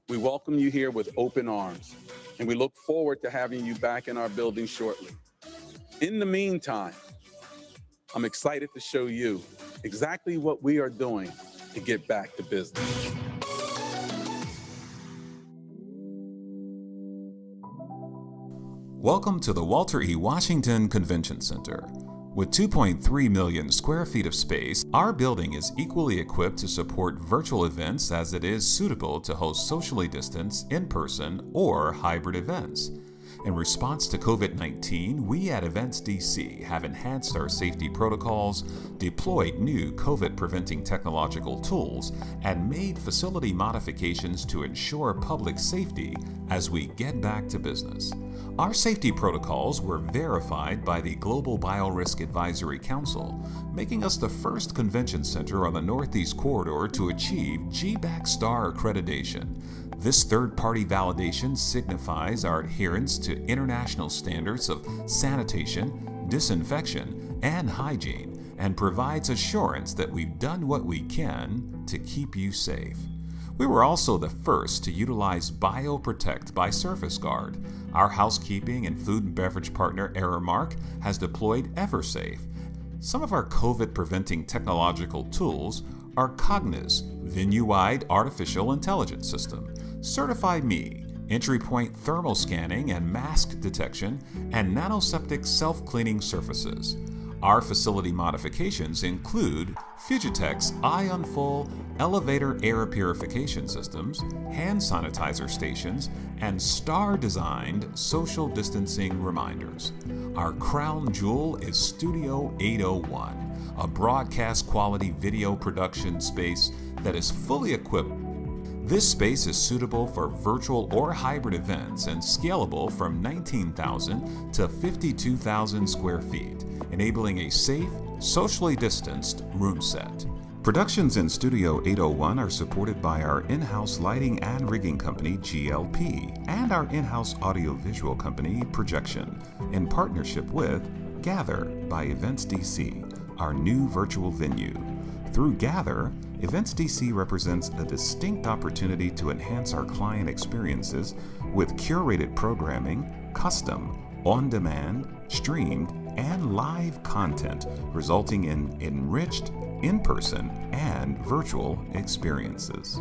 we welcome you here with open arms, and we look forward to having you back in our building shortly. In the meantime, I'm excited to show you exactly what we are doing to get back to business. Welcome to the Walter E. Washington Convention Center. With 2.3 million square feet of space, our building is equally equipped to support virtual events as it is suitable to host socially distanced, in-person, or hybrid events. In response to COVID-19, we at Events DC have enhanced our safety protocols, deployed new COVID-preventing technological tools, and made facility modifications to ensure public safety as we get back to business. Our safety protocols were verified by the Global Biorisk Advisory Council, making us the first convention center on the Northeast Corridor to achieve GBAC Star accreditation. This third-party validation signifies our adherence to international standards of sanitation, disinfection, and hygiene, and provides assurance that we've done what we can to keep you safe. We were also the first to utilize BioProtect by Surface Guard. Our housekeeping and food and beverage partner Aramark has deployed EverSafe. Some of our COVID-preventing technological tools are Cogniz Venue-Wide Artificial Intelligence System, Certify Me, entry point thermal scanning and mask detection, and nanoseptic self-cleaning surfaces. Our facility modifications include Fugitex IonFull elevator air purification systems, hand sanitizer stations, and star-designed social distancing reminders. Our crown jewel is Studio 801, a broadcast-quality video production space that is fully equipped. This space is suitable for virtual or hybrid events and scalable from 19,000 to 52,000 square feet, enabling a safe, socially distanced room set. Productions in Studio 801 are supported by our in-house lighting and rigging company, GLP, and our in-house audiovisual company, Projection, in partnership with Gather by Events DC, our new virtual venue. Through Gather, Events DC represents a distinct opportunity to enhance our client experiences with curated programming, custom, on-demand, streamed, and live content, resulting in enriched in-person and virtual experiences.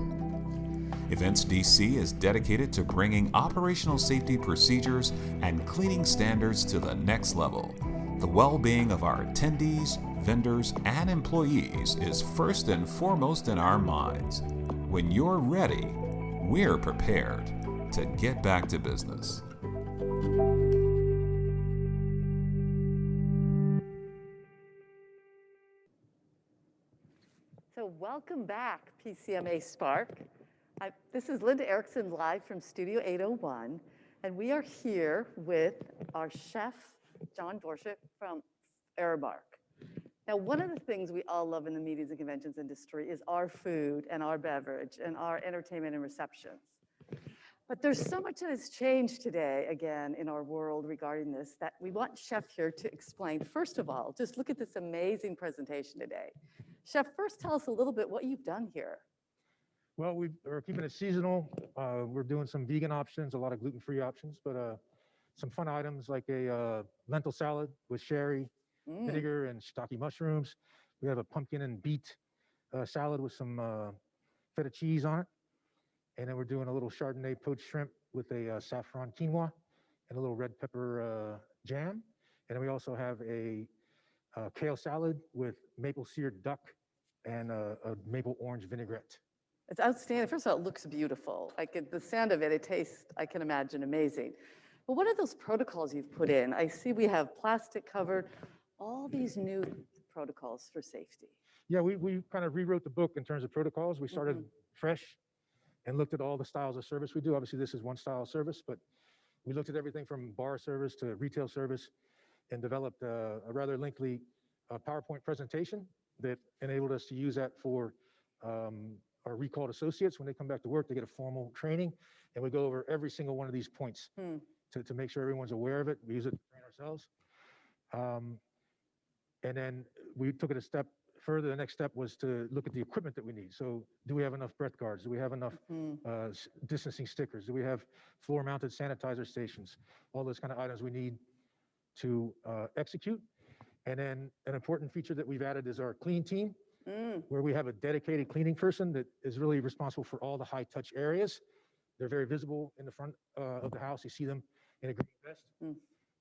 Events DC is dedicated to bringing operational safety procedures and cleaning standards to the next level. The well-being of our attendees, vendors, and employees is first and foremost in our minds. When you're ready, we're prepared to get back to business. So welcome back, PCMA Spark. This is Linda Erickson live from Studio 801, and we are here with our chef, John Dorship from Aramark. Now, one of the things we all love in the meetings and conventions industry is our food and our beverage and our entertainment and receptions. But there's so much that has changed today, again, in our world regarding this, that we want Chef here to explain. First of all, just look at this amazing presentation today. Chef, first tell us a little bit what you've done here. Well, we're keeping it seasonal. We're doing some vegan options, a lot of gluten-free options, but some fun items like a lentil salad with sherry, vinegar, and shiitake mushrooms. We have a pumpkin and beet salad with some feta cheese on it. And then we're doing a little Chardonnay poached shrimp with a saffron quinoa and a little red pepper jam. And then we also have a kale salad with maple seared duck and a maple orange vinaigrette. It's outstanding. First of all, it looks beautiful. The sound of it, it tastes, I can imagine, amazing. But what are those protocols you've put in? I see we have plastic covered, all these new protocols for safety. Yeah, we kind of rewrote the book in terms of protocols. We started fresh and looked at all the styles of service we do. Obviously, this is one style of service, but we looked at everything from bar service to retail service and developed a rather lengthy PowerPoint presentation that enabled us to use that for our recalled associates when they come back to work. They get a formal training, and we go over every single one of these points to make sure everyone's aware of it. We use it to train ourselves. And then we took it a step further. The next step was to look at the equipment that we need. So do we have enough breath guards? Do we have enough distancing stickers? Do we have floor mounted sanitizer stations? All those kind of items we need to execute. And then an important feature that we've added is our clean team, where we have a dedicated cleaning person that is really responsible for all the high touch areas. They're very visible in the front of the house. You see them in a green vest.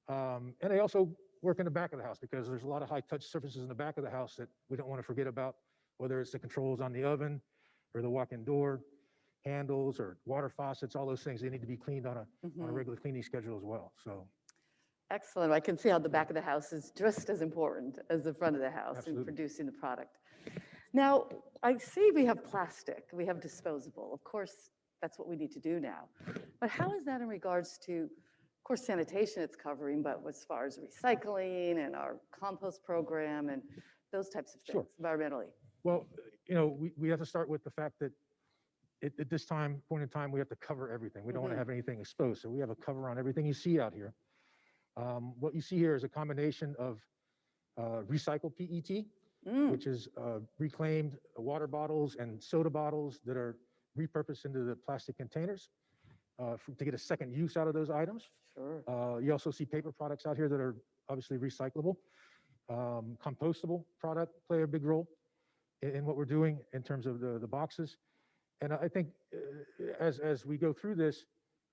And they also work in the back of the house because there's a lot of high touch surfaces in the back of the house that we don't want to forget about, whether it's the controls on the oven or the walk-in door handles or water faucets, all those things, they need to be cleaned on a regular cleaning schedule as well. So. Excellent. I can see how the back of the house is just as important as the front of the house Absolutely. in producing the product. Now, I see we have plastic, we have disposable. Of course, that's what we need to do now. But how is that in regards to, of course, sanitation it's covering, but as far as recycling and our compost program and those types of things environmentally? Well, we have to start with the fact that at this point in time, we have to cover everything. We don't want to have anything exposed. So we have a cover on everything you see out here. What you see here is a combination of recycled PET, which is reclaimed water bottles and soda bottles that are repurposed into the plastic containers to get a second use out of those items. Sure. You also see paper products out here that are obviously recyclable. Compostable product play a big role in what we're doing in terms of the boxes. And I think as we go through this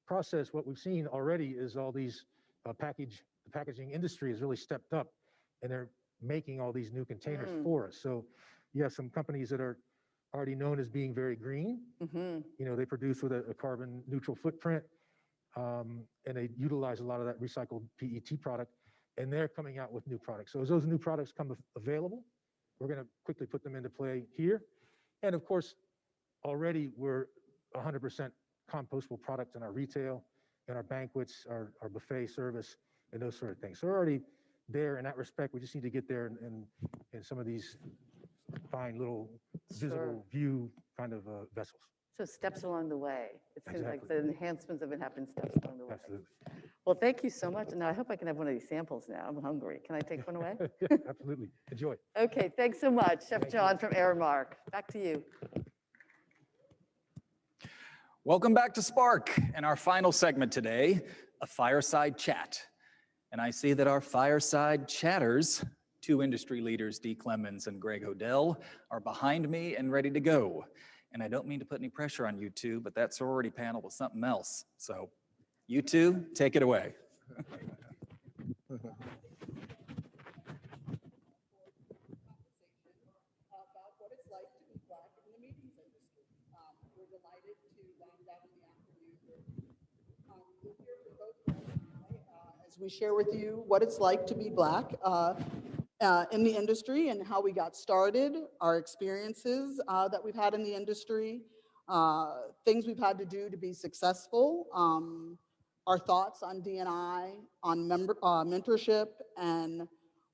process, what we've seen already is all these the packaging industry has really stepped up and they're making all these new containers for us. So you have some companies that are already known as being very green. They produce with a carbon neutral footprint and they utilize a lot of that recycled PET product and they're coming out with new products. So as those new products come available, we're going to quickly put them into play here. And of course, already we're 100% compostable product in our retail, in our banquets, our buffet service, and those sort of things. So we're already there in that respect. We just need to get there in some of these fine little visible view kind of vessels. So steps along the way. It seems like Exactly. the enhancements have been happening steps along the way. Absolutely. Well, thank you so much. And now I hope I can have one of these samples now. I'm hungry. Can I take one away? Absolutely. Enjoy. Okay, thanks so much. Chef John from Aramark. Back to you. Welcome back to Spark and our final segment today, a fireside chat. And I see that our fireside chatters, two industry leaders, Dee Clemens and Greg Hodel, are behind me and ready to go. And I don't mean to put any pressure on you two, but that sorority panel was something else. So you two, take it away. As we share with you what it's like to be Black in the industry and how we got started, our experiences that we've had in the industry, things we've had to do to be successful, our thoughts on D&I, on mentorship, and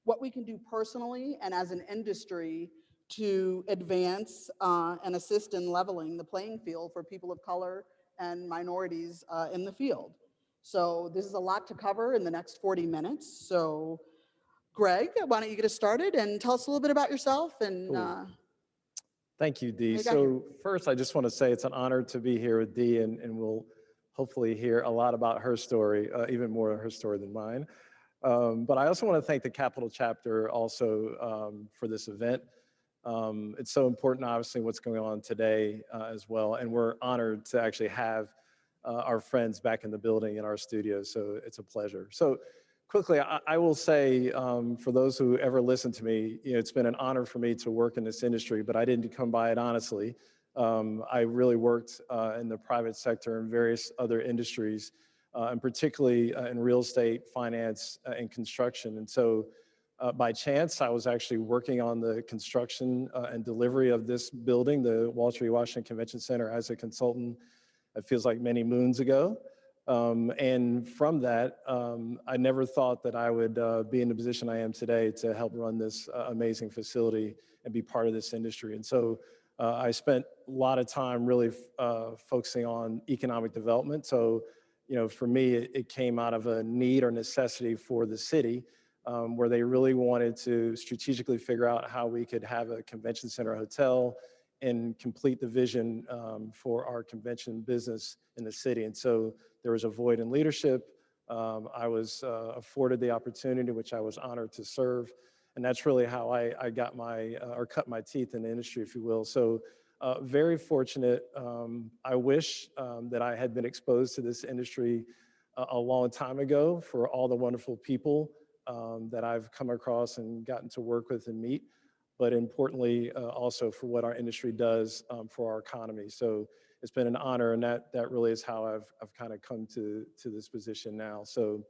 what we can do personally and as an industry to advance and assist in leveling the playing field for people of color and minorities in the field. So this is a lot to cover in the next 40 minutes. So Greg, why don't you get us started and tell us a little bit about yourself and Thank you, Dee. you got So first, I just want to say it's an honor to be here with Dee, and we'll hopefully hear a lot about her story, even more her story than mine. But I also want to thank the Capitol chapter also for this event. It's so important, obviously, what's going on today as well. And we're honored to actually have our friends back in the building in our studio. So it's a pleasure. So quickly, I will say for those who ever listen to me, it's been an honor for me to work in this industry, but I didn't come by it honestly. I really worked in the private sector and various other industries, and particularly in real estate, finance, and construction. And so by chance, I was actually working on the construction and delivery of this building, the Walter E. Washington Convention Center, as a consultant. It feels like many moons ago. And from that, I never thought that I would be in the position I am today to help run this amazing facility and be part of this industry. And so I spent a lot of time really focusing on economic development. So, for me, it came out of a need or necessity for the city, where they really wanted to strategically figure out how we could have a convention center hotel and complete the vision for our convention business in the city. And so there was a void in leadership. I was afforded the opportunity, which I was honored to serve. And that's really how I got or cut my teeth in the industry, if you will. So very fortunate. I wish that I had been exposed to this industry a long time ago for all the wonderful people that I've come across and gotten to work with and meet, but importantly, also for what our industry does for our economy. So it's been an honor, and that really is how I've kind of come to this position now. So,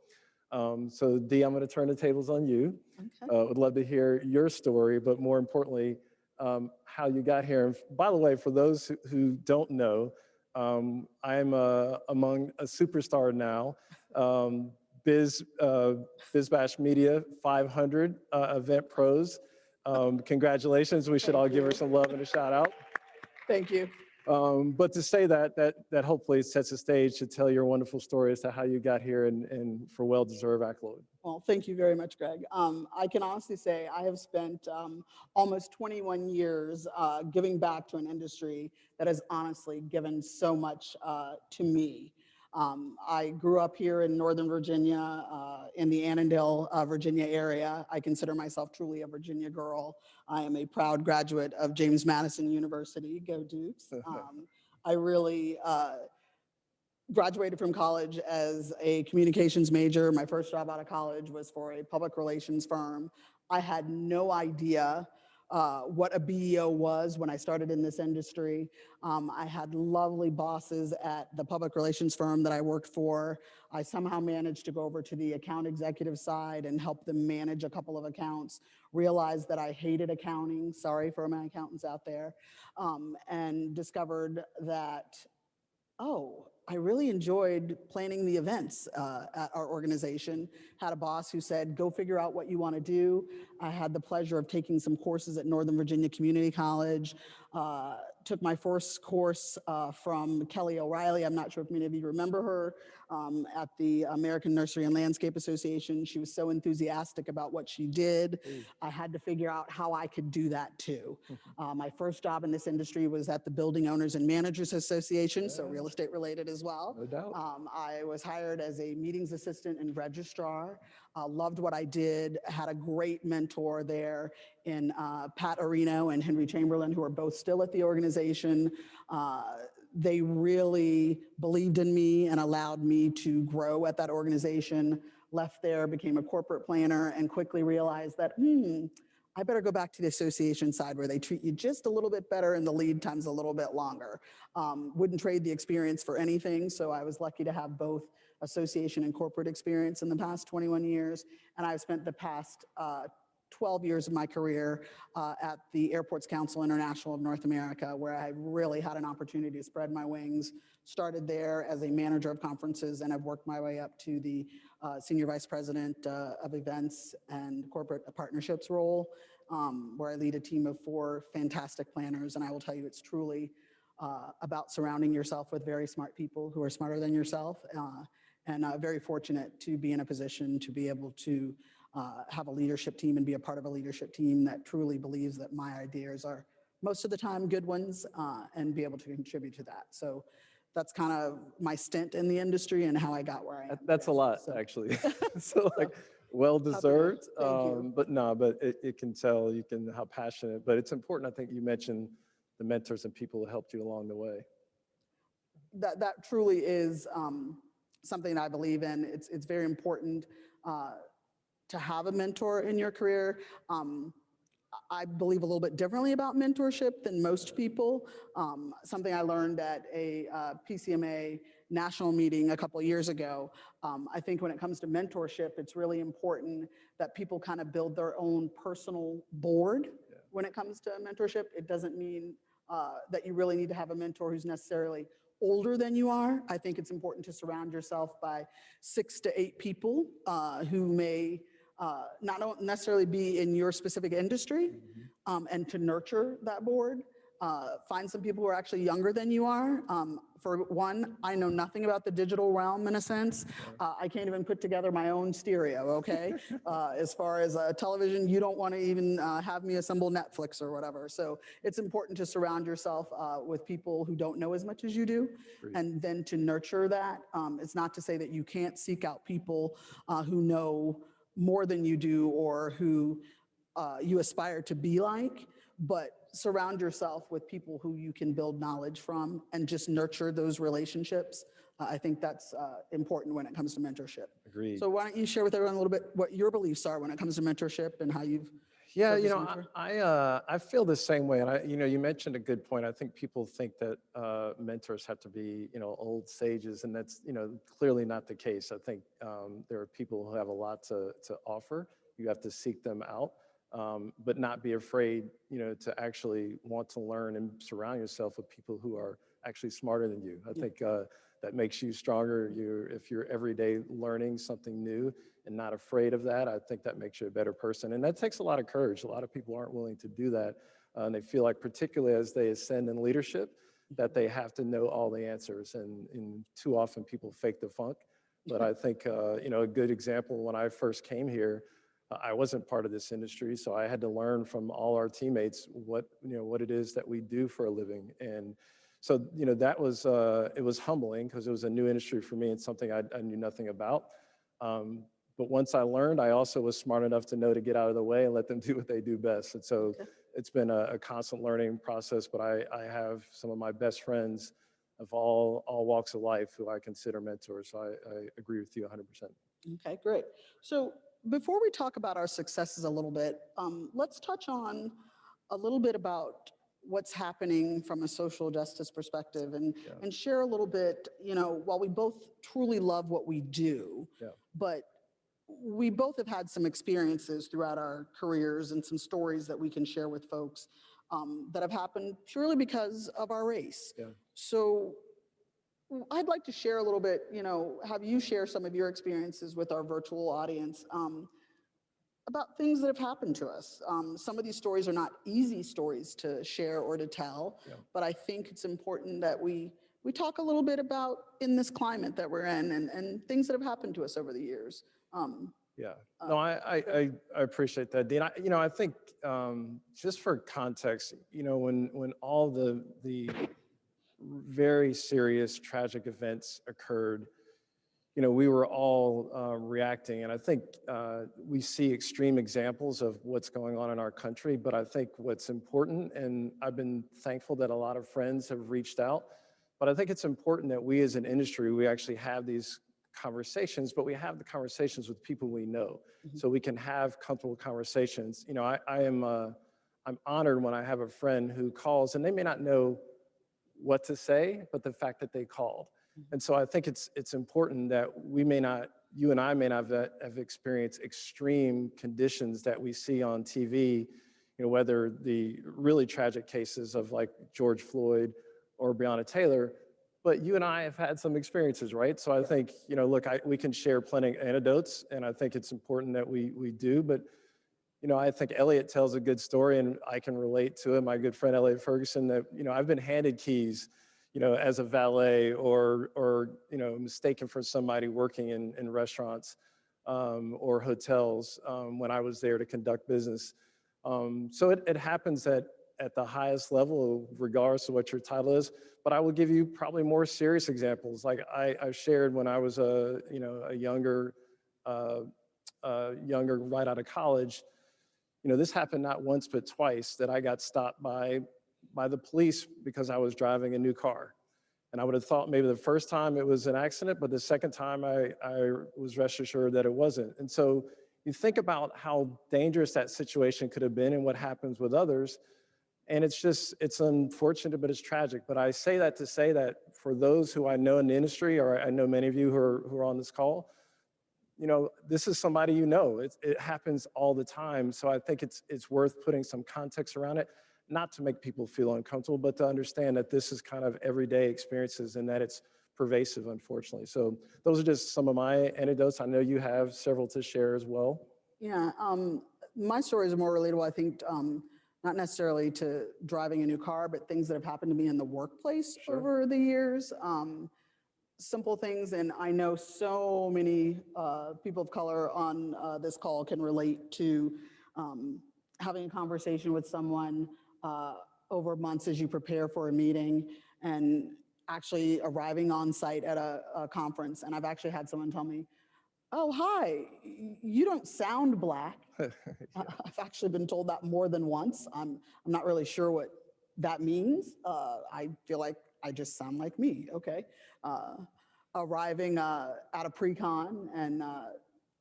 Dee, I'm going to turn the tables on you. Okay. Would love to hear your story, but more importantly, how you got here. And by the way, for those who don't know, I'm among a superstar now. Biz Bash Media 500 event pros. Congratulations. We should all give her some love and a shout out. Thank you. But to say that hopefully sets the stage to tell your wonderful story as to how you got here and for well-deserved accolade. Well, thank you very much, Greg. I can honestly say I have spent almost 21 years giving back to an industry that has honestly given so much to me. I grew up here in Northern Virginia, in the Annandale, Virginia area. I consider myself truly a Virginia girl. I am a proud graduate of James Madison University, go Dukes. I really graduated from college as a communications major. My first job out of college was for a public relations firm. I had no idea what a BEO was when I started in this industry. I had lovely bosses at the public relations firm that I worked for. I somehow managed to go over to the account executive side and help them manage a couple of accounts, realized that I hated accounting, sorry for my accountants out there, and discovered that, oh, I really enjoyed planning the events at our organization. Had a boss who said, go figure out what you want to do. I had the pleasure of taking some courses at Northern Virginia Community College. Took my first course from Kelly O'Reilly. I'm not sure if many of you remember her, at the American Nursery and Landscape Association. She was so enthusiastic about what she did. I had to figure out how I could do that too. My first job in this industry was at the Building Owners and Managers Association, so real estate related as well. No doubt. I was hired as a meetings assistant and registrar. Loved what I did, had a great mentor there in Pat Areno and Henry Chamberlain, who are both still at the organization. They really believed in me and allowed me to grow at that organization. Left there, became a corporate planner, and quickly realized that, I better go back to the association side where they treat you just a little bit better and the lead time's a little bit longer. Wouldn't trade the experience for anything, so I was lucky to have both association and corporate experience in the past 21 years, and I've spent the past 12 years of my career at the Airports Council International of North America, where I really had an opportunity to spread my wings. Started there as a manager of conferences, and I've worked my way up to the Senior Vice President of Events and Corporate Partnerships role, where I lead a team of 4 fantastic planners. And I will tell you, it's truly about surrounding yourself with very smart people who are smarter than yourself, and very fortunate to be in a position to be able to have a leadership team and be a part of a leadership team that truly believes that my ideas are most of the time good ones, and be able to contribute to that. So that's kind of my stint in the industry and how I got where I am. That's a lot, actually. So like, well-deserved, but it can tell, how passionate, but it's important. I think you mentioned the mentors and people who helped you along the way. That truly is something that I believe in. It's very important to have a mentor in your career. I believe a little bit differently about mentorship than most people. Something I learned at a PCMA national meeting a couple years ago. I think when it comes to mentorship, it's really important that people kind of build their own personal board. When it comes to mentorship, it doesn't mean that you really need to have a mentor who's necessarily older than you are. I think it's important to surround yourself by 6 to 8 people who may not necessarily be in your specific industry, and to nurture that board. Find some people who are actually younger than you are. For one, I know nothing about the digital realm in a sense. I can't even put together my own stereo, okay? As far as television, you don't want to even have me assemble Netflix or whatever. So it's important to surround yourself with people who don't know as much as you do, and then to nurture that. It's not to say that you can't seek out people who know more than you do or who you aspire to be like, but surround yourself with people who you can build knowledge from and just nurture those relationships. I think that's important when it comes to mentorship. Agreed. So why don't you share with everyone a little bit what your beliefs are when it comes to mentorship and how you've Yeah, served you as a know, mentor? I feel the same way. And you mentioned a good point. I think people think that mentors have to be, old sages, and that's, clearly not the case. I think there are people who have a lot to offer. You have to seek them out, but not be afraid, to actually want to learn and surround yourself with people who are actually smarter than you. I think that makes you stronger. If you're every day learning something new and not afraid of that, I think that makes you a better person. And that takes a lot of courage. A lot of people aren't willing to do that. And they feel like, particularly as they ascend in leadership, that they have to know all the answers. And too often people fake the funk. But I think, a good example, when I first came here, I wasn't part of this industry, so I had to learn from all our teammates what it is that we do for a living. And so, that was, it was humbling because it was a new industry for me and something I knew nothing about. But once I learned, I also was smart enough to know to get out of the way and let them do what they do best. And so it's been a constant learning process, but I have some of my best friends of all walks of life who I consider mentors. So I agree with you 100%. Okay, great. So before we talk about our successes a little bit, let's touch on a little bit about what's happening from a social justice perspective and share a little bit, while we both truly love what we do, but we both have had some experiences throughout our careers and some stories that we can share with folks that have happened purely because of our race. So I'd like to share a little bit, have you share some of your experiences with our virtual audience about things that have happened to us. Some of these stories are not easy stories to share or to tell, but I think it's important that we talk a little bit about in this climate that we're in and things that have happened to us over the years. No, I appreciate that, Dean. I think just for context, when all the very serious tragic events occurred, we were all reacting. And I think we see extreme examples of what's going on in our country. But I think what's important, and I've been thankful that a lot of friends have reached out, but I think it's important that we as an industry, we actually have these conversations, but we have the conversations with people we know. So we can have comfortable conversations. I'm honored when I have a friend who calls and they may not know what to say, but the fact that they called. And so I think it's important that you and I may not have experienced extreme conditions that we see on TV, whether the really tragic cases of like George Floyd or Breonna Taylor, but you and I have had some experiences, right? So I think, look, we can share plenty of anecdotes, and I think it's important that we do, but I think Elliot tells a good story, and I can relate to it. My good friend Elliot Ferguson, that I've been handed keys, as a valet or mistaken for somebody working in restaurants or hotels when I was there to conduct business. So it happens at the highest level, regardless of what your title is. But I will give you probably more serious examples. Like I shared when I was a younger right out of college. This happened not once but twice, that I got stopped by the police because I was driving a new car. And I would have thought maybe the first time it was an accident, but the second time I was rest assured that it wasn't. And so you think about how dangerous that situation could have been and what happens with others. And it's unfortunate, but it's tragic. But I say that to say that for those who I know in the industry, or I know many of you who are on this call, this is somebody it happens all the time. So I think it's worth putting some context around it, not to make people feel uncomfortable, but to understand that this is kind of everyday experiences and that it's pervasive, unfortunately. So those are just some of my anecdotes. I know you have several to share as well. Yeah, my stories are more relatable. I think not necessarily to driving a new car, but things that have happened to me in the workplace over the years. Simple things, and I know so many people of color on this call can relate to having a conversation with someone over months as you prepare for a meeting and actually arriving on site at a conference. And I've actually had someone tell me, oh, hi, you don't sound Black. I've actually been told that more than once. I'm not really sure what that means. I feel like I just sound like me, okay. Arriving at a pre-con and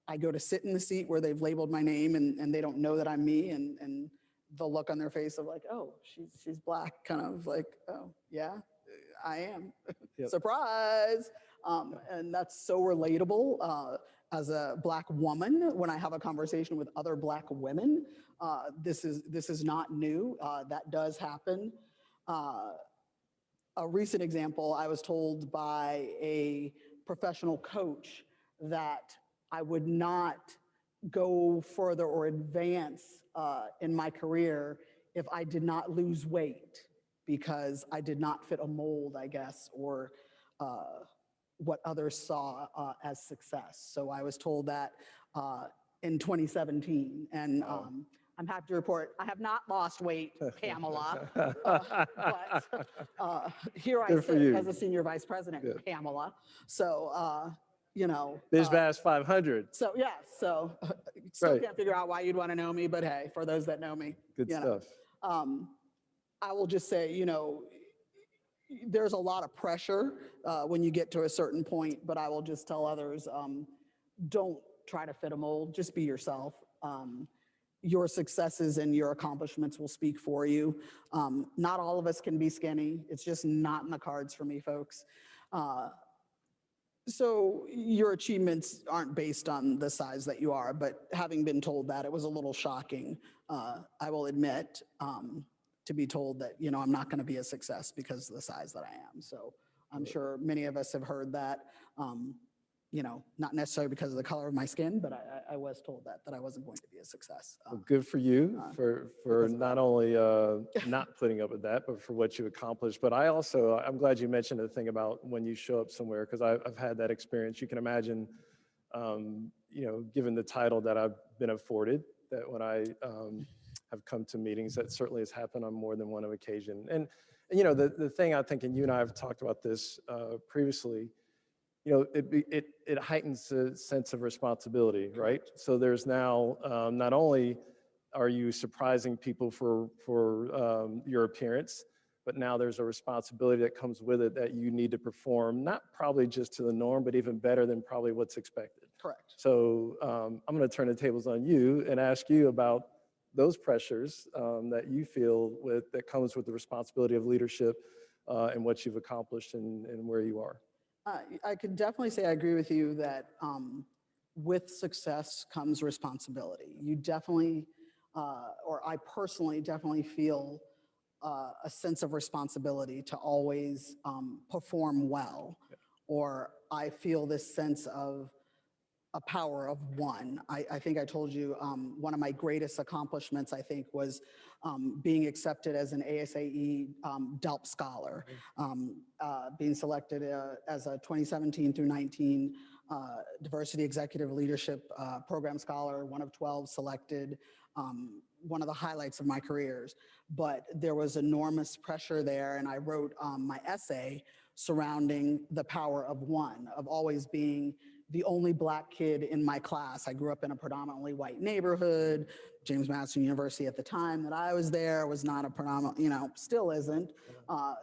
I go to sit in the seat where they've labeled my name and they don't know that I'm me, and the look on their face of like, oh, she's Black, kind of like, oh, yeah, I am. Yep. Surprise. And that's so relatable. As a Black woman, when I have a conversation with other Black women, this is not new. That does happen. A recent example, I was told by a professional coach that I would not go further or advance in my career if I did not lose weight because I did not fit a mold, I guess, or what others saw as success. So I was told that in 2017, and I'm happy to report I have not lost weight, Pamela, but here I Good for sit you. as a senior vice president, Yeah. Pamela. So, you know. BizBash 500. So yeah, so still Right. can't figure out why you'd want to know me, but hey, for those that know me, Good you know. stuff. I will just say, you know, there's a lot of pressure when you get to a certain point, but I will just tell others, don't try to fit a mold, just be yourself. Your successes and your accomplishments will speak for you. Not all of us can be skinny. It's just not in the cards for me, folks. So your achievements aren't based on the size that you are, but having been told that, it was a little shocking, I will admit, to be told that, you know, I'm not going to be a success because of the size that I am. So I'm sure many of us have heard that, you know, not necessarily because of the color of my skin, but I was told that I wasn't going to be a success. Well, good for you for not only not putting up with that, but for what you accomplished. But I'm glad you mentioned the thing about when you show up somewhere, because I've had that experience. You can imagine, you know, given the title that I've been afforded, that when I have come to meetings, that certainly has happened on more than one occasion. And you know, the thing I think, and you and I have talked about this previously, you know, it heightens a sense of responsibility, right? So there's now, not only are you surprising people for your appearance, but now there's a responsibility that comes with it that you need to perform, not probably just to the norm, but even better than probably what's expected. Correct. So I'm going to turn the tables on you and ask you about those pressures that you feel that comes with the responsibility of leadership and what you've accomplished and where you are. I could definitely say I agree with you that with success comes responsibility. You definitely, or I personally definitely feel a sense of responsibility to always perform well, or I feel this sense of a power of one. I think I told you one of my greatest accomplishments, I think, was being accepted as an ASAE DELP Scholar, being selected as a 2017 through 19 Diversity Executive Leadership Program Scholar, one of 12 selected, one of the highlights of my careers. But there was enormous pressure there, and I wrote my essay surrounding the power of one, of always being the only Black kid in my class. I grew up in a predominantly white neighborhood. James Madison University at the time that I was there was not a predominant, you know, still isn't.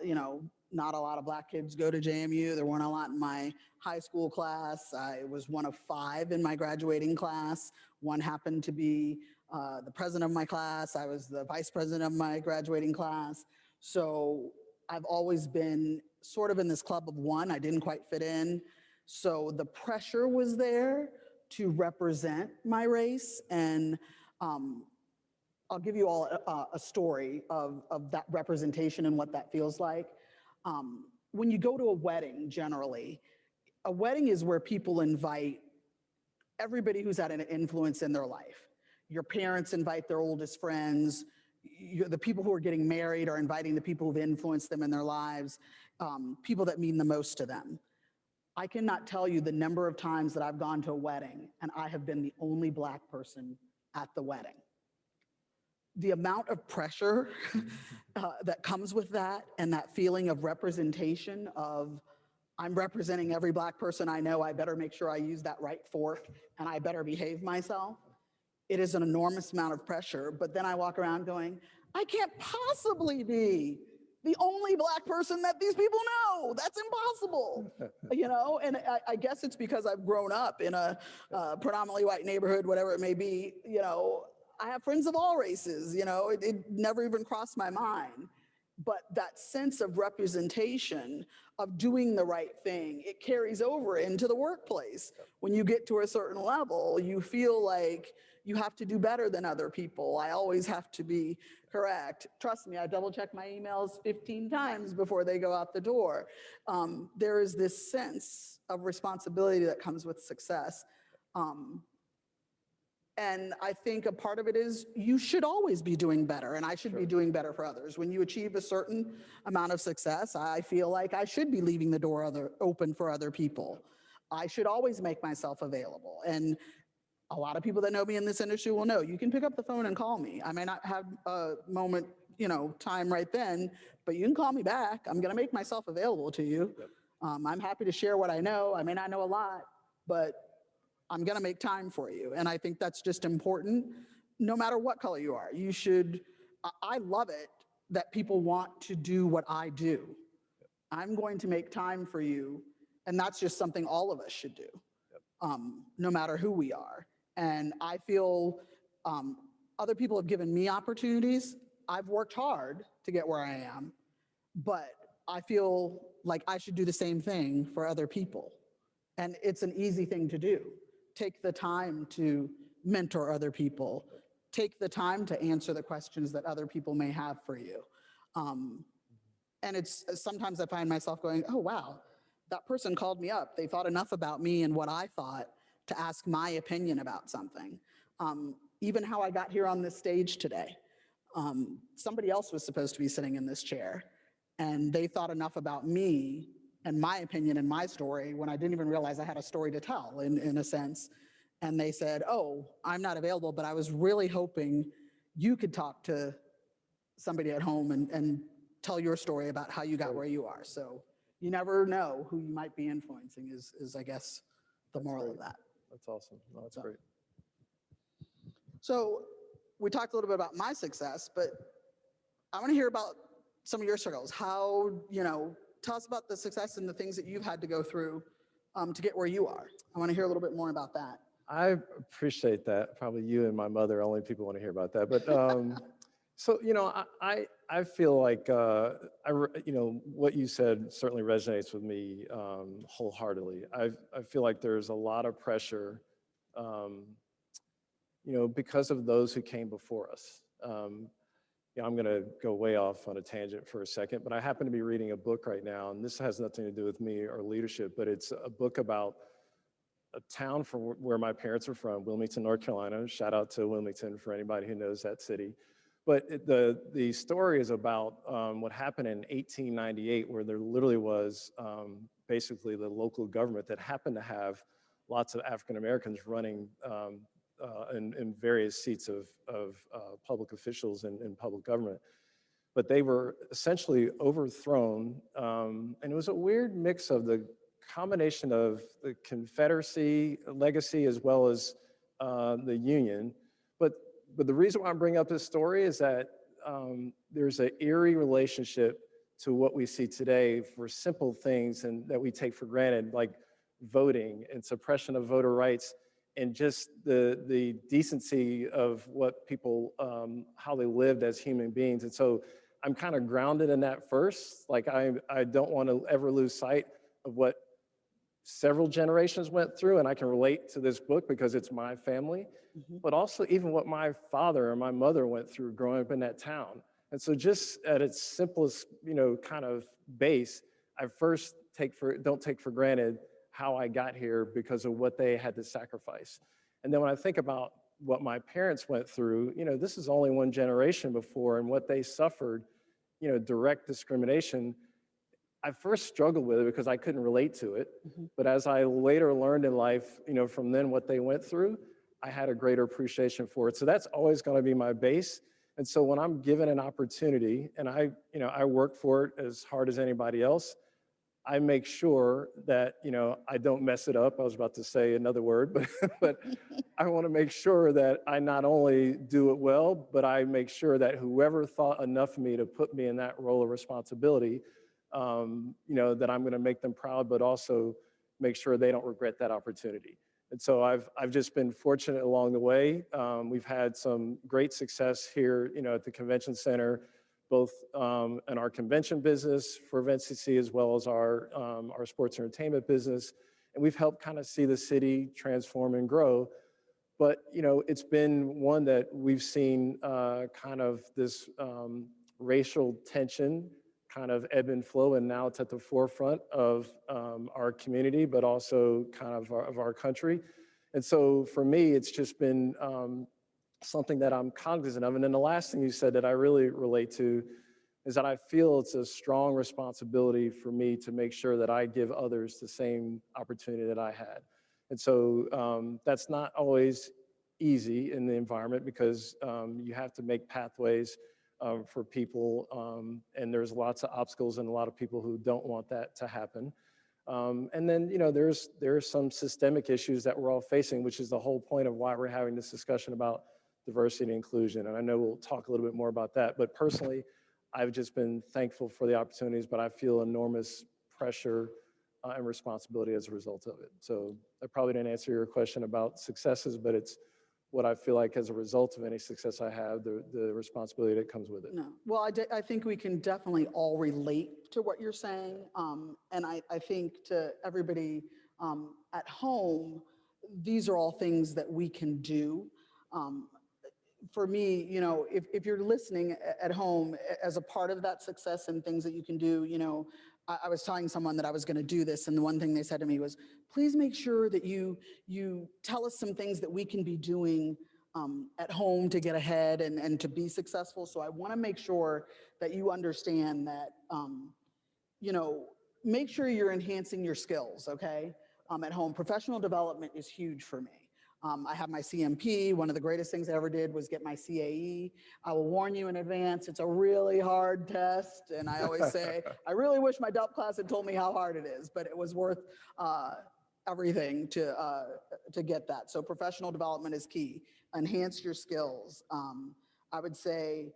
You know, not a lot of Black kids go to JMU. There weren't a lot in my high school class. I was one of 5 in my graduating class. One happened to be the president of my class. I was the vice president of my graduating class. So I've always been sort of in this club of one. I didn't quite fit in. So the pressure was there to represent my race. And I'll give you all a story of that representation and what that feels like. When you go to a wedding, generally, a wedding is where people invite everybody who's had an influence in their life. Your parents invite their oldest friends, the people who are getting married are inviting the people who've influenced them in their lives, people that mean the most to them. I cannot tell you the number of times that I've gone to a wedding and I have been the only Black person at the wedding. The amount of pressure that comes with that, and that feeling of representation of, I'm representing every Black person I know, I better make sure I use that right fork and I better behave myself. It is an enormous amount of pressure, but then I walk around going, I can't possibly be the only Black person that these people know. That's impossible, you know? And I guess it's because I've grown up in a predominantly white neighborhood, whatever it may be, you know. I have friends of all races, you know, it never even crossed my mind. But that sense of representation, of doing the right thing, it carries over into the workplace. When you get to a certain level, you feel like you have to do better than other people. I always have to be correct. Trust me, I double check my emails 15 times before they go out the door. There is this sense of responsibility that comes with success. And I think a part of it is you should always be doing better, and I should be doing better for others. When you achieve a certain amount of success, I feel like I should be leaving the door open for other people. I should always make myself available. And a lot of people that know me in this industry will know, you can pick up the phone and call me. I may not have a moment, you know, time right then, but you can call me back. I'm gonna make myself available to you. I'm happy to share what I know. I may not know a lot, but I'm gonna make time for you. And I think that's just important, no matter what color you are. You should, I love it that people want to do what I do. I'm going to make time for you. And that's just something all of us should do, no matter who we are. And I feel other people have given me opportunities. I've worked hard to get where I am, but I feel like I should do the same thing for other people. And it's an easy thing to do. Take the time to mentor other people. Take the time to answer the questions that other people may have for you. And it's sometimes I find myself going, oh, wow, that person called me up. They thought enough about me and what I thought to ask my opinion about something. Even how I got here on this stage today. Somebody else was supposed to be sitting in this chair, and they thought enough about me and my opinion and my story when I didn't even realize I had a story to tell in a sense. And they said, oh, I'm not available, but I was really hoping you could talk to somebody at home and tell your story about how you got where you are. So you never know who you might be influencing is I guess, the moral of that. That's awesome. No, that's great. So we talked a little bit about my success, but I want to hear about some of your struggles. How, you know, tell us about the success and the things that you've had to go through to get where you are. I want to hear a little bit more about that. I appreciate that. Probably you and my mother, only people want to hear about that. But so, you know, I feel like, you know, what you said certainly resonates with me wholeheartedly. I feel like there's a lot of pressure, you know, because of those who came before us. You know, I'm going to go way off on a tangent for a second, but I happen to be reading a book right now, and this has nothing to do with me or leadership, but it's a book about a town from where my parents are from, Wilmington, North Carolina. Shout out to Wilmington for anybody who knows that city. But the story is about what happened in 1898, where there literally was basically the local government that happened to have lots of African Americans running in various seats of public officials in public government. But they were essentially overthrown, and it was a weird mix of the combination of the Confederacy legacy as well as the Union. But the reason why I'm bringing up this story is that there's an eerie relationship to what we see today for simple things and that we take for granted, like voting and suppression of voter rights, and just the decency of what people, how they lived as human beings. And so I'm kind of grounded in that first. Like I don't want to ever lose sight of what several generations went through, and I can relate to this book because it's my family, but also even what my father and my mother went through growing up in that town. And so just at its simplest, you know, kind of base, I first don't take for granted how I got here because of what they had to sacrifice. And then when I think about what my parents went through, this is only one generation before, and what they suffered, direct discrimination. I first struggled with it because I couldn't relate to it. But as I later learned in life, from then what they went through, I had a greater appreciation for it. So that's always going to be my base. And so when I'm given an opportunity, and I work for it as hard as anybody else, I make sure that, I don't mess it up. I was about to say another word, but I want to make sure that I not only do it well, but I make sure that whoever thought enough of me to put me in that role of responsibility, that I'm going to make them proud, but also make sure they don't regret that opportunity. And so I've just been fortunate along the way. We've had some great success here, at the convention center, both in our convention business for EventCC as well as our sports entertainment business. And we've helped kind of see the city transform and grow. But, it's been one that we've seen kind of this racial tension kind of ebb and flow, and now it's at the forefront of our community, but also kind of our country. And so for me, it's just been something that I'm cognizant of. And then the last thing you said that I really relate to is that I feel it's a strong responsibility for me to make sure that I give others the same opportunity that I had. And so that's not always easy in the environment, because you have to make pathways for people, and there's lots of obstacles and a lot of people who don't want that to happen. And then, there's some systemic issues that we're all facing, which is the whole point of why we're having this discussion about diversity and inclusion. And I know we'll talk a little bit more about that, but personally, I've just been thankful for the opportunities, but I feel enormous pressure and responsibility as a result of it. So I probably didn't answer your question about successes, but it's what I feel like as a result of any success I have, the responsibility that comes with it. No, well, I think we can definitely all relate to what you're saying. And I think to everybody at home, these are all things that we can do. For me, if you're listening at home as a part of that success and things that you can do, I was telling someone that I was going to do this, and the one thing they said to me was, please make sure that you tell us some things that we can be doing at home to get ahead and to be successful. So I want to make sure that you understand that, make sure you're enhancing your skills, okay? At home, professional development is huge for me. I have my CMP. One of the greatest things I ever did was get my CAE. I will warn you in advance, it's a really hard test. And I always say, I really wish my DELP class had told me how hard it is, but it was worth everything to get that. So professional development is key. Enhance your skills. I would say,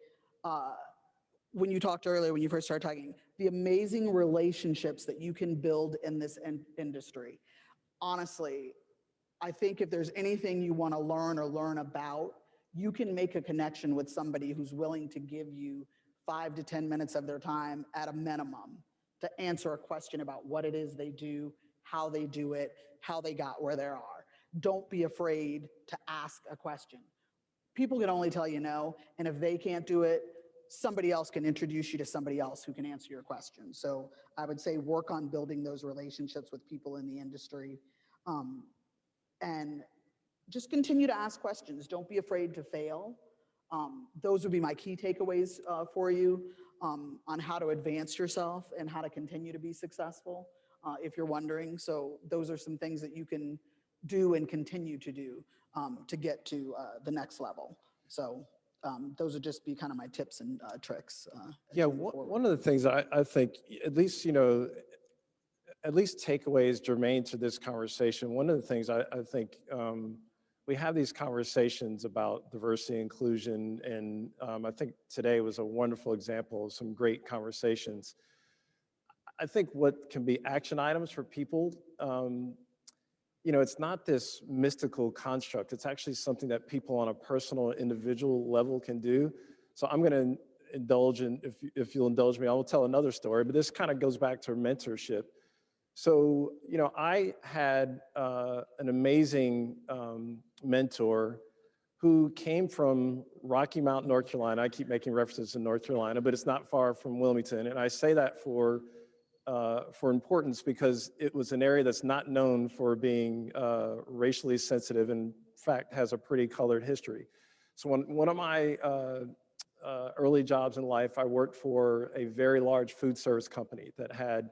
when you talked earlier, when you first started talking, the amazing relationships that you can build in this industry. Honestly, I think if there's anything you want to learn about, you can make a connection with somebody who's willing to give you 5 to 10 minutes of their time at a minimum to answer a question about what it is they do, how they do it, how they got where they are. Don't be afraid to ask a question. People can only tell you no, and if they can't do it, somebody else can introduce you to somebody else who can answer your question. So I would say work on building those relationships with people in the industry. And just continue to ask questions. Don't be afraid to fail. Those would be my key takeaways for you on how to advance yourself and how to continue to be successful, if you're wondering. So those are some things that you can do and continue to do to get to the next level. So those would just be kind of my tips and tricks. Yeah, one of the things I think, at least, at least takeaways germane to this conversation. One of the things I think we have these conversations about diversity, inclusion, and I think today was a wonderful example of some great conversations. I think what can be action items for people, it's not this mystical construct. It's actually something that people on a personal, individual level can do. So I'm going to indulge in, if you'll indulge me, I will tell another story, but this kind of goes back to mentorship. So, I had an amazing mentor who came from Rocky Mount, North Carolina. I keep making references to North Carolina, but it's not far from Wilmington. And I say that for importance because it was an area that's not known for being racially sensitive. And fact, has a pretty colored history. So one of my early jobs in life, I worked for a very large food service company that had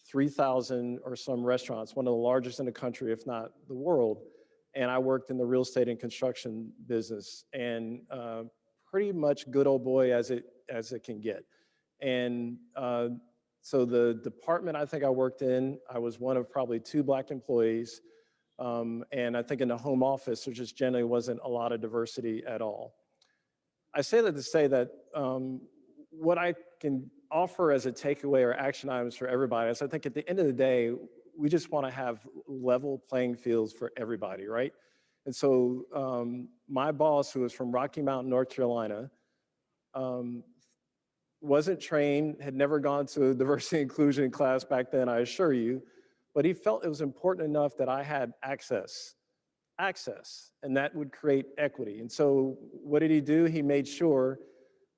3,000 or some restaurants, one of the largest in the country, if not the world. And I worked in the real estate and construction business, and pretty much good old boy as it can get. And so the department I think I worked in, I was one of probably 2 Black employees. And I think in the home office, there just generally wasn't a lot of diversity at all. I say that to say that what I can offer as a takeaway or action items for everybody is I think at the end of the day, we just want to have level playing fields for everybody, right? And so my boss, who was from Rocky Mount, North Carolina, wasn't trained, had never gone to a diversity inclusion class back then, I assure you, but he felt it was important enough that I had access, and that would create equity. And so what did he do? He made sure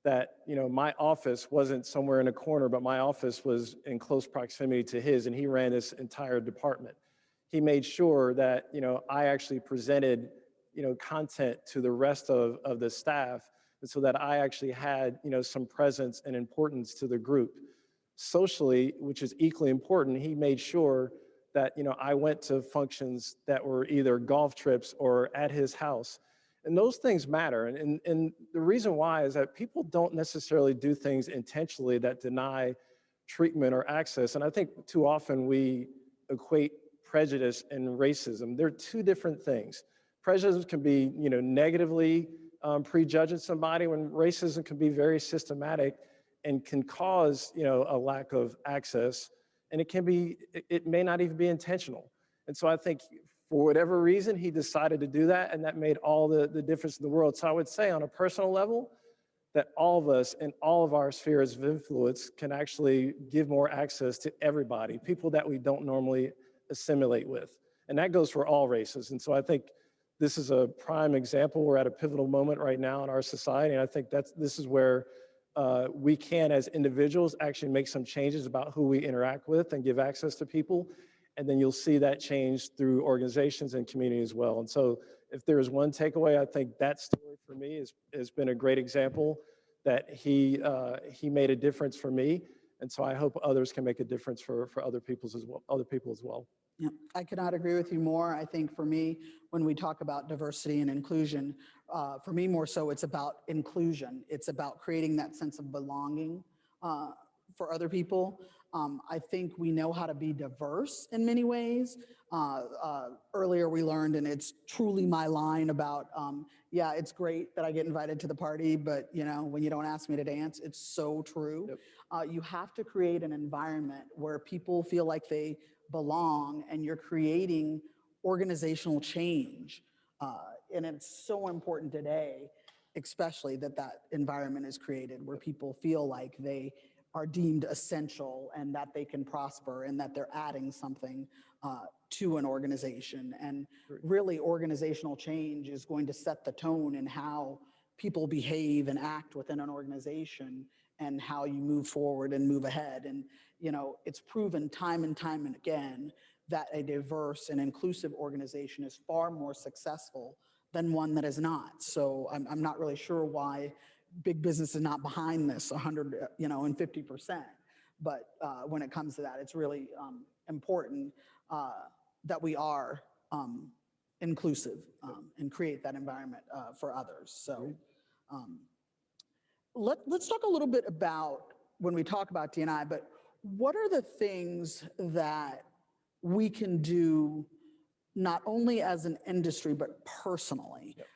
that, you know, my office wasn't somewhere in a corner, but my office was in close proximity to his, and he ran this entire department. He made sure that, you know, I actually presented, you know, content to the rest of the staff, and so that I actually had, you know, some presence and importance to the group. Socially, which is equally important, he made sure that, you know, I went to functions that were either golf trips or at his house. And those things matter. And the reason why is that people don't necessarily do things intentionally that deny treatment or access. And I think too often we equate prejudice and racism. They're 2 different things. Prejudice can be, you know, negatively prejudging somebody, when racism can be very systematic and can cause, you know, a lack of access. And it may not even be intentional. And so I think for whatever reason, he decided to do that, and that made all the difference in the world. So I would say on a personal level, that all of us in all of our spheres of influence can actually give more access to everybody, people that we don't normally assimilate with. And that goes for all races. And so I think this is a prime example. We're at a pivotal moment right now in our society. And I think this is where we can, as individuals, actually make some changes about who we interact with and give access to people. And then you'll see that change through organizations and community as well. And so if there is one takeaway, I think that story for me has been a great example that he made a difference for me. And so I hope others can make a difference for other people as well. Yeah, I could not agree with you more. I think for me, when we talk about diversity and inclusion, for me more so, it's about inclusion. It's about creating that sense of belonging for other people. I think we know how to be diverse in many ways. Earlier we learned, and it's truly my line about, yeah, it's great that I get invited to the party, but you know, when you don't ask me to dance, it's so true. Yep. You have to create an environment where people feel like they belong, and you're creating organizational change. And it's so important today, especially that environment is created where people feel like they are deemed essential and that they can prosper and that they're adding something to an organization. And really, organizational change is going to set the tone in how people behave and act within an organization and how you move forward and move ahead. And, you know, it's proven time and time and again that a diverse and inclusive organization is far more successful than one that is not. So I'm not really sure why big business is not behind this 100, you know, and 50%. But when it comes to that, it's really important that we are inclusive and create that environment for others. So let's talk a little bit about, when we talk about D&I, but what are the things that we can do not only as an industry, but personally? Yep.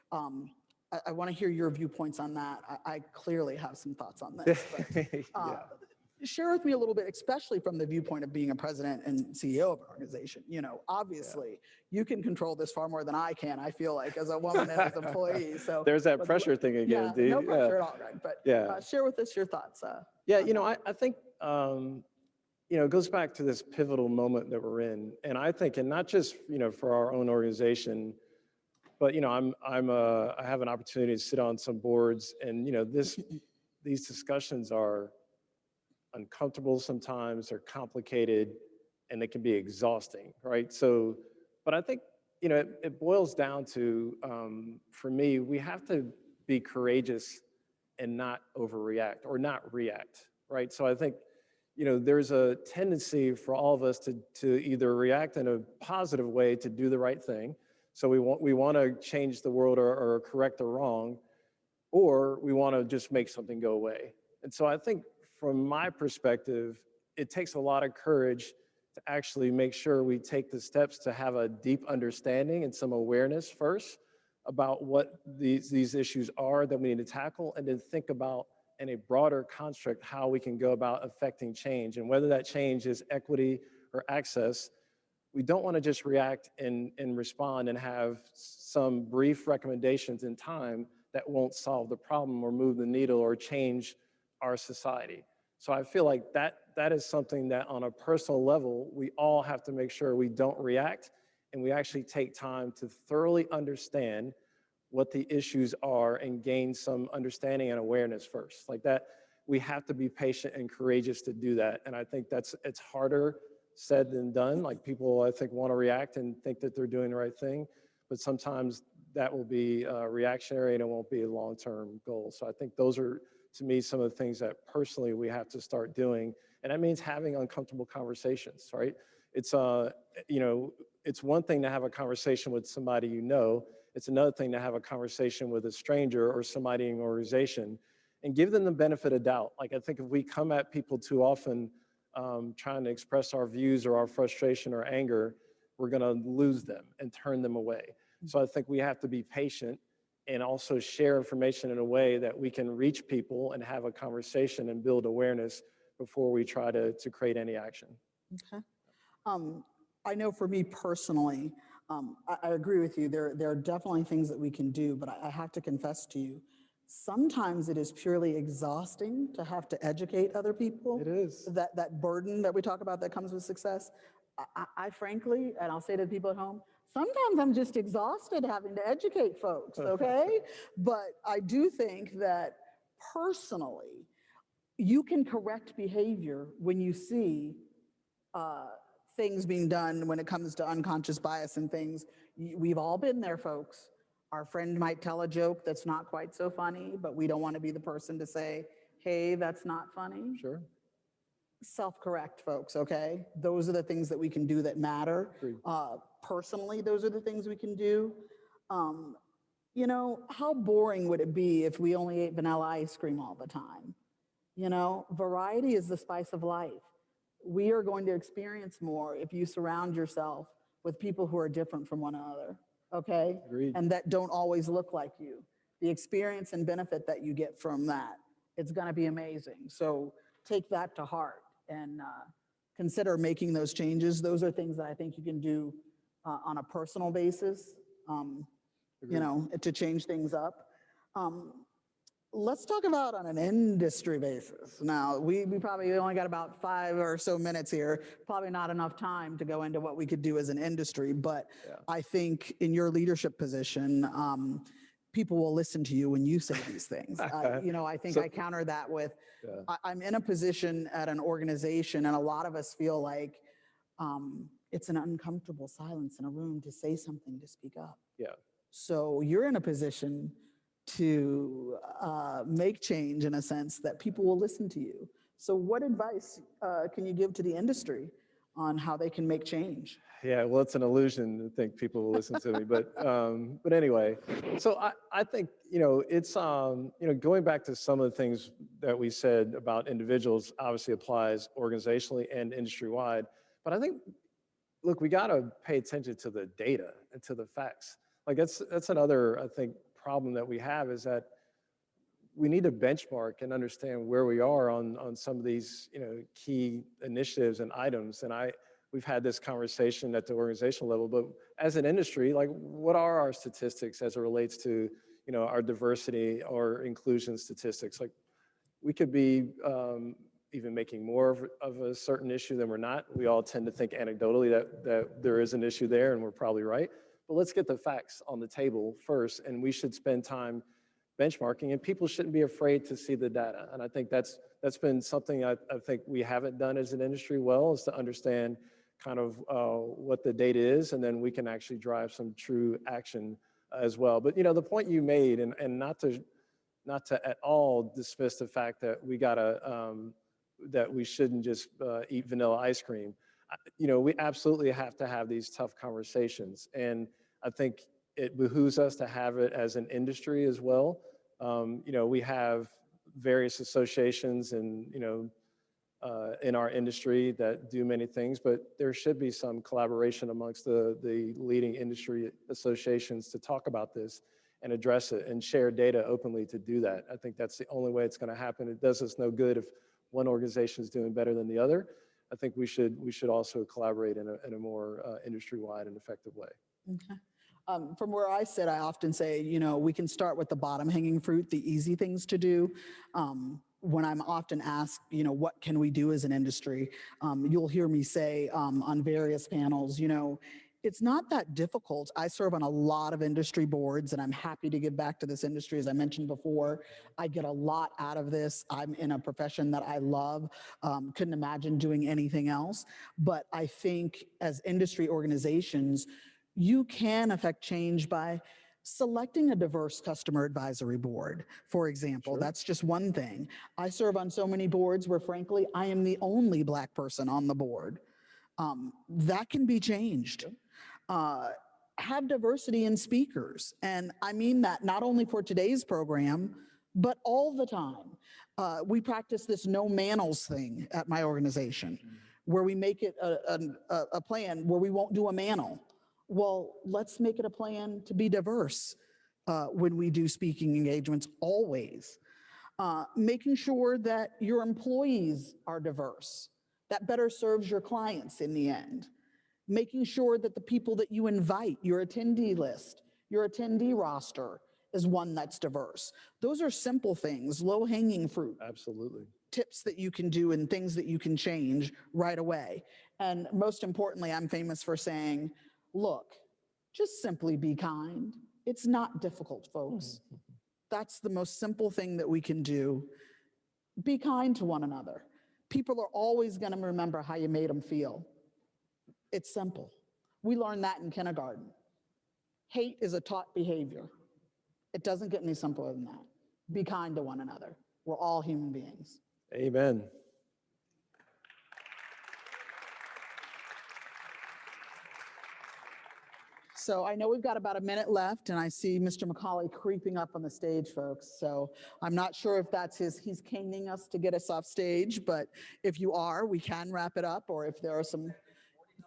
I want to hear your viewpoints on that. I clearly have some thoughts on this. But, Yeah. Share with me a little bit, especially from the viewpoint of being a president and CEO of an organization. You know, obviously, you can control this far more than I can, I feel like, as a woman and as an employee. So There's that pressure thing again, yeah, Dee. no pressure at all, Greg. But Yeah. share with us your thoughts. Yeah, you know, I think, you know, it goes back to this pivotal moment that we're in. And I think, and not just, you know, for our own organization, but, you know, I have an opportunity to sit on some boards, and, you know, these discussions are uncomfortable sometimes, they're complicated, and they can be exhausting, right? So, but I think, you know, it boils down to, for me, we have to be courageous and not overreact or not react, right? So I think, you know, there's a tendency for all of us to either react in a positive way to do the right thing. So we want to change the world or correct a wrong, or we want to just make something go away. And so I think from my perspective, it takes a lot of courage to actually make sure we take the steps to have a deep understanding and some awareness first about what these issues are that we need to tackle, and then think about in a broader construct how we can go about affecting change. And whether that change is equity or access, we don't want to just react and respond and have some brief recommendations in time that won't solve the problem or move the needle or change our society. So I feel like that is something that on a personal level, we all have to make sure we don't react and we actually take time to thoroughly understand what the issues are and gain some understanding and awareness first. Like that, we have to be patient and courageous to do that. And I think it's harder said than done. Like people, I think, want to react and think that they're doing the right thing, but sometimes that will be reactionary and it won't be a long-term goal. So I think those are, to me, some of the things that personally we have to start doing. And that means having uncomfortable conversations, right? It's, you know, it's one thing to have a conversation with somebody you know. It's another thing to have a conversation with a stranger or somebody in an organization and give them the benefit of doubt. Like I think if we come at people too often trying to express our views or our frustration or anger, we're gonna lose them and turn them away. So I think we have to be patient and also share information in a way that we can reach people and have a conversation and build awareness before we try to create any action. Okay. I know for me personally, I agree with you. There are definitely things that we can do, but I have to confess to you, sometimes it is purely exhausting to have to educate other people. It is. That burden that we talk about that comes with success. I frankly, and I'll say to the people at home, sometimes I'm just exhausted having to educate folks, okay? But I do think that personally, you can correct behavior when you see things being done when it comes to unconscious bias and things. We've all been there, folks. Our friend might tell a joke that's not quite so funny, but we don't want to be the person to say, hey, that's not funny. Sure. Self-correct, folks, okay? Those are the things that we can do that matter. Personally, those are the things we can do. You know, how boring would it be if we only ate vanilla ice cream all the time? You know, variety is the spice of life. We are going to experience more if you surround yourself with people who are different from one another, okay? Agreed. And that don't always look like you. The experience and benefit that you get from that, it's gonna be amazing. So take that to heart and consider making those changes. Those are things that I think you can do on a personal basis, you know, to change things up. Let's talk about on an industry basis. Now, we probably only got about 5 or so minutes here, probably not enough time to go into what we could do as an industry, but I think in your leadership position, people will listen to you when you say these things. You know, I think I counter that with, I'm in a position at an organization and a lot of us feel like it's an uncomfortable silence in a room to say something, to speak up. Yeah. So you're in a position to make change in a sense that people will listen to you. So what advice can you give to the industry on how they can make change? Yeah, well, it's an illusion to think people will listen to me, but anyway, so I think, you know, it's, you know, going back to some of the things that we said about individuals obviously applies organizationally and industry-wide, but I think, look, we got to pay attention to the data and to the facts. Like that's another, I think, problem that we have is that we need to benchmark and understand where we are on some of these, you know, key initiatives and items. And we've had this conversation at the organizational level, but as an industry, like what are our statistics as it relates to, you know, our diversity or inclusion statistics? Like we could be even making more of a certain issue than we're not. We all tend to think anecdotally that there is an issue there and we're probably right. But let's get the facts on the table first, and we should spend time benchmarking, and people shouldn't be afraid to see the data. And I think that's been something I think we haven't done as an industry well, is to understand kind of what the data is, and then we can actually drive some true action as well. But the point you made, and not to at all dismiss the fact that that we shouldn't just eat vanilla ice cream. We absolutely have to have these tough conversations, and I think it behooves us to have it as an industry as well. We have various associations and in our industry that do many things, but there should be some collaboration amongst the leading industry associations to talk about this and address it and share data openly to do that. I think that's the only way it's going to happen. It does us no good if one organization is doing better than the other. I think we should also collaborate in a more industry-wide and effective way. Okay. From where I sit, I often say, we can start with the bottom hanging fruit, the easy things to do. When I'm often asked, what can we do as an industry? You'll hear me say on various panels, it's not that difficult. I serve on a lot of industry boards, and I'm happy to give back to this industry. As I mentioned before, I get a lot out of this. I'm in a profession that I love. Couldn't imagine doing anything else. But I think as industry organizations, you can affect change by selecting a diverse customer advisory board, for example. Sure. That's just one thing. I serve on so many boards where, frankly, I am the only Black person on the board. That can be changed. Have diversity in speakers. And I mean that not only for today's program, but all the time. We practice this no manels thing at my organization, where we make it a plan where we won't do a manel. Well, let's make it a plan to be diverse when we do speaking engagements, always. Making sure that your employees are diverse. That better serves your clients in the end. Making sure that the people that you invite, your attendee list, your attendee roster is one that's diverse. Those are simple things, low-hanging fruit. Absolutely. Tips that you can do and things that you can change right away. And most importantly, I'm famous for saying, look, just simply be kind. It's not difficult, folks. That's the most simple thing that we can do. Be kind to one another. People are always going to remember how you made them feel. It's simple. We learned that in kindergarten. Hate is a taught behavior. It doesn't get any simpler than that. Be kind to one another. We're all human beings. Amen. So I know we've got about a minute left, and I see Mr. McCauley creeping up on the stage, folks. So I'm not sure if that's he's caning us to get us off stage, but if you are, we can wrap it up, or if there are some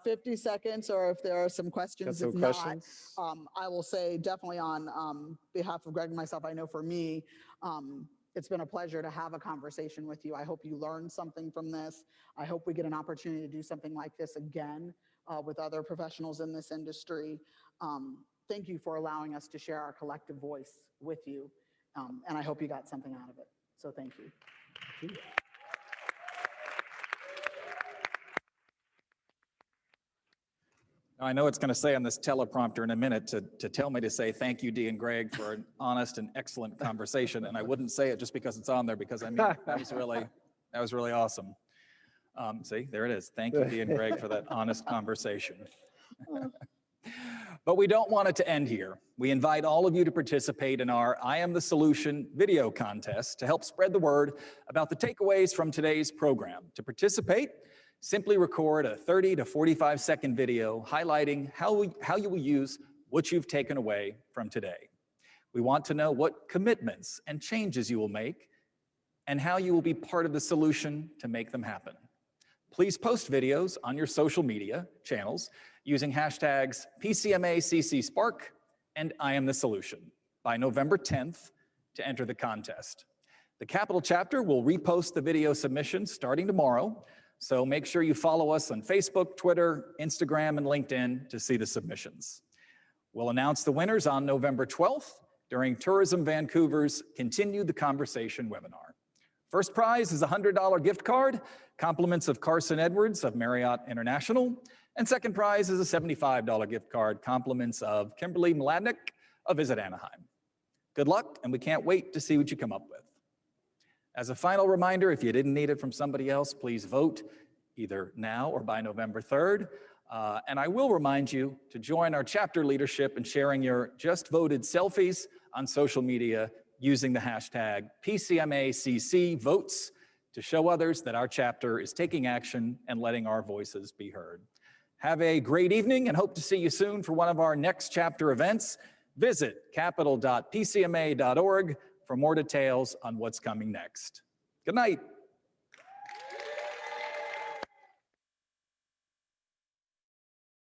50 seconds, or if there are some questions. If not, I will say definitely on behalf of Greg and myself, I know for me, it's been a pleasure to have a conversation with you. I hope you learned something from this. I hope we get an opportunity to do something like this again with other professionals in this industry. Thank you for allowing us to share our collective voice with you. And I hope you got something out of it. So thank you. Thank you. I know it's going to say on this teleprompter in a minute to tell me to say thank you, Dee and Greg, for an honest and excellent conversation. And I wouldn't say it just because it's on there, because I mean, that was really awesome. See, there it is. Thank you, Dee and Greg, for that honest conversation. But we don't want it to end here. We invite all of you to participate in our I Am the Solution video contest to help spread the word about the takeaways from today's program. To participate, simply record a 30 to 45-second video highlighting how you will use what you've taken away from today. We want to know what commitments and changes you will make and how you will be part of the solution to make them happen. Please post videos on your social media channels using hashtags PCMACCSpark and I Am the Solution by November 10th to enter the contest. The Capital Chapter will repost the video submissions starting tomorrow, so make sure you follow us on Facebook, Twitter, Instagram, and LinkedIn to see the submissions. We'll announce the winners on November 12th during Tourism Vancouver's Continue the Conversation webinar. First prize is a $100 gift card, compliments of Carson Edwards of Marriott International, and second prize is a $75 gift card, compliments of Kimberly Mladnick of Visit Anaheim. Good luck, and we can't wait to see what you come up with. As a final reminder, if you didn't need it from somebody else, please vote either now or by November 3rd. And I will remind you to join our chapter leadership in sharing your just voted selfies on social media using the hashtag PCMACCvotes to show others that our chapter is taking action and letting our voices be heard. Have a great evening and hope to see you soon for one of our next chapter events. Visit capital.pcma.org for more details on what's coming next. Good night.